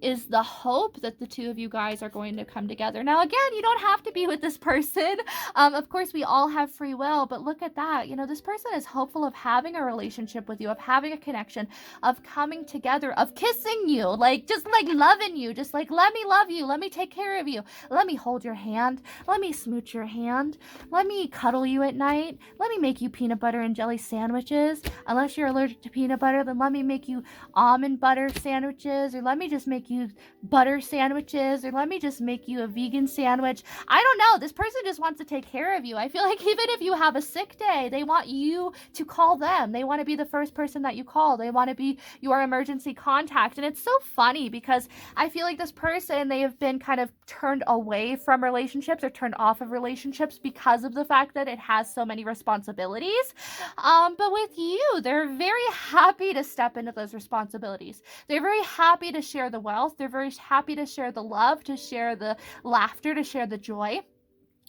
is the hope that the two of you guys are going to come together. Now, again, you don't have to be with this person. Of course, we all have free will, but look at that. You know, this person is hopeful of having a relationship with you, of having a connection, of coming together, of kissing you, like just like loving you, just like, let me love you, let me take care of you, let me hold your hand, let me smooch your hand, let me cuddle you at night, let me make you peanut butter and jelly sandwiches. Unless you're allergic to peanut butter, then let me make you almond butter sandwiches, or let me just make you butter sandwiches, or let me just make you a vegan sandwich. I don't know. This person just wants to take care of you. I feel like even if you have a sick day, they want you to call them. They want to be the first person that you call. They want to be your emergency contact. And it's so funny because I feel like this person, they have been kind of turned away from relationships or turned off of relationships because of the fact that it has so many responsibilities. But with you, they're very happy to step into those responsibilities. They're very happy to share the wealth. They're very happy to share the love, to share the laughter, to share the joy.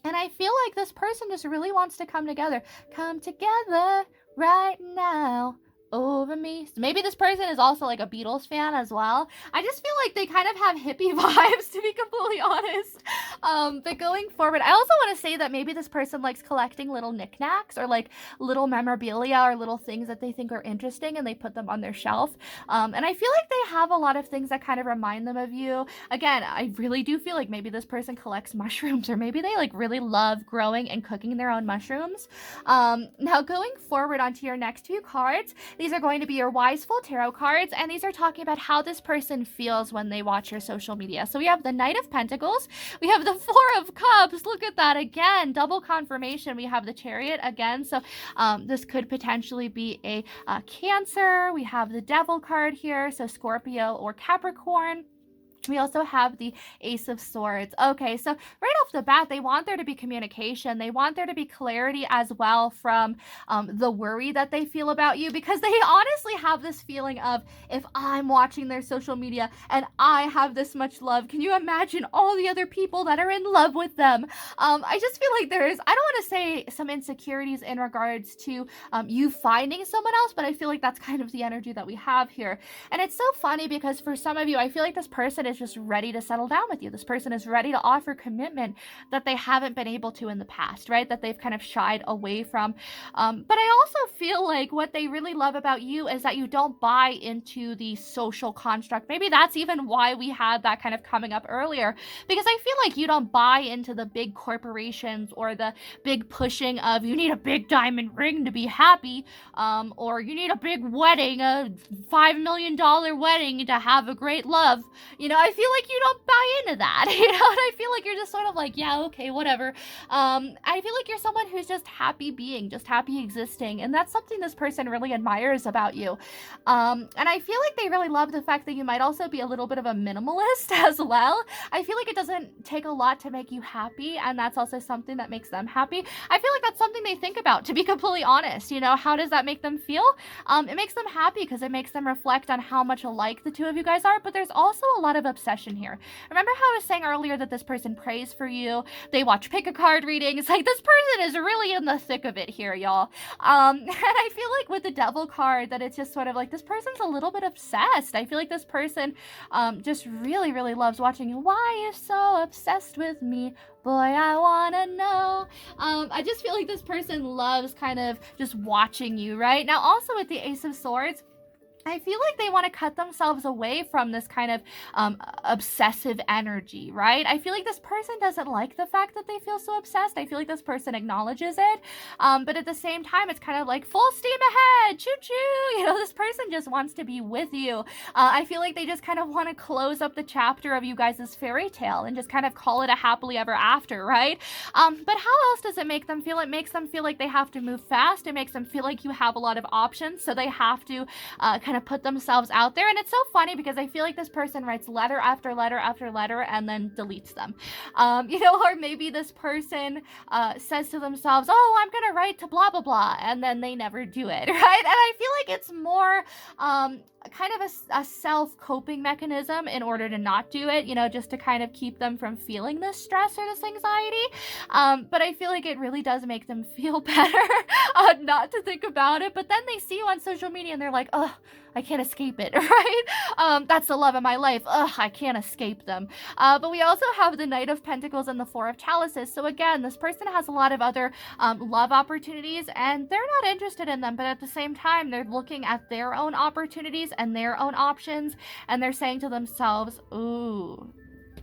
And I feel like this person just really wants to come together. Come together right now over me. So maybe this person is also like a Beatles fan as well. I just feel like they kind of have hippie vibes, to be completely honest. But going forward, I also want to say that maybe this person likes collecting little knickknacks or like little memorabilia or little things that they think are interesting, and they put them on their shelf. And I feel like they have a lot of things that kind of remind them of you. Again, I really do feel like maybe this person collects mushrooms, or maybe they like really love growing and cooking their own mushrooms. Now going forward onto your next few cards, these are going to be your Wiseful Tarot cards, and these are talking about how this person feels when they watch your social media. So we have the Knight of Pentacles, we have the Four of Cups, look at that again, double confirmation. We have the Chariot again, so this could potentially be a Cancer. We have the Devil card here, so Scorpio or Capricorn. We also have the Ace of Swords. Okay, so right off the bat, they want there to be communication. They want there to be clarity as well from the worry that they feel about you, because they honestly have this feeling of, if I'm watching their social media and I have this much love, can you imagine all the other people that are in love with them? I just feel like there is, I don't want to say some insecurities in regards to you finding someone else, but I feel like that's kind of the energy that we have here. And it's so funny because for some of you, I feel like this person is just ready to settle down with you. This person is ready to offer commitment that they haven't been able to in the past, right? That they've kind of shied away from. But I also feel like what they really love about you is that you don't buy into the social construct. Maybe that's even why we had that kind of coming up earlier, because I feel like you don't buy into the big corporations or the big pushing of you need a big diamond ring to be happy, or you need a big wedding, a $5 million wedding to have a great love. You know, I feel like you don't buy into that, you know, and I feel like you're just sort of like, yeah, okay, whatever. I feel like you're someone who's just happy being, just happy existing, and that's something this person really admires about you. And I feel like they really love the fact that you might also be a little bit of a minimalist as well. I feel like it doesn't take a lot to make you happy, and that's also something that makes them happy. I feel like that's something they think about, to be completely honest. You know, how does that make them feel? It makes them happy because it makes them reflect on how much alike the two of you guys are, but there's also a lot of obsession here. Remember how I was saying earlier that this person prays for you, they watch pick-a-card readings? Like, this person is really in the thick of it here, y'all. And I feel like with the Devil card that it's just sort of like this person's a little bit obsessed. I feel like this person just really, really loves watching you. Why you so obsessed with me? Boy, I wanna know. I just feel like this person loves kind of just watching you, right? Now, also with the Ace of Swords, I feel like they want to cut themselves away from this kind of obsessive energy, right? I feel like this person doesn't like the fact that they feel so obsessed. I feel like this person acknowledges it, but at the same time, it's kind of like full steam ahead, choo-choo. You know, this person just wants to be with you. I feel like they just kind of want to close up the chapter of you guys' fairy tale and just kind of call it a happily ever after, right? But how else does it make them feel? It makes them feel like they have to move fast. It makes them feel like you have a lot of options, so they have to kind kind of put themselves out there. And it's so funny because I feel like this person writes letter after letter after letter and then deletes them. Or maybe this person says to themselves, oh, I'm gonna write to blah blah blah, and then they never do it, right? And I feel like it's more kind of a self-coping mechanism in order to not do it, just to kind of keep them from feeling this stress or this anxiety. But I feel like it really does make them feel better not to think about it. But then they see you on social media and they're like, oh, I can't escape it, right? That's the love of my life. Ugh, I can't escape them. But we also have the Knight of Pentacles and the Four of Chalices. So again, this person has a lot of other love opportunities and they're not interested in them. But at the same time, they're looking at their own opportunities and their own options. And they're saying to themselves, ooh,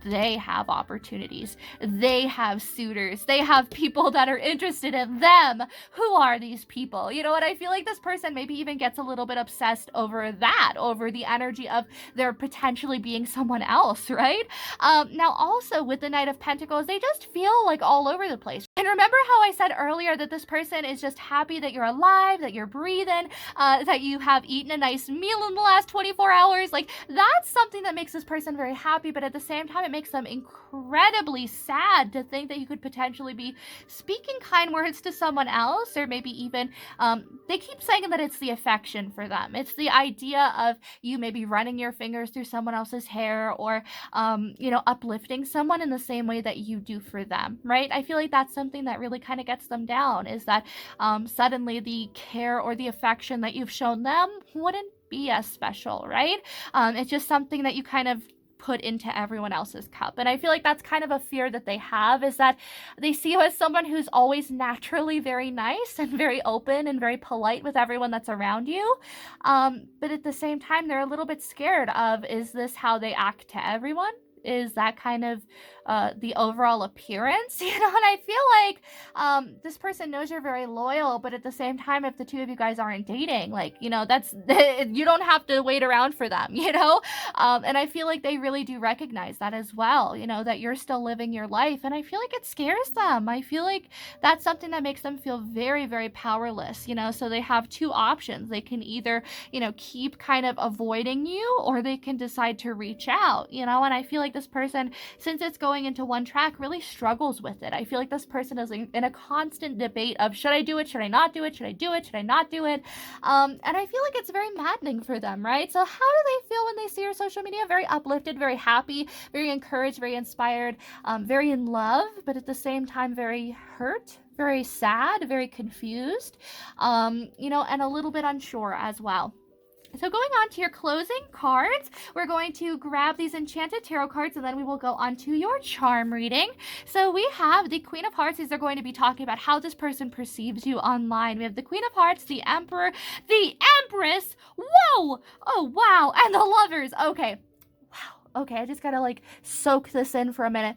they have opportunities. They have suitors. They have people that are interested in them. Who are these people? You know what? I feel like this person maybe even gets a little bit obsessed over that, over the energy of there potentially being someone else, right? Now also with the Knight of Pentacles, they just feel like all over the place. And remember how I said earlier that this person is just happy that you're alive, that you're breathing, that you have eaten a nice meal in the last 24 hours. Like, that's something that makes this person very happy, but at the same time, it makes them incredibly sad to think that you could potentially be speaking kind words to someone else, or maybe even they keep saying that it's the affection for them. It's the idea of you maybe running your fingers through someone else's hair, or uplifting someone in the same way that you do for them, right? I feel like that's something that really kind of gets them down, is that suddenly the care or the affection that you've shown them wouldn't be as special, right? It's just something that you kind of put into everyone else's cup. And I feel like that's kind of a fear that they have, is that they see you as someone who's always naturally very nice and very open and very polite with everyone that's around you. But at the same time, they're a little bit scared of, is this how they act to everyone? Is that kind of the overall appearance? And I feel like this person knows you're very loyal, but at the same time, if the two of you guys aren't dating, that's you don't have to wait around for them, and I feel like they really do recognize that as well, that you're still living your life, and I feel like it scares them. I feel like that's something that makes them feel very, very powerless, so they have two options. They can either, keep kind of avoiding you, or they can decide to reach out, and I feel like this person, since it's going into one track, really struggles with it. I feel like this person is in a constant debate of, should I do it? Should I not do it? Should I do it? Should I not do it? And I feel like it's very maddening for them, right? So how do they feel when they see your social media? Very uplifted, very happy, very encouraged, very inspired, very in love, but at the same time, very hurt, very sad, very confused, and a little bit unsure as well. So going on to your closing cards, we're going to grab these Enchanted Tarot cards, and then we will go on to your charm reading. So we have the Queen of Hearts. These are going to be talking about how this person perceives you online. We have the Queen of Hearts, the Emperor, the Empress. Whoa! Oh, wow. And the Lovers. Okay. Wow. Okay, I just gotta soak this in for a minute.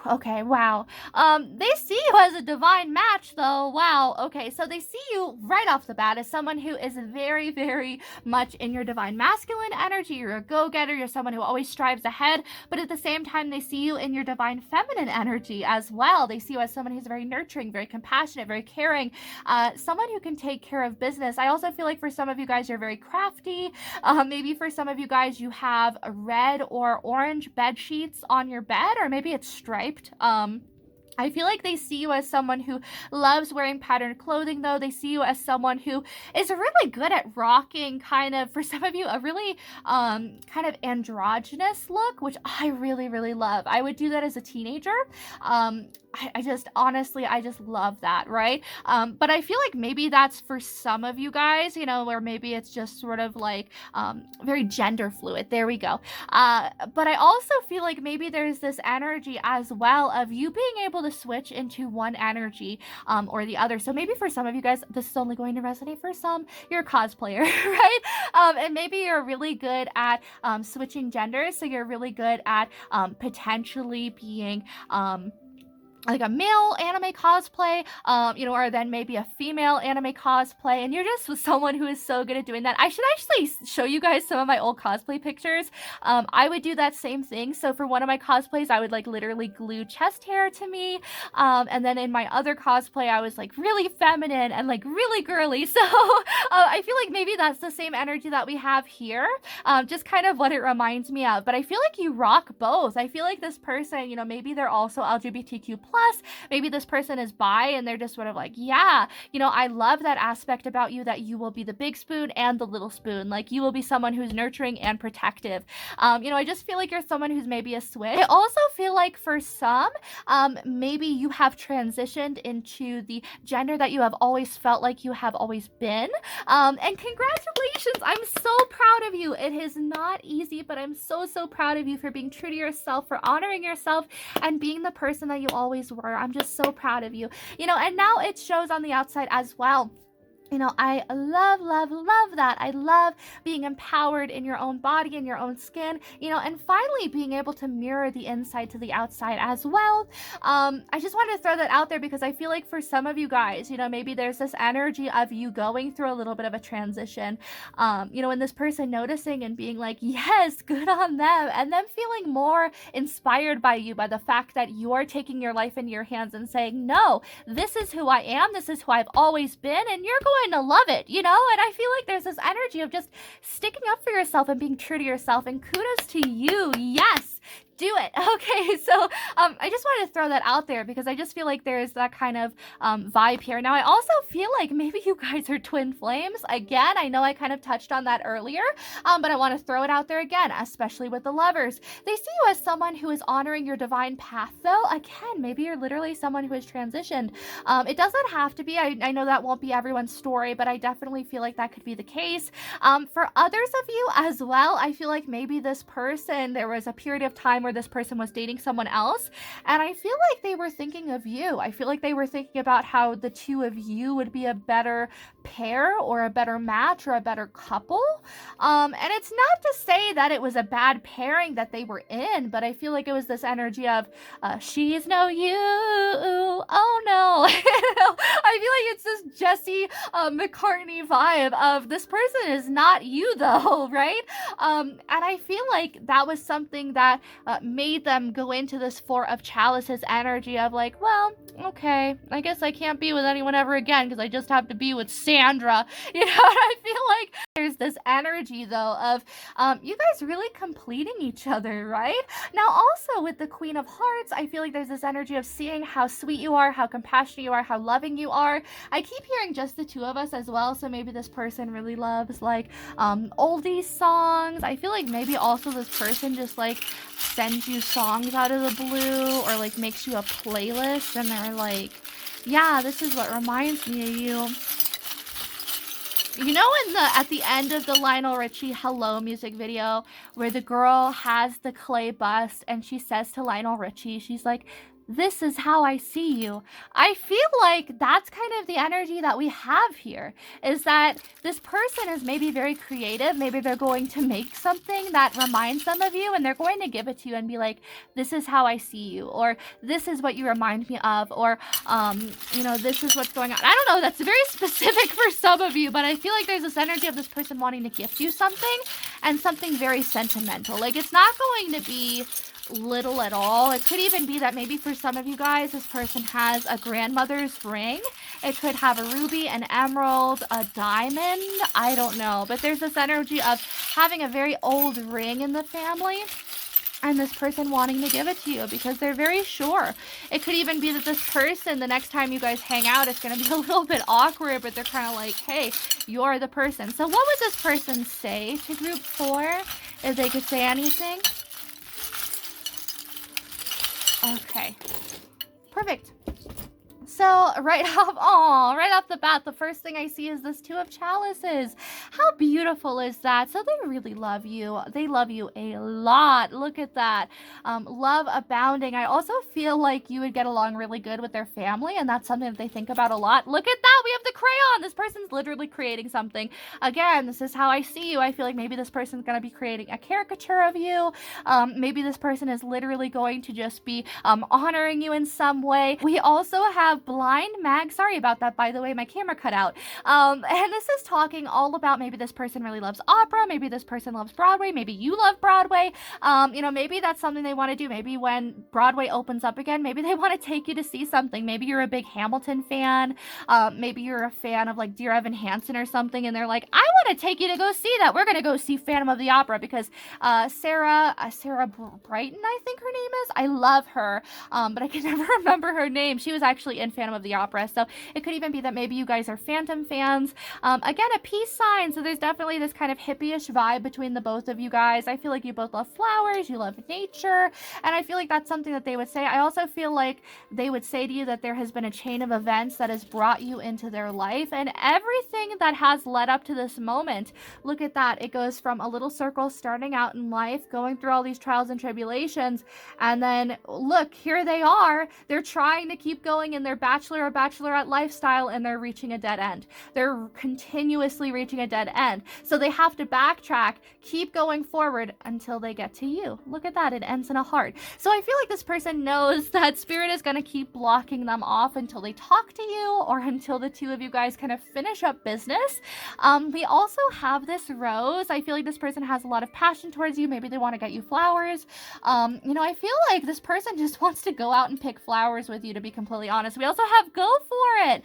Okay, wow. They see you as a divine match, though. Wow. Okay, so they see you right off the bat as someone who is very, very much in your divine masculine energy. You're a go-getter. You're someone who always strives ahead. But at the same time, they see you in your divine feminine energy as well. They see you as someone who's very nurturing, very compassionate, very caring, someone who can take care of business. I also feel like for some of you guys, you're very crafty. Maybe for some of you guys, you have red or orange bed sheets on your bed, or maybe it's striped. I feel like they see you as someone who loves wearing patterned clothing, though. They see you as someone who is really good at rocking kind of, for some of you, a really kind of androgynous look, which I really, really love. I would do that as a teenager. I just love that, right? But I feel like maybe that's for some of you guys, where maybe it's just sort of very gender fluid. There we go. But I also feel like maybe there's this energy as well of you being able to switch into one energy or the other. So maybe for some of you guys, this is only going to resonate. For some, you're a cosplayer, right? And maybe you're really good at switching genders. So you're really good at potentially being like a male anime cosplay, you know, or then maybe a female anime cosplay, and you're just with someone who is so good at doing that. I should actually show you guys some of my old cosplay pictures. I would do that same thing. So for one of my cosplays, I would like literally glue chest hair to me, and then in my other cosplay, I was like really feminine and like really girly. So I feel like maybe that's the same energy that we have here, just kind of what it reminds me of. But I feel like you rock both. I feel like this person, you know, maybe they're also LGBTQ+, maybe this person is bi and they're just sort of like, yeah, you know, I love that aspect about you, that you will be the big spoon and the little spoon. Like, you will be someone who's nurturing and protective. You know, I just feel like you're someone who's maybe a switch. I also feel like for some, maybe you have transitioned into the gender that you have always felt like you have always been. And congratulations, I'm so proud of you. It is not easy, but I'm so proud of you for being true to yourself, for honoring yourself and being the person that you always were. I'm just so proud of you. You know, and now it shows on the outside as well. You know, I love that. I love being empowered in your own body and your own skin, you know, and finally being able to mirror the inside to the outside as well. I just wanted to throw that out there because I feel like for some of you guys, you know, maybe there's this energy of you going through a little bit of a transition, you know, and this person noticing and being like, yes, good on them, and them feeling more inspired by you, by the fact that you're taking your life into your hands and saying, no, this is who I am, this is who I've always been, and you're going to love it, you know? And I feel like there's this energy of just sticking up for yourself and being true to yourself, and kudos to you. Yes, do it. Okay, so I just wanted to throw that out there because I just feel like there's that kind of vibe here. Now, I also feel like maybe you guys are twin flames. Again, I know I kind of touched on that earlier, but I want to throw it out there again, especially with the lovers. They see you as someone who is honoring your divine path, though. Again, maybe you're literally someone who has transitioned. It doesn't have to be. I know that won't be everyone's story, but I definitely feel like that could be the case. For others of you as well, I feel like maybe this person, there was a period of time where this person was dating someone else, and I feel like they were thinking of you. I feel like they were thinking about how the two of you would be a better pair or a better match or a better couple. And it's not to say that it was a bad pairing that they were in, but I feel like it was this energy of she's no you, oh no. I feel like it's this Jesse McCartney vibe of this person is not you though, right? And I feel like that was something that made them go into this Four of Chalices energy of like, well, okay, I guess I can't be with anyone ever again because I just have to be with Sandra. You know, I feel like there's this energy though of you guys really completing each other, right? Now also with the Queen of Hearts, I feel like there's this energy of seeing how sweet you are, how compassionate you are, how loving you are. I keep hearing just the two of us as well, so maybe this person really loves like oldies songs. I feel like maybe also this person just like sends you songs out of the blue or like makes you a playlist and they're like, yeah, this is what reminds me of you. You know, at the end of the Lionel Richie Hello music video where the girl has the clay bust and she says to Lionel Richie, she's like, this is how I see you. I feel like that's kind of the energy that we have here, is that this person is maybe very creative. Maybe they're going to make something that reminds them of you and they're going to give it to you and be like, this is how I see you, or this is what you remind me of, or, you know, this is what's going on. I don't know, that's very specific for some of you, but I feel like there's this energy of this person wanting to gift you something, and something very sentimental. Like, it's not going to be little at all. It could even be that maybe for some of you guys, this person has a grandmother's ring. It could have a ruby, an emerald, a diamond. I don't know. But there's this energy of having a very old ring in the family and this person wanting to give it to you because they're very sure. It could even be that this person, the next time you guys hang out, it's going to be a little bit awkward, but they're kind of like, hey, you're the person. So what would this person say to group 4 if they could say anything? Okay, perfect. So right off the bat, the first thing I see is this Two of Chalices. How beautiful is that? So they really love you. They love you a lot. Look at that. Love abounding. I also feel like you would get along really good with their family, and that's something that they think about a lot. Look at that. We have the crayon. This person's literally creating something. Again, this is how I see you. I feel like maybe this person's going to be creating a caricature of you. Maybe this person is literally going to just be honoring you in some way. We also have Blind Mag. Sorry about that, by the way, my camera cut out. And this is talking all about maybe this person really loves opera, maybe this person loves Broadway, maybe you love Broadway. Maybe that's something they want to do. Maybe when Broadway opens up again, maybe they want to take you to see something. Maybe you're a big Hamilton fan. Maybe you're a fan of like Dear Evan Hansen or something, and they're like, I want to take you to go see that. We're going to go see Phantom of the Opera because Sarah Brighton, I think her name is. I love her, but I can never remember her name. She was actually in Phantom of the Opera, so it could even be that maybe you guys are Phantom fans. Again, a peace sign, so there's definitely this kind of hippie-ish vibe between the both of you guys. I feel like you both love flowers, you love nature, and I feel like that's something that they would say. I also feel like they would say to you that there has been a chain of events that has brought you into their life, and everything that has led up to this moment. Look at that. It goes from a little circle starting out in life, going through all these trials and tribulations, and then look, here they are. They're trying to keep going in their bachelor or bachelorette lifestyle, and they're reaching a dead end. They're continuously reaching a dead end. So they have to backtrack, keep going forward until they get to you. Look at that. It ends in a heart. So I feel like this person knows that spirit is going to keep blocking them off until they talk to you or until the two of you guys kind of finish up business. We also have this rose. I feel like this person has a lot of passion towards you. Maybe they want to get you flowers. I feel like this person just wants to go out and pick flowers with you, to be completely honest. We also have go for it.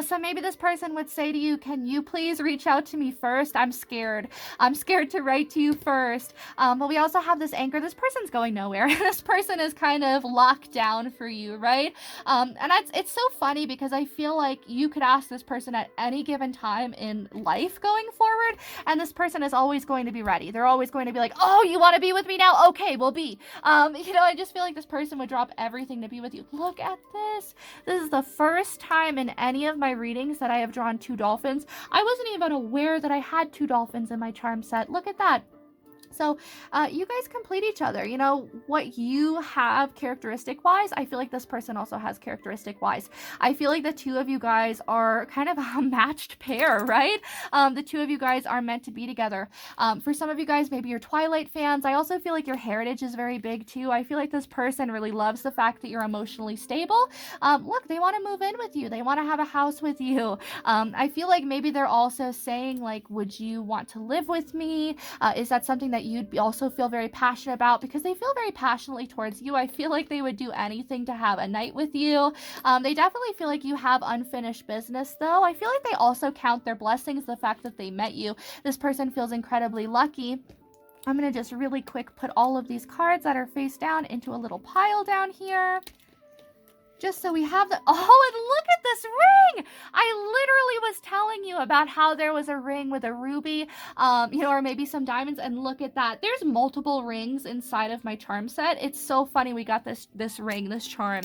So maybe this person would say to you, can you please reach out to me first? I'm scared. I'm scared to write to you first. But we also have this anchor. This person's going nowhere. This person is kind of locked down for you, right? And it's so funny because I feel like you could ask this person at any given time in life going forward, and this person is always going to be ready. They're always going to be like, oh, you want to be with me now? Okay, we'll be. I just feel like this person would drop everything to be with you. Look at this. This is the first time in any of my readings that I have drawn two dolphins. I wasn't even aware that I had two dolphins in my charm set. Look at that. So you guys complete each other. What you have characteristic-wise, I feel like this person also has characteristic-wise. I feel like the two of you guys are kind of a matched pair, right? The two of you guys are meant to be together. For some of you guys, maybe you're Twilight fans. I also feel like your heritage is very big too. I feel like this person really loves the fact that you're emotionally stable. Look, they want to move in with you. They want to have a house with you. I feel like maybe they're also saying, like, would you want to live with me? Is that something that you'd also feel very passionate about? Because they feel very passionately towards you. I feel like they would do anything to have a night with you. They definitely feel like you have unfinished business, though. I feel like they also count their blessings, the fact that they met you. This person feels incredibly lucky. I'm going to just really quick put all of these cards that are face down into a little pile down here. Just so we have the, and look at this ring. I literally was telling you about how there was a ring with a ruby, or maybe some diamonds, and look at that. There's multiple rings inside of my charm set. It's so funny we got this ring, this charm.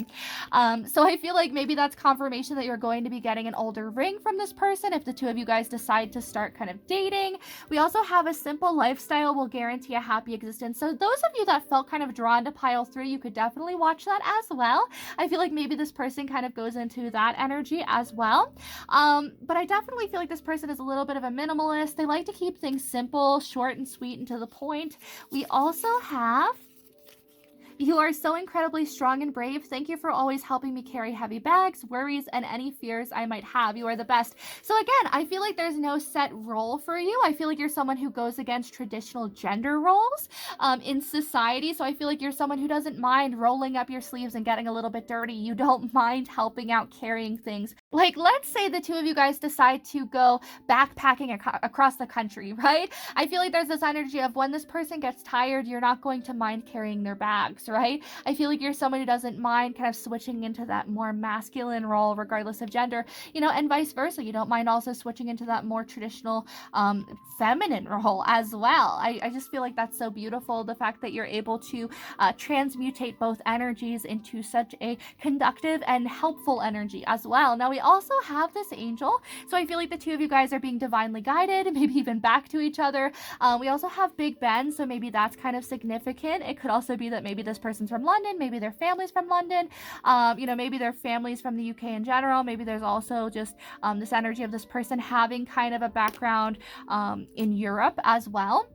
So I feel like maybe that's confirmation that you're going to be getting an older ring from this person if the two of you guys decide to start kind of dating. We also have a simple lifestyle will guarantee a happy existence. So those of you that felt kind of drawn to pile 3, you could definitely watch that as well. I feel like maybe this person kind of goes into that energy as well. But I definitely feel like this person is a little bit of a minimalist. They like to keep things simple, short and sweet and to the point. We also have, you are so incredibly strong and brave. Thank you for always helping me carry heavy bags, worries, and any fears I might have. You are the best. So again, I feel like there's no set role for you. I feel like you're someone who goes against traditional gender roles in society. So I feel like you're someone who doesn't mind rolling up your sleeves and getting a little bit dirty. You don't mind helping out, carrying things. Like, let's say the two of you guys decide to go backpacking across the country, right? I feel like there's this energy of when this person gets tired, you're not going to mind carrying their bags, right? I feel like you're someone who doesn't mind kind of switching into that more masculine role, regardless of gender, and vice versa. You don't mind also switching into that more traditional feminine role as well. I just feel like that's so beautiful. The fact that you're able to transmutate both energies into such a conductive and helpful energy as well. Now, we also have this angel, so I feel like the two of you guys are being divinely guided, maybe even back to each other. We also have Big Ben, so maybe that's kind of significant. It could also be that maybe this person's from London, maybe their family's from London, maybe their family's from the UK in general. Maybe there's also just this energy of this person having kind of a background in Europe as well.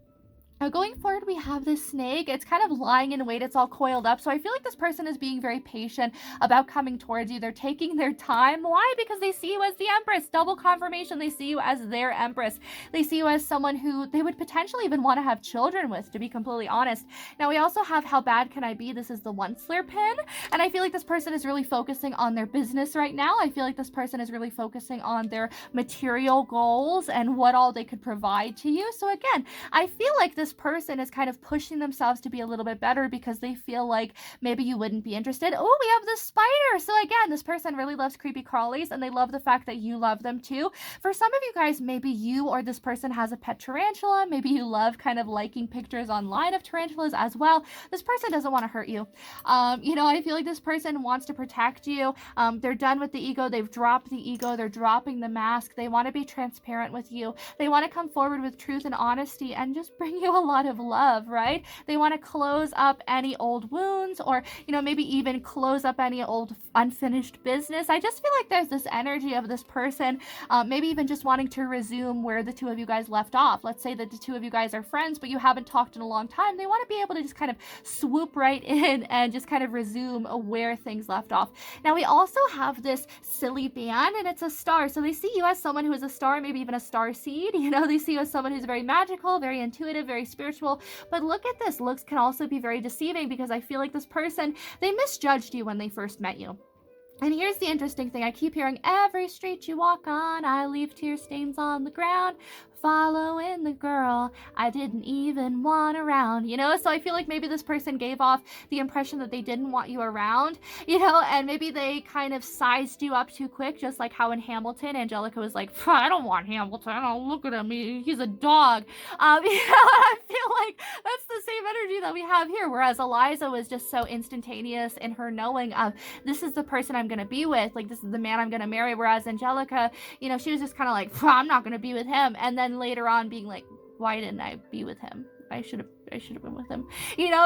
Now, going forward, we have this snake. It's kind of lying in wait. It's all coiled up. So I feel like this person is being very patient about coming towards you. They're taking their time. Why? Because they see you as the Empress. Double confirmation. They see you as their Empress. They see you as someone who they would potentially even want to have children with, to be completely honest. Now, we also have How Bad Can I Be? This is the Onceler pin. And I feel like this person is really focusing on their business right now. I feel like this person is really focusing on their material goals and what all they could provide to you. So again, I feel like this person is kind of pushing themselves to be a little bit better because they feel like maybe you wouldn't be interested. Oh, we have the spider. So again, this person really loves creepy crawlies and they love the fact that you love them too. For some of you guys, maybe you or this person has a pet tarantula. Maybe you love kind of liking pictures online of tarantulas as well. This person doesn't want to hurt you. I feel like this person wants to protect you. They're done with the ego. They've dropped the ego. They're dropping the mask. They want to be transparent with you. They want to come forward with truth and honesty and just bring you a lot of love, right? They want to close up any old wounds or, maybe even close up any old unfinished business. I just feel like there's this energy of this person, maybe even just wanting to resume where the two of you guys left off. Let's say that the two of you guys are friends, but you haven't talked in a long time. They want to be able to just kind of swoop right in and just kind of resume where things left off. Now, we also have this silly band and it's a star. So they see you as someone who is a star, maybe even a star seed. They see you as someone who's very magical, very intuitive, very spiritual. But look at this. Looks can also be very deceiving because I feel like this person, they misjudged you when they first met you. And here's the interesting thing. I keep hearing, every street you walk on, I leave tear stains on the ground. Following the girl I didn't even want around, so I feel like maybe this person gave off the impression that they didn't want you around, and maybe they kind of sized you up too quick, just like how in Hamilton, Angelica was like, I don't want Hamilton, oh, look at him, he's a dog. I feel like that's the same energy that we have here, whereas Eliza was just so instantaneous in her knowing of, this is the person I'm going to be with, like, this is the man I'm going to marry, whereas Angelica, she was just kind of like, I'm not going to be with him, and then later on being like, why didn't I be with him? I should have been with him,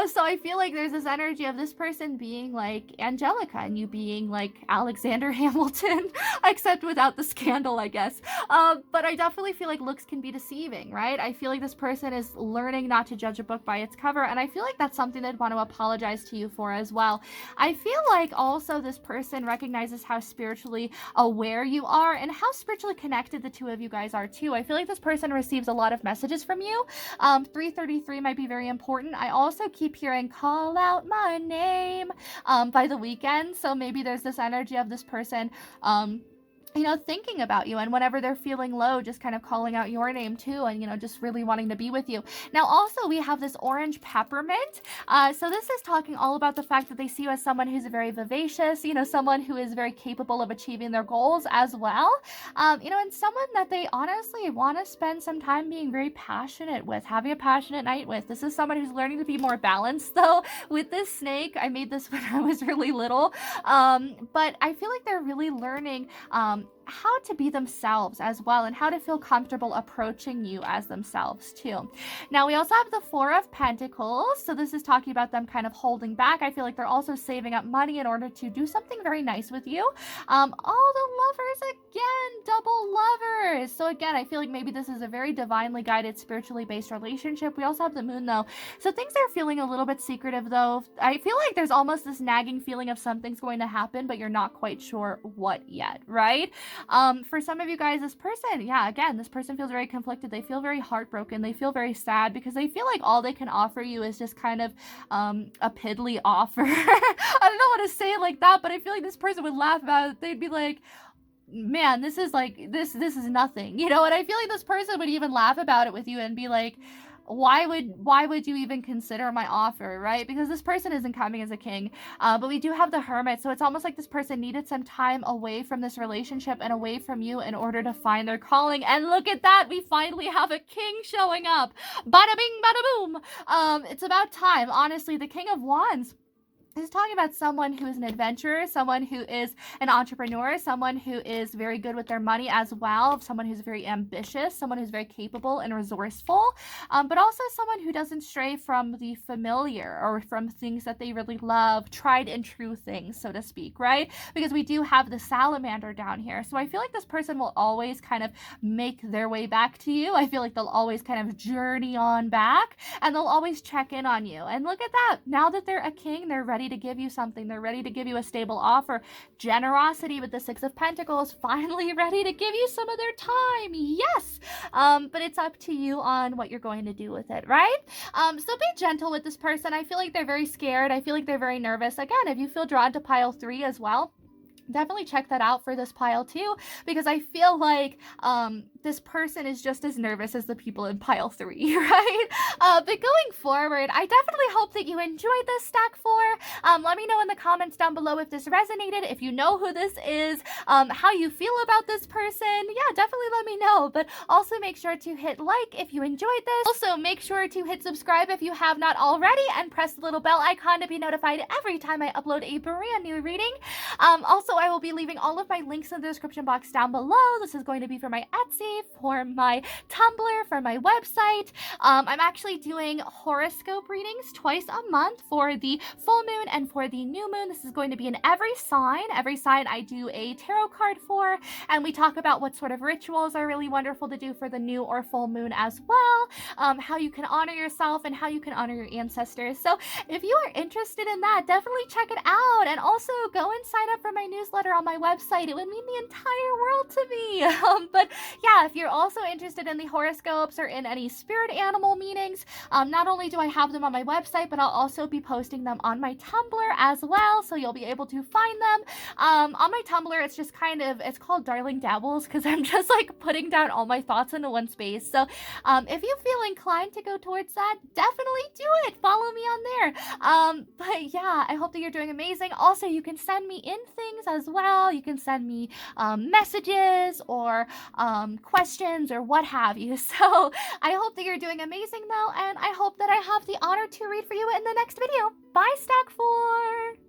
so I feel like there's this energy of this person being like Angelica and you being like Alexander Hamilton, except without the scandal, I guess. But I definitely feel like looks can be deceiving, right? I feel like this person is learning not to judge a book by its cover, and I feel like that's something they'd want to apologize to you for as well. I feel like also this person recognizes how spiritually aware you are and how spiritually connected the two of you guys are too. I feel like this person receives a lot of messages from you. 333 might be very important. I also keep hearing call out my name by The Weeknd. So maybe there's this energy of this person thinking about you, and whenever they're feeling low, just kind of calling out your name too, and just really wanting to be with you. Now, also we have this orange peppermint. So this is talking all about the fact that they see you as someone who's very vivacious, someone who is very capable of achieving their goals as well, and someone that they honestly want to spend some time being very passionate with, having a passionate night with. This is someone who's learning to be more balanced though with this snake. I made this when I was really little, but I feel like they're really learning how to be themselves as well, and how to feel comfortable approaching you as themselves too. Now, we also have the Four of Pentacles. So this is talking about them kind of holding back. I feel like they're also saving up money in order to do something very nice with you. All the lovers again, double lovers. So again, I feel like maybe this is a very divinely guided, spiritually based relationship. We also have the Moon though. So things are feeling a little bit secretive though. I feel like there's almost this nagging feeling of something's going to happen, but you're not quite sure what yet, right? For some of you guys, this person, this person feels very conflicted. They feel very heartbroken. They feel very sad because they feel like all they can offer you is just kind of a piddly offer. I don't know how to say it like that, but I feel like this person would laugh about it. They'd be like, man, this is like, this is nothing, you know? And I feel like this person would even laugh about it with you and be like, why would you even consider my offer, right? Because this person isn't coming as a king. But we do have the Hermit, so it's almost like this person needed some time away from this relationship and away from you in order to find their calling. And look at that, we finally have a king showing up. Bada bing, bada boom. It's about time. Honestly, the King of Wands is talking about someone who is an adventurer, someone who is an entrepreneur, someone who is very good with their money as well, someone who's very ambitious, someone who's very capable and resourceful, but also someone who doesn't stray from the familiar or from things that they really love, tried and true things, so to speak, right? Because we do have the salamander down here. So I feel like this person will always kind of make their way back to you. I feel like they'll always kind of journey on back, and they'll always check in on you. And look at that. Now that they're a king, they're ready to give you something. They're ready to give you a stable offer. Generosity with the Six of Pentacles, finally ready to give you some of their time. Yes. But it's up to you on what you're going to do with it, right? So be gentle with this person. I feel like they're very scared. I feel like they're very nervous. Again, if you feel drawn to pile 3 as well, definitely check that out for this pile too, because I feel like this person is just as nervous as the people in pile 3, right? But going forward, I definitely hope that you enjoyed this stack 4. Let me know in the comments down below if this resonated, if you know who this is, how you feel about this person. Yeah, definitely let me know. But also make sure to hit like if you enjoyed this. Also make sure to hit subscribe if you have not already, and press the little bell icon to be notified every time I upload a brand new reading. Also, I will be leaving all of my links in the description box down below. This is going to be for my Etsy, for my Tumblr, for my website. I'm actually doing horoscope readings twice a month for the full moon and for the new moon. This is going to be in every sign. Every sign I do a tarot card for, and we talk about what sort of rituals are really wonderful to do for the new or full moon as well, how you can honor yourself and how you can honor your ancestors. So if you are interested in that, definitely check it out, and also go and sign up for my newsletter on my website. It would mean the entire world to me. But yeah, if you're also interested in the horoscopes or in any spirit animal meanings, not only do I have them on my website, but I'll also be posting them on my Tumblr as well, so you'll be able to find them. On my Tumblr, it's just kind of, it's called Darling Dabbles, because I'm just like putting down all my thoughts into one space. So if you feel inclined to go towards that, definitely do it. Follow me on there. But yeah, I hope that you're doing amazing. Also, you can send me in things as well. You can send me messages or questions or what have you. So I hope that you're doing amazing though, and I hope that I have the honor to read for you in the next video. Bye, Stack 4!